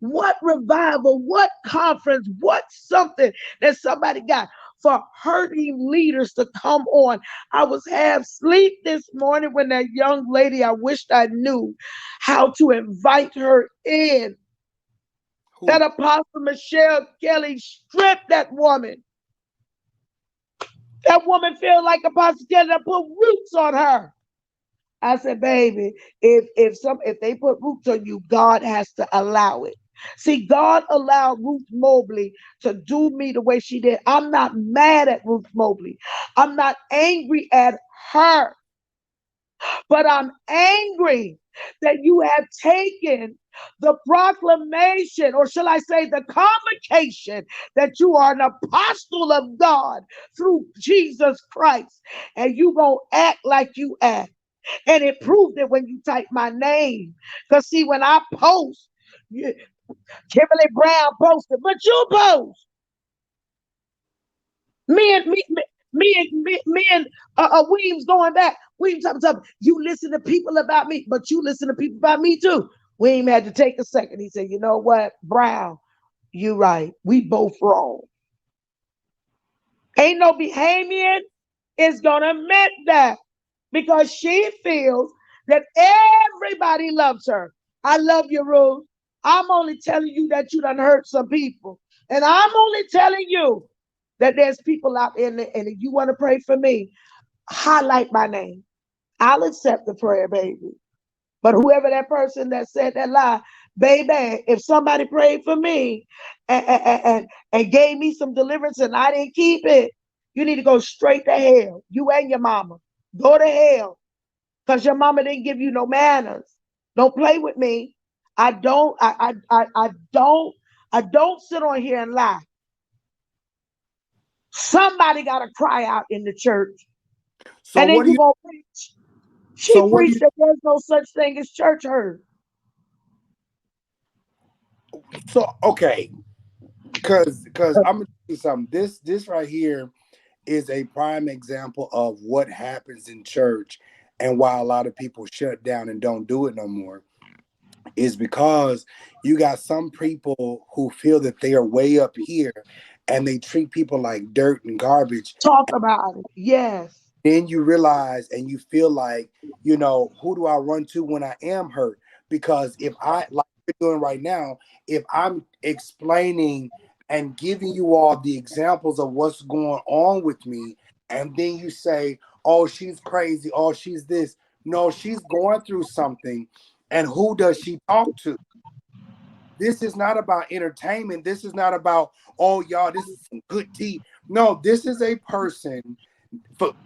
What revival, what conference, what something that somebody got for hurting leaders to come on? I was half asleep this morning when that young lady, I wished I knew how to invite her in. Who? That Apostle Michelle Kelly stripped that woman. That woman feel like Apostle Kelly put roots on her. I said, baby, if they put roots on you, God has to allow it. See, God allowed Ruth Mobley to do me the way she did. I'm not mad at Ruth Mobley. I'm not angry at her. But I'm angry that you have taken the proclamation, or shall I say, the convocation that you are an apostle of God through Jesus Christ, and you gonna act like you act. And it proved it when you type my name. Because see, when I post, Kimberly Brown posted, but you post. Me and Weems going back. Weems up. You listen to people about me, but you listen to people about me too. Weems had to take a second. He said, you know what, Brown, you right. We both wrong. Ain't no Bahamian is gonna admit that because she feels that everybody loves her. I love you, Ruth. I'm only telling you that you done hurt some people. And I'm only telling you that there's people out there, and if you want to pray for me, highlight my name. I'll accept the prayer, baby. But whoever that person that said that lie, baby, if somebody prayed for me and gave me some deliverance and I didn't keep it, you need to go straight to hell. You and your mama. Go to hell. Because your mama didn't give you no manners. Don't play with me. I don't sit on here and lie. Somebody got to cry out in the church. So And then what do you you? going to preach. She So what do preached you? that there's no such thing as church hurt. So okay, because I'm gonna tell you something. This right here is a prime example of what happens in church, and why a lot of people shut down and don't do it no more. Is because you got some people who feel that they are way up here, and they treat people like dirt and garbage. Talk about it. Yes. Then you realize and you feel like, you know, who do I run to when I am hurt? Because if I, like we're doing right now, if I'm explaining and giving you all the examples of what's going on with me, and then you say, oh, she's crazy, oh, she's this. No, she's going through something. And who does she talk to? This is not about entertainment. This is not about, oh, y'all, this is some good tea. No, this is a person.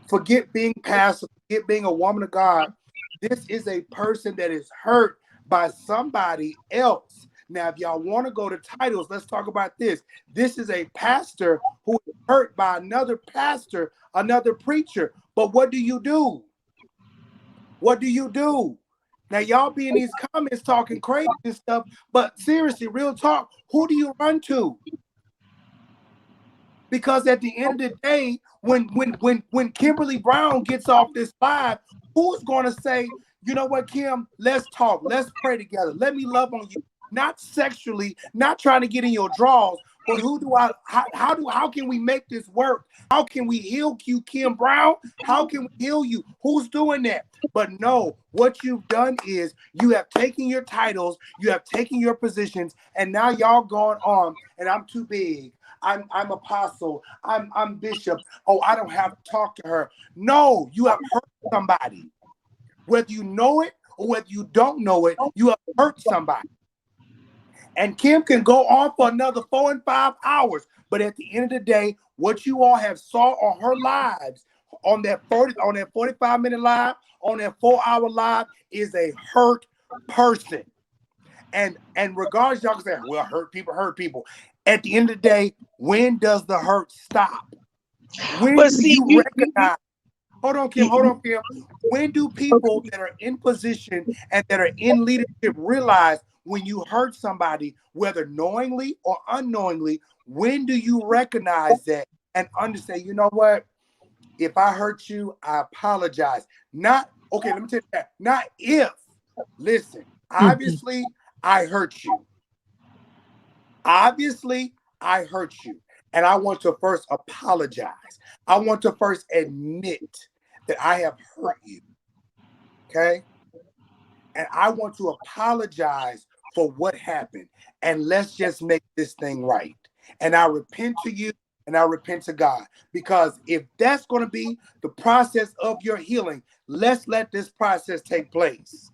Forget being passive, forget being a woman of God. This is a person that is hurt by somebody else. Now, if y'all want to go to titles, let's talk about this. This is a pastor who is hurt by another pastor, another preacher. But what do you do? What do you do? Now, y'all be in these comments talking crazy and stuff, but seriously, real talk, who do you run to? Because at the end of the day, when Kimberly Brown gets off this live, who's going to say, you know what, Kim, let's talk, let's pray together, let me love on you, not sexually, not trying to get in your drawers, but who do I, how can we make this work? How can we heal you, Kim Brown? How can we heal you? Who's doing that? But no, what you've done is you have taken your titles, you have taken your positions, and now y'all going on, and I'm too big. I'm apostle. I'm bishop. Oh, I don't have to talk to her. No, you have hurt somebody. Whether you know it or whether you don't know it, you have hurt somebody. And Kim can go on for another 4 and 5 hours. But at the end of the day, what you all have saw on her lives, on that 45-minute live, on that 4-hour live, is a hurt person. And regardless, y'all can say, well, hurt people. At the end of the day, when does the hurt stop? When But do see, you recognize? Hold on, Kim. When do people that are in position and that are in leadership realize when you hurt somebody, whether knowingly or unknowingly, when do you recognize that and understand, you know what? If I hurt you, I apologize. Not, okay, let me tell you that. Not if. Listen, obviously, I hurt you. Obviously, I hurt you. And I want to first apologize. I want to first admit that I have hurt you. Okay? And I want to apologize for what happened. And let's just make this thing right. And I repent to you and I repent to God. Because if that's going to be the process of your healing, let's let this process take place.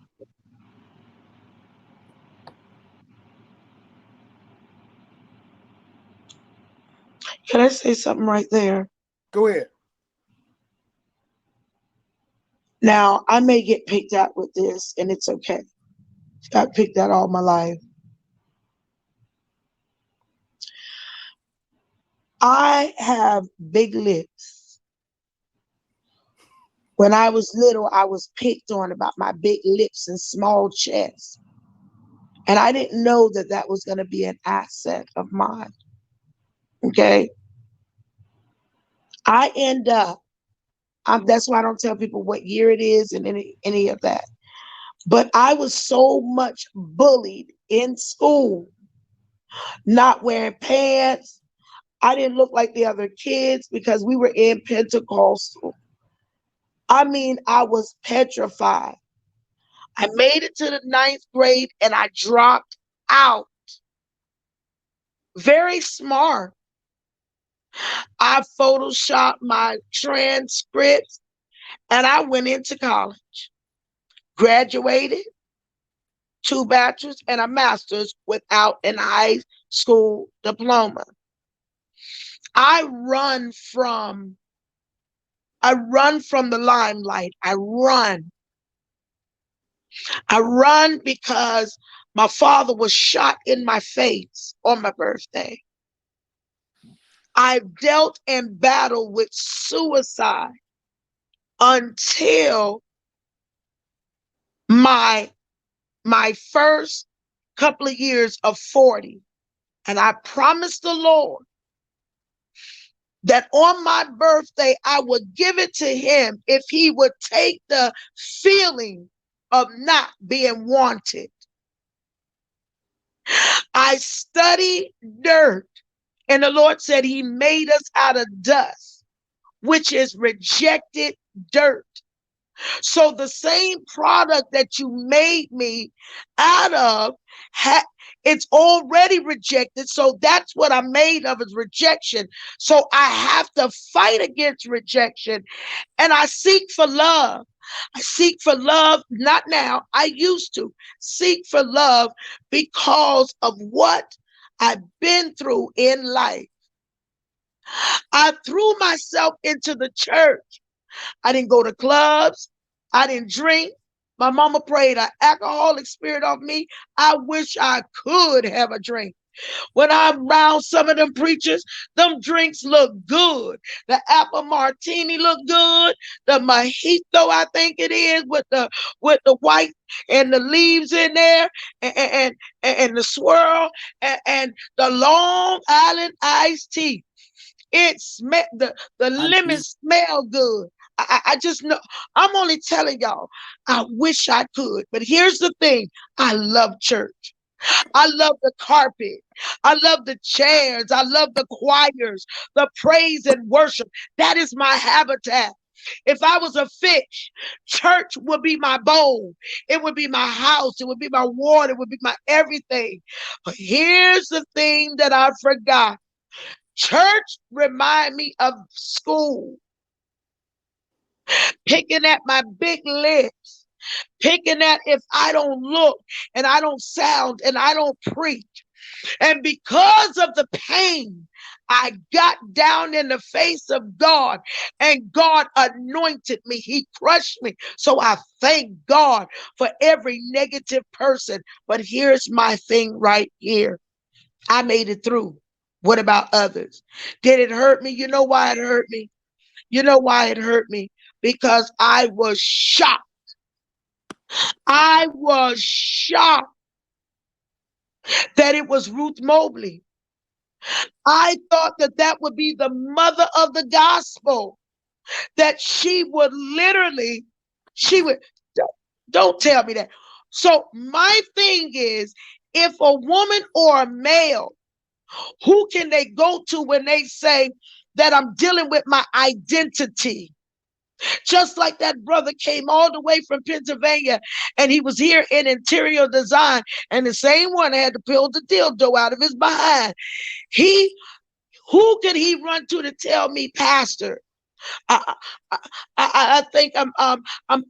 can I say something right there? Go ahead. Now, I may get picked out with this, and it's okay. Got picked out all my life. I have big lips. When I was little, I was picked on about my big lips and small chest. And I didn't know that that was going to be an asset of mine. Okay. I end up, that's why I don't tell people what year it is and any of that. But I was so much bullied in school, not wearing pants. I didn't look like the other kids because we were in Pentecostal. I mean, I was petrified. I made it to the ninth grade and I dropped out. Very smart. I photoshopped my transcripts and I went into college. Graduated, 2 bachelors and a master's without an high school diploma. I run from the limelight. I run. I run because my father was shot in my face on my birthday. I've dealt and battled with suicide until my first couple of years of 40. And I promised the Lord that on my birthday, I would give it to him if he would take the feeling of not being wanted. I studied dirt, and the Lord said he made us out of dust, which is rejected dirt. So the same product that you made me out of, it's already rejected. So that's what I'm made of, is rejection. So I have to fight against rejection. And I seek for love. I seek for love, not now. I used to seek for love because of what I've been through in life. I threw myself into the church. I didn't go to clubs. I didn't drink. My mama prayed an alcoholic spirit off me. I wish I could have a drink. When I'm around some of them preachers, them drinks look good. The apple martini look good. The mojito, I think it is, with the white and the leaves in there, and the swirl, and the Long Island iced tea. The lemon smell good. I just know. I'm only telling y'all. I wish I could, but here's the thing. I love church. I love the carpet. I love the chairs. I love the choirs, the praise and worship. That is my habitat. If I was a fish, church would be my bowl. It would be my house. It would be my water. It would be my everything. But here's the thing that I forgot. Church remind me of school. Picking at my big lips. Picking at if I don't look and I don't sound and I don't preach. And because of the pain, I got down in the face of God and God anointed me. He crushed me. So I thank God for every negative person. But here's my thing right here. I made it through. What about others? Did it hurt me? You know why it hurt me? You know why it hurt me? Because I was shocked. I was shocked that it was Ruth Mobley. I thought that that would be the mother of the gospel, that she would literally, she would, don't tell me that. So my thing is, if a woman or a male, who can they go to when they say that I'm dealing with my identity? Just like that brother came all the way from Pennsylvania and he was here in interior design, and the same one had to pull the dildo out of his behind. Who could he run to tell me, Pastor? I, I, I think I'm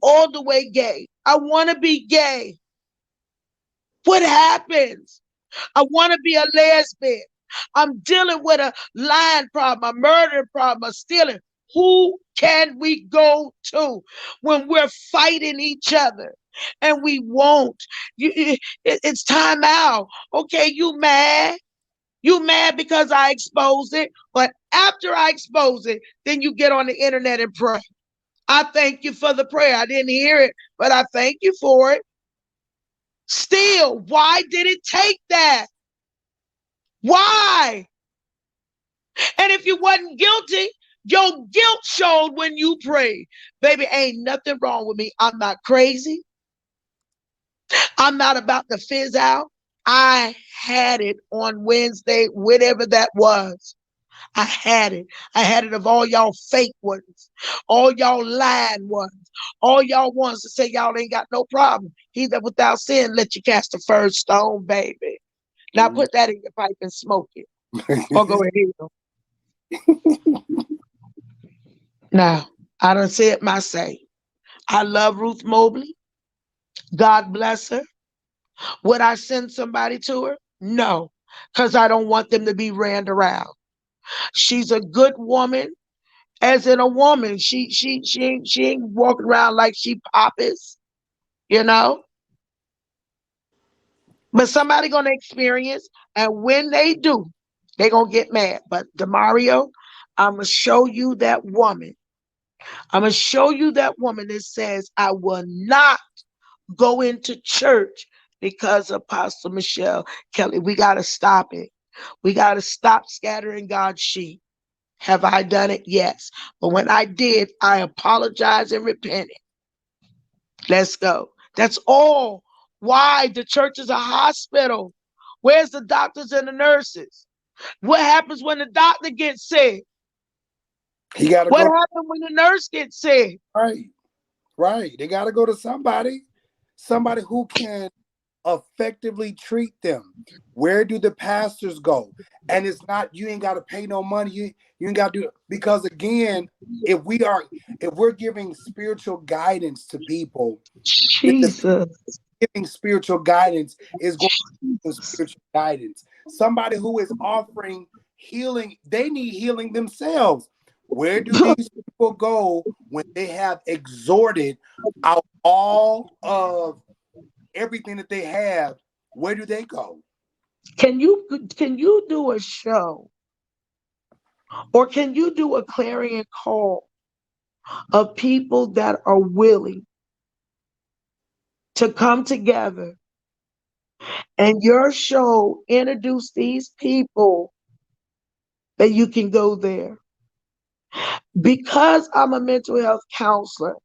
all the way gay. I want to be gay. What happens? I want to be a lesbian. I'm dealing with a lying problem, a murder problem, a stealing. Who can we go to when we're fighting each other? And we won't. It's time out. Okay, you mad? You mad because I exposed it? But after I expose it, then you get on the internet and pray. I thank you for the prayer. I didn't hear it, but I thank you for it. Still, why did it take that? Why? And if you wasn't guilty, your guilt showed when you prayed. Baby, ain't nothing wrong with me. I'm not crazy. I'm not about to fizz out. I had it on Wednesday, whatever that was. I had it. I had it of all y'all fake ones, all y'all lying ones, all y'all ones to say y'all ain't got no problem. He that without sin let you cast the first stone, baby. Now put that in your pipe and smoke it. Or go ahead. Now, I done said my say. I love Ruth Mobley. God bless her. Would I send somebody to her? No, because I don't want them to be ran around. She's a good woman, as in a woman. She ain't walking around like she poppers, you know. But somebody gonna experience, and when they do, they gonna get mad. But Demario, I'm gonna show you that woman. I'm gonna show you that woman that says, I will not go into church because of Apostle Michelle Kelly. We gotta stop it. We gotta stop scattering God's sheep. Have I done it? Yes. But when I did, I apologized and repented. Let's go. That's all. Why? The church is a hospital. Where's the doctors and the nurses? What happens when the doctor gets sick? He got to What go. happens when the nurse gets sick? Right. Right. They got to go to somebody who can effectively treat them. Where do the pastors go? And it's not, you ain't got to pay no money. You ain't got to do it. Because again, if we're giving spiritual guidance to people, then the Jesus. giving spiritual guidance is going to give spiritual guidance. Somebody who is offering healing, they need healing themselves. Where do these people go when they have exhorted out all of everything that they have? Where do they go? Can you do a show, or can you do a clarion call of people that are willing to come together, and your show introduce these people that you can go there? Because I'm a mental health counselor,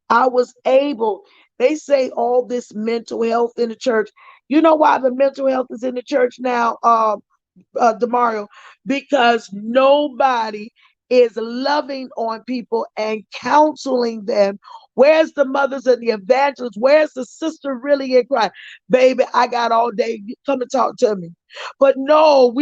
I was able, they say all this mental health in the church. You know why the mental health is in the church now, Demario? Because nobody is loving on people and counseling them. Where's the mothers and the evangelists? Where's the sister really in Christ? Baby, I got all day. Come and talk to me. But no,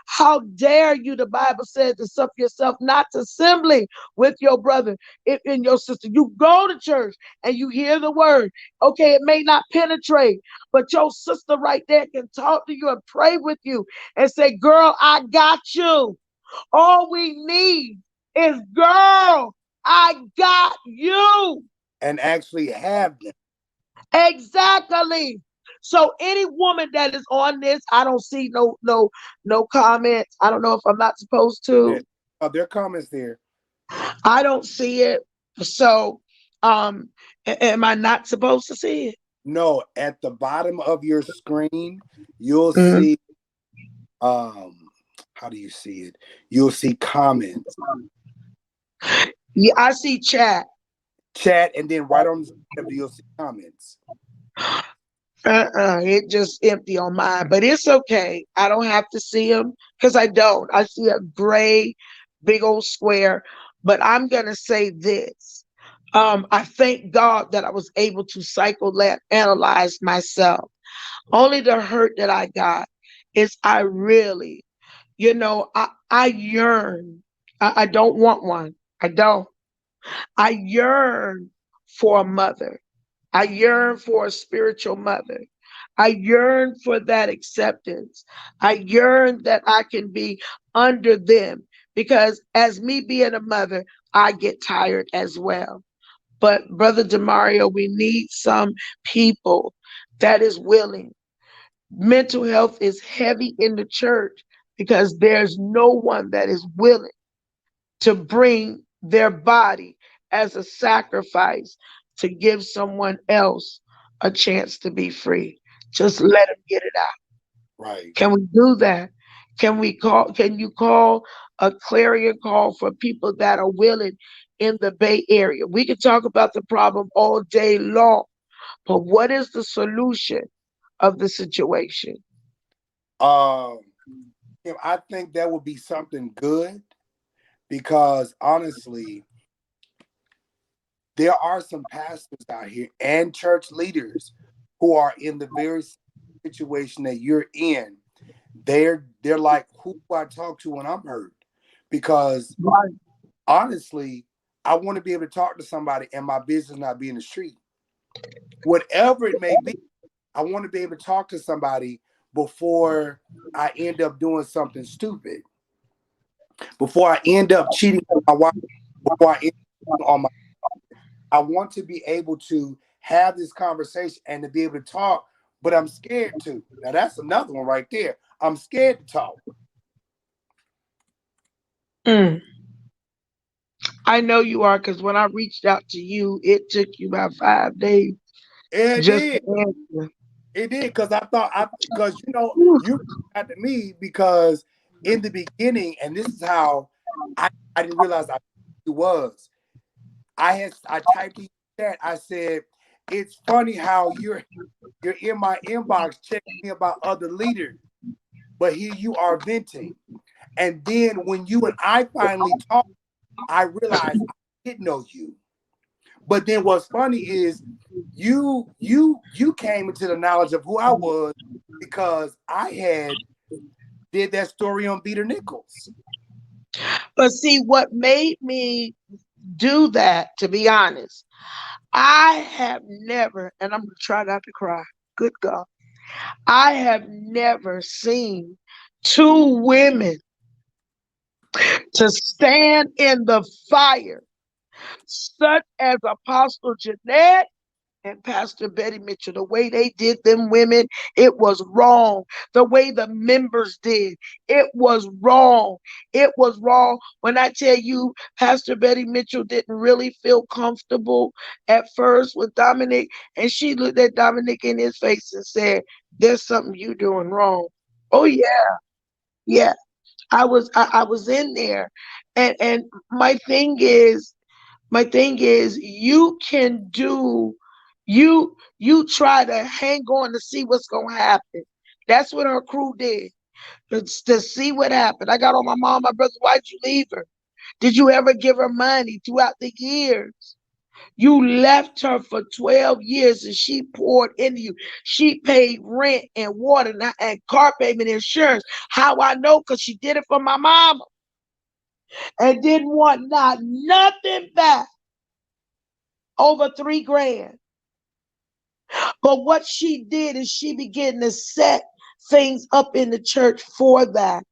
how dare you? The Bible says to suffer yourself not to assembly with your brother and your sister. You go to church and you hear the word. Okay, it may not penetrate, but your sister right there can talk to you and pray with you and say, girl, I got you. All we need is, girl, I got you. And actually have them. Exactly. So any woman that is on this, I don't see no comments. I don't know if I'm not supposed to. There are comments there. I don't see it. So am I not supposed to see it? No, at the bottom of your screen, you'll Mhm. see how do you see it? You'll see comments. Yeah, I see chat. Chat, and then right on the side you'll see comments. It just empty on mine, but it's okay. I don't have to see them because I don't. I see a gray, big old square. But I'm gonna say this. I thank God that I was able to analyze myself. Only the hurt that I got is I really, I yearn. I don't want one. I don't. I yearn for a mother. I yearn for a spiritual mother. I yearn for that acceptance. I yearn that I can be under them because as me being a mother, I get tired as well. But Brother Demario, we need some people that is willing. Mental health is heavy in the church because there's no one that is willing to bring their body as a sacrifice to give someone else a chance to be free. Just let them get it out. Right. Can we do that? Can you call a clarion call for people that are willing in the Bay Area? We can talk about the problem all day long, but what is the solution of the situation? Um, I think that would be something good because honestly, there are some pastors out here and church leaders who are in the very situation that you're in. They're like, who do I talk to when I'm hurt? Because Right. honestly, I want to be able to talk to somebody and my business not be in the street. Whatever it may be, I want to be able to talk to somebody before I end up doing something stupid, before I end up cheating on my wife, before I end up on my. I want to be able to have this conversation and to be able to talk, but I'm scared to. Now that's another one right there. I'm scared to talk. Mm. I know you are because when I reached out to you, it took you about 5 days It just did. to answer. It did because I thought because Whew. you got to me because in the beginning, and this is how I didn't realize it was. I typed in the chat. I said, "It's funny how you're in my inbox checking me about other leaders, but here you are venting." And then when you and I finally talked, I realized I didn't know you. But then what's funny is you came into the knowledge of who I was because I had did that story on Peter Nichols. But see, what made me do that, to be honest, I have never, and I'm going to try not to cry. Good God. I have never seen two women to stand in the fire, such as Apostle Jeanette and Pastor Betty Mitchell. The way they did them women, it was wrong. The way the members did, it was wrong. It was wrong. When I tell you, Pastor Betty Mitchell didn't really feel comfortable at first with Dominic, and she looked at Dominic in his face and said, "There's something you doing wrong." Oh yeah, yeah. I was in there, and my thing is you can do you try to hang on to see what's gonna happen. That's what her crew did. To see what happened. I got on my mom, my brother, why'd you leave her? Did you ever give her money throughout the years? You left her for 12 years and she poured into you. She paid rent and water and car payment insurance. How I know? Because she did it for my mama and didn't want not nothing back over 3 grand. But what she did is she began to set things up in the church for that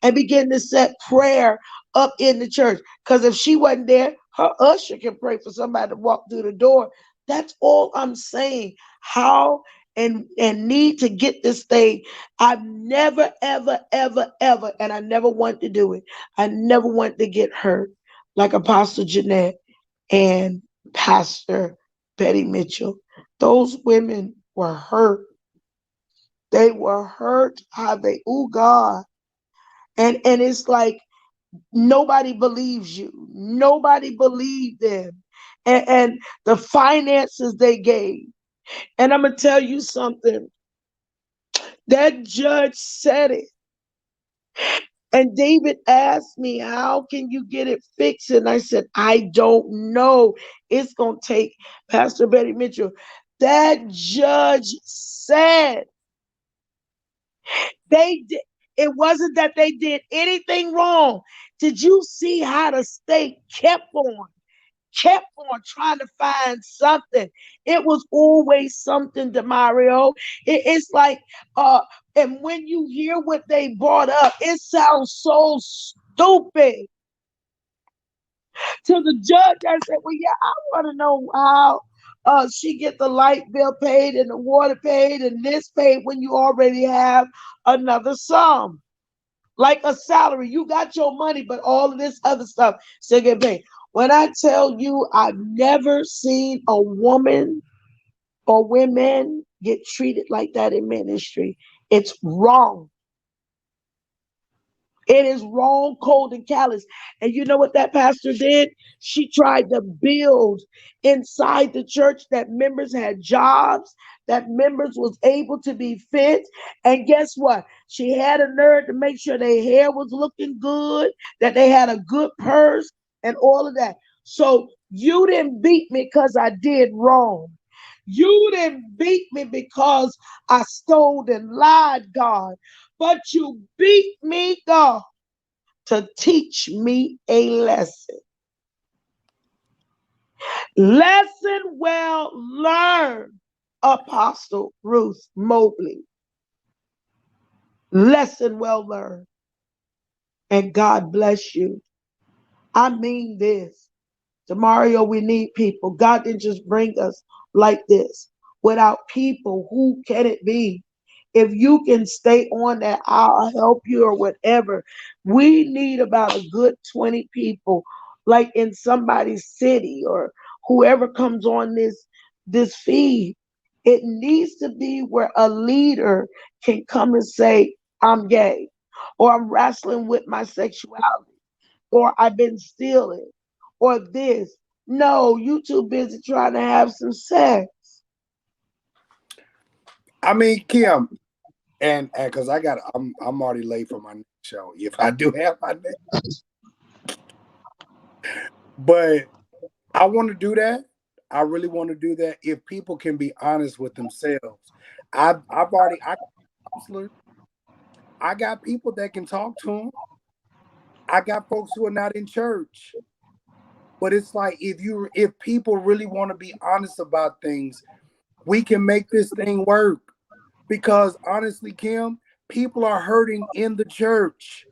and begin to set prayer up in the church. Because if she wasn't there, her usher can pray for somebody to walk through the door. That's all I'm saying. How and need to get this thing. I've never, ever, ever, ever, and I never want to do it. I never want to get hurt like Apostle Jeanette and Pastor Betty Mitchell. Those women were hurt. They were hurt. How they, oh God. And it's like nobody believes you. Nobody believed them. And the finances they gave. And I'm gonna tell you something. That judge said it. And David asked me, how can you get it fixed? And I said, I don't know. It's going to take Pastor Betty Mitchell. That judge said they did. It wasn't that they did anything wrong. Did you see how the state kept on trying to find something? It was always something, Demario. It's like, and when you hear what they brought up, it sounds so stupid. To the judge, I said, well, yeah, I want to know how she get the light bill paid and the water paid and this paid when you already have another sum. Like a salary. You got your money, but all of this other stuff still get paid. When I tell you I've never seen a woman or women get treated like that in ministry, it's wrong. It is wrong, cold, and callous. And you know what that pastor did? She tried to build inside the church that members had jobs, that members was able to be fit. And guess what? She had a nerve to make sure their hair was looking good, that they had a good purse, and all of that. So you didn't beat me because I did wrong. You didn't beat me because I stole and lied, God, but you beat me, God, to teach me a lesson. Lesson well learned, Apostle Ruth Mobley. Lesson well learned. And God bless you. I mean this. Demario, we need people. God didn't just bring us like this. Without people, who can it be? If you can stay on that, I'll help you or whatever. We need about a good 20 people, like in somebody's city or whoever comes on this feed. It needs to be where a leader can come and say, I'm gay, or I'm wrestling with my sexuality, or I've been stealing, or this. No, you too busy trying to have some sex. I mean, Kim, and because I'm already late for my next show. If I do have my next, but I want to do that. I really want to do that. If people can be honest with themselves, I've already I got counselors. I got people that can talk to them. I got folks who are not in church. But it's like if people really want to be honest about things, we can make this thing work. Because honestly, Kim, people are hurting in the church.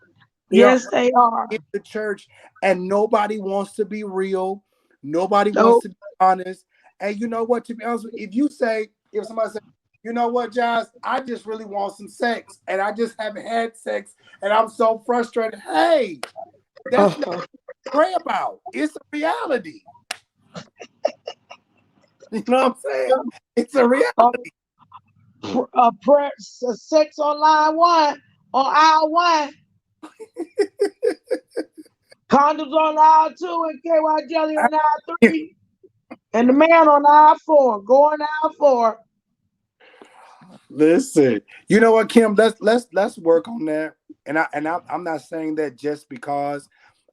They are Yes, hurting they are. in the church, and nobody wants to be real. Nobody wants Nope. to be honest. And you know what? To be honest, if somebody says, you know what, Josh, I just really want some sex, and I just haven't had sex, and I'm so frustrated. Hey, that's not Uh, pray about. It's a reality. You know what I'm saying? It's a reality. prayer, sex on line one, on aisle one, condoms on aisle two, and KY jelly on aisle three, and the man on aisle four, going aisle four. Listen, you know what, Kim? Let's work on that. I'm not saying that just because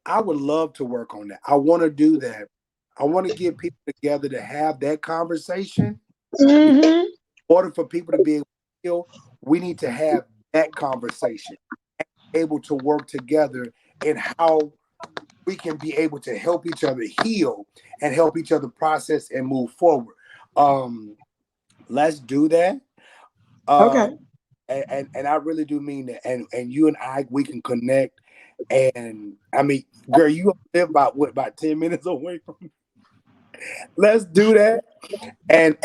I would love to work on that. I want to do that. I want to get people together to have that conversation. In Mm-hmm. order for people to be able to heal, we need to have that conversation, able to work together in how we can be able to help each other heal and help each other process and move forward. Um, let's do that. Okay. Um, and I really do mean that. And you and I, we can connect. And I mean, girl, you live about 10 minutes away from me. Let's do that. And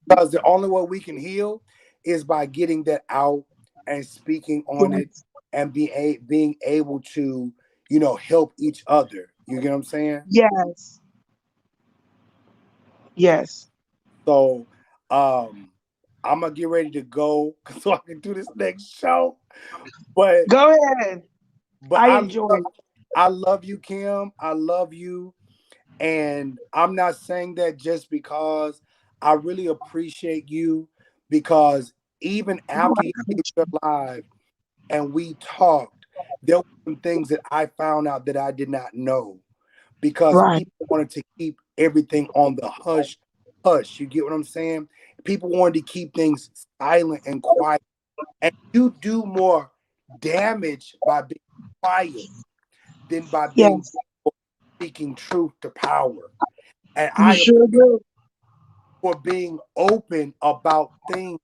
because the only way we can heal is by getting that out and speaking on it Yes. and being able to, help each other. You get what I'm saying? Yes. Yes. So um I'm gonna get ready to go so I can do this next show. But Go ahead. but I I enjoy love, it. I love you, Kim. I love you. And I'm not saying that just because I really appreciate you, because even after you did your live and we talked, there were some things that I found out that I did not know because Right. people wanted to keep everything on the hush hush. You get what I'm saying? People wanted to keep things silent and quiet. And you do more damage by being quiet than by being Yes. speaking truth to power. And You I sure appreciate do. for being open about things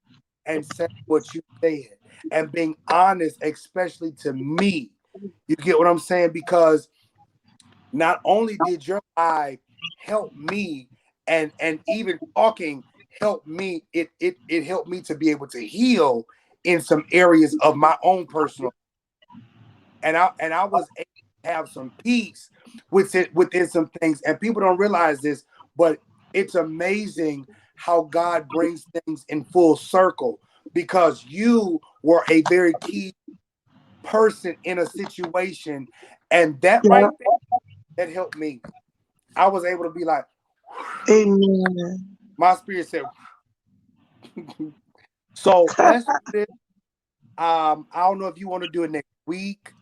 and saying what you said and being honest, especially to me. You get what I'm saying? Because Not only did your live help me, and even talking helped me, it helped me to be able to heal in some areas of my own personal, and I was able to have some peace within some things. And people don't realize this, but it's amazing how God brings things in full circle, because you were a very key person in a situation, and that Yeah. right there, that helped me. I was able to be like, Amen. my spirit said. So let's do this. I don't know if you want to do it next week,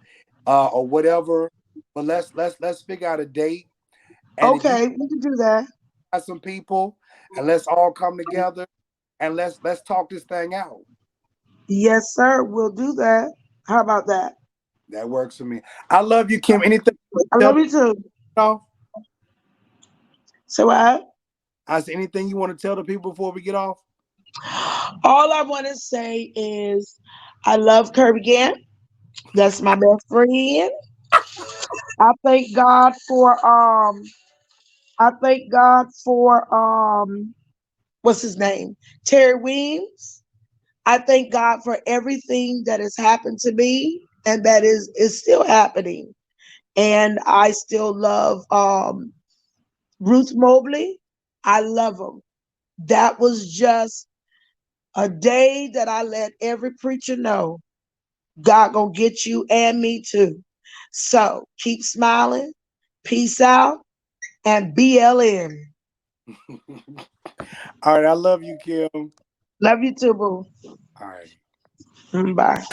or whatever, but let's figure out a date. And if you Okay, we can do that. got some people, and let's all come together, and let's talk this thing out. Yes, sir. We'll do that. How about that? That works for me. I love you, Kim. Anything you I want love to you too. tell off? So I said anything you want to tell the people before we get off? all I want to say is I love Kirby Gant. That's my best friend. I thank God for I thank God for what's his name? Terry Weems. I thank God for everything that has happened to me and that is still happening. And I still love Ruth Mobley. I love him. That was just a day that I let every preacher know God gonna get you and me too. So keep smiling, peace out, and BLM. All right, I love you, Kim. Love you too, boo. All right. Bye.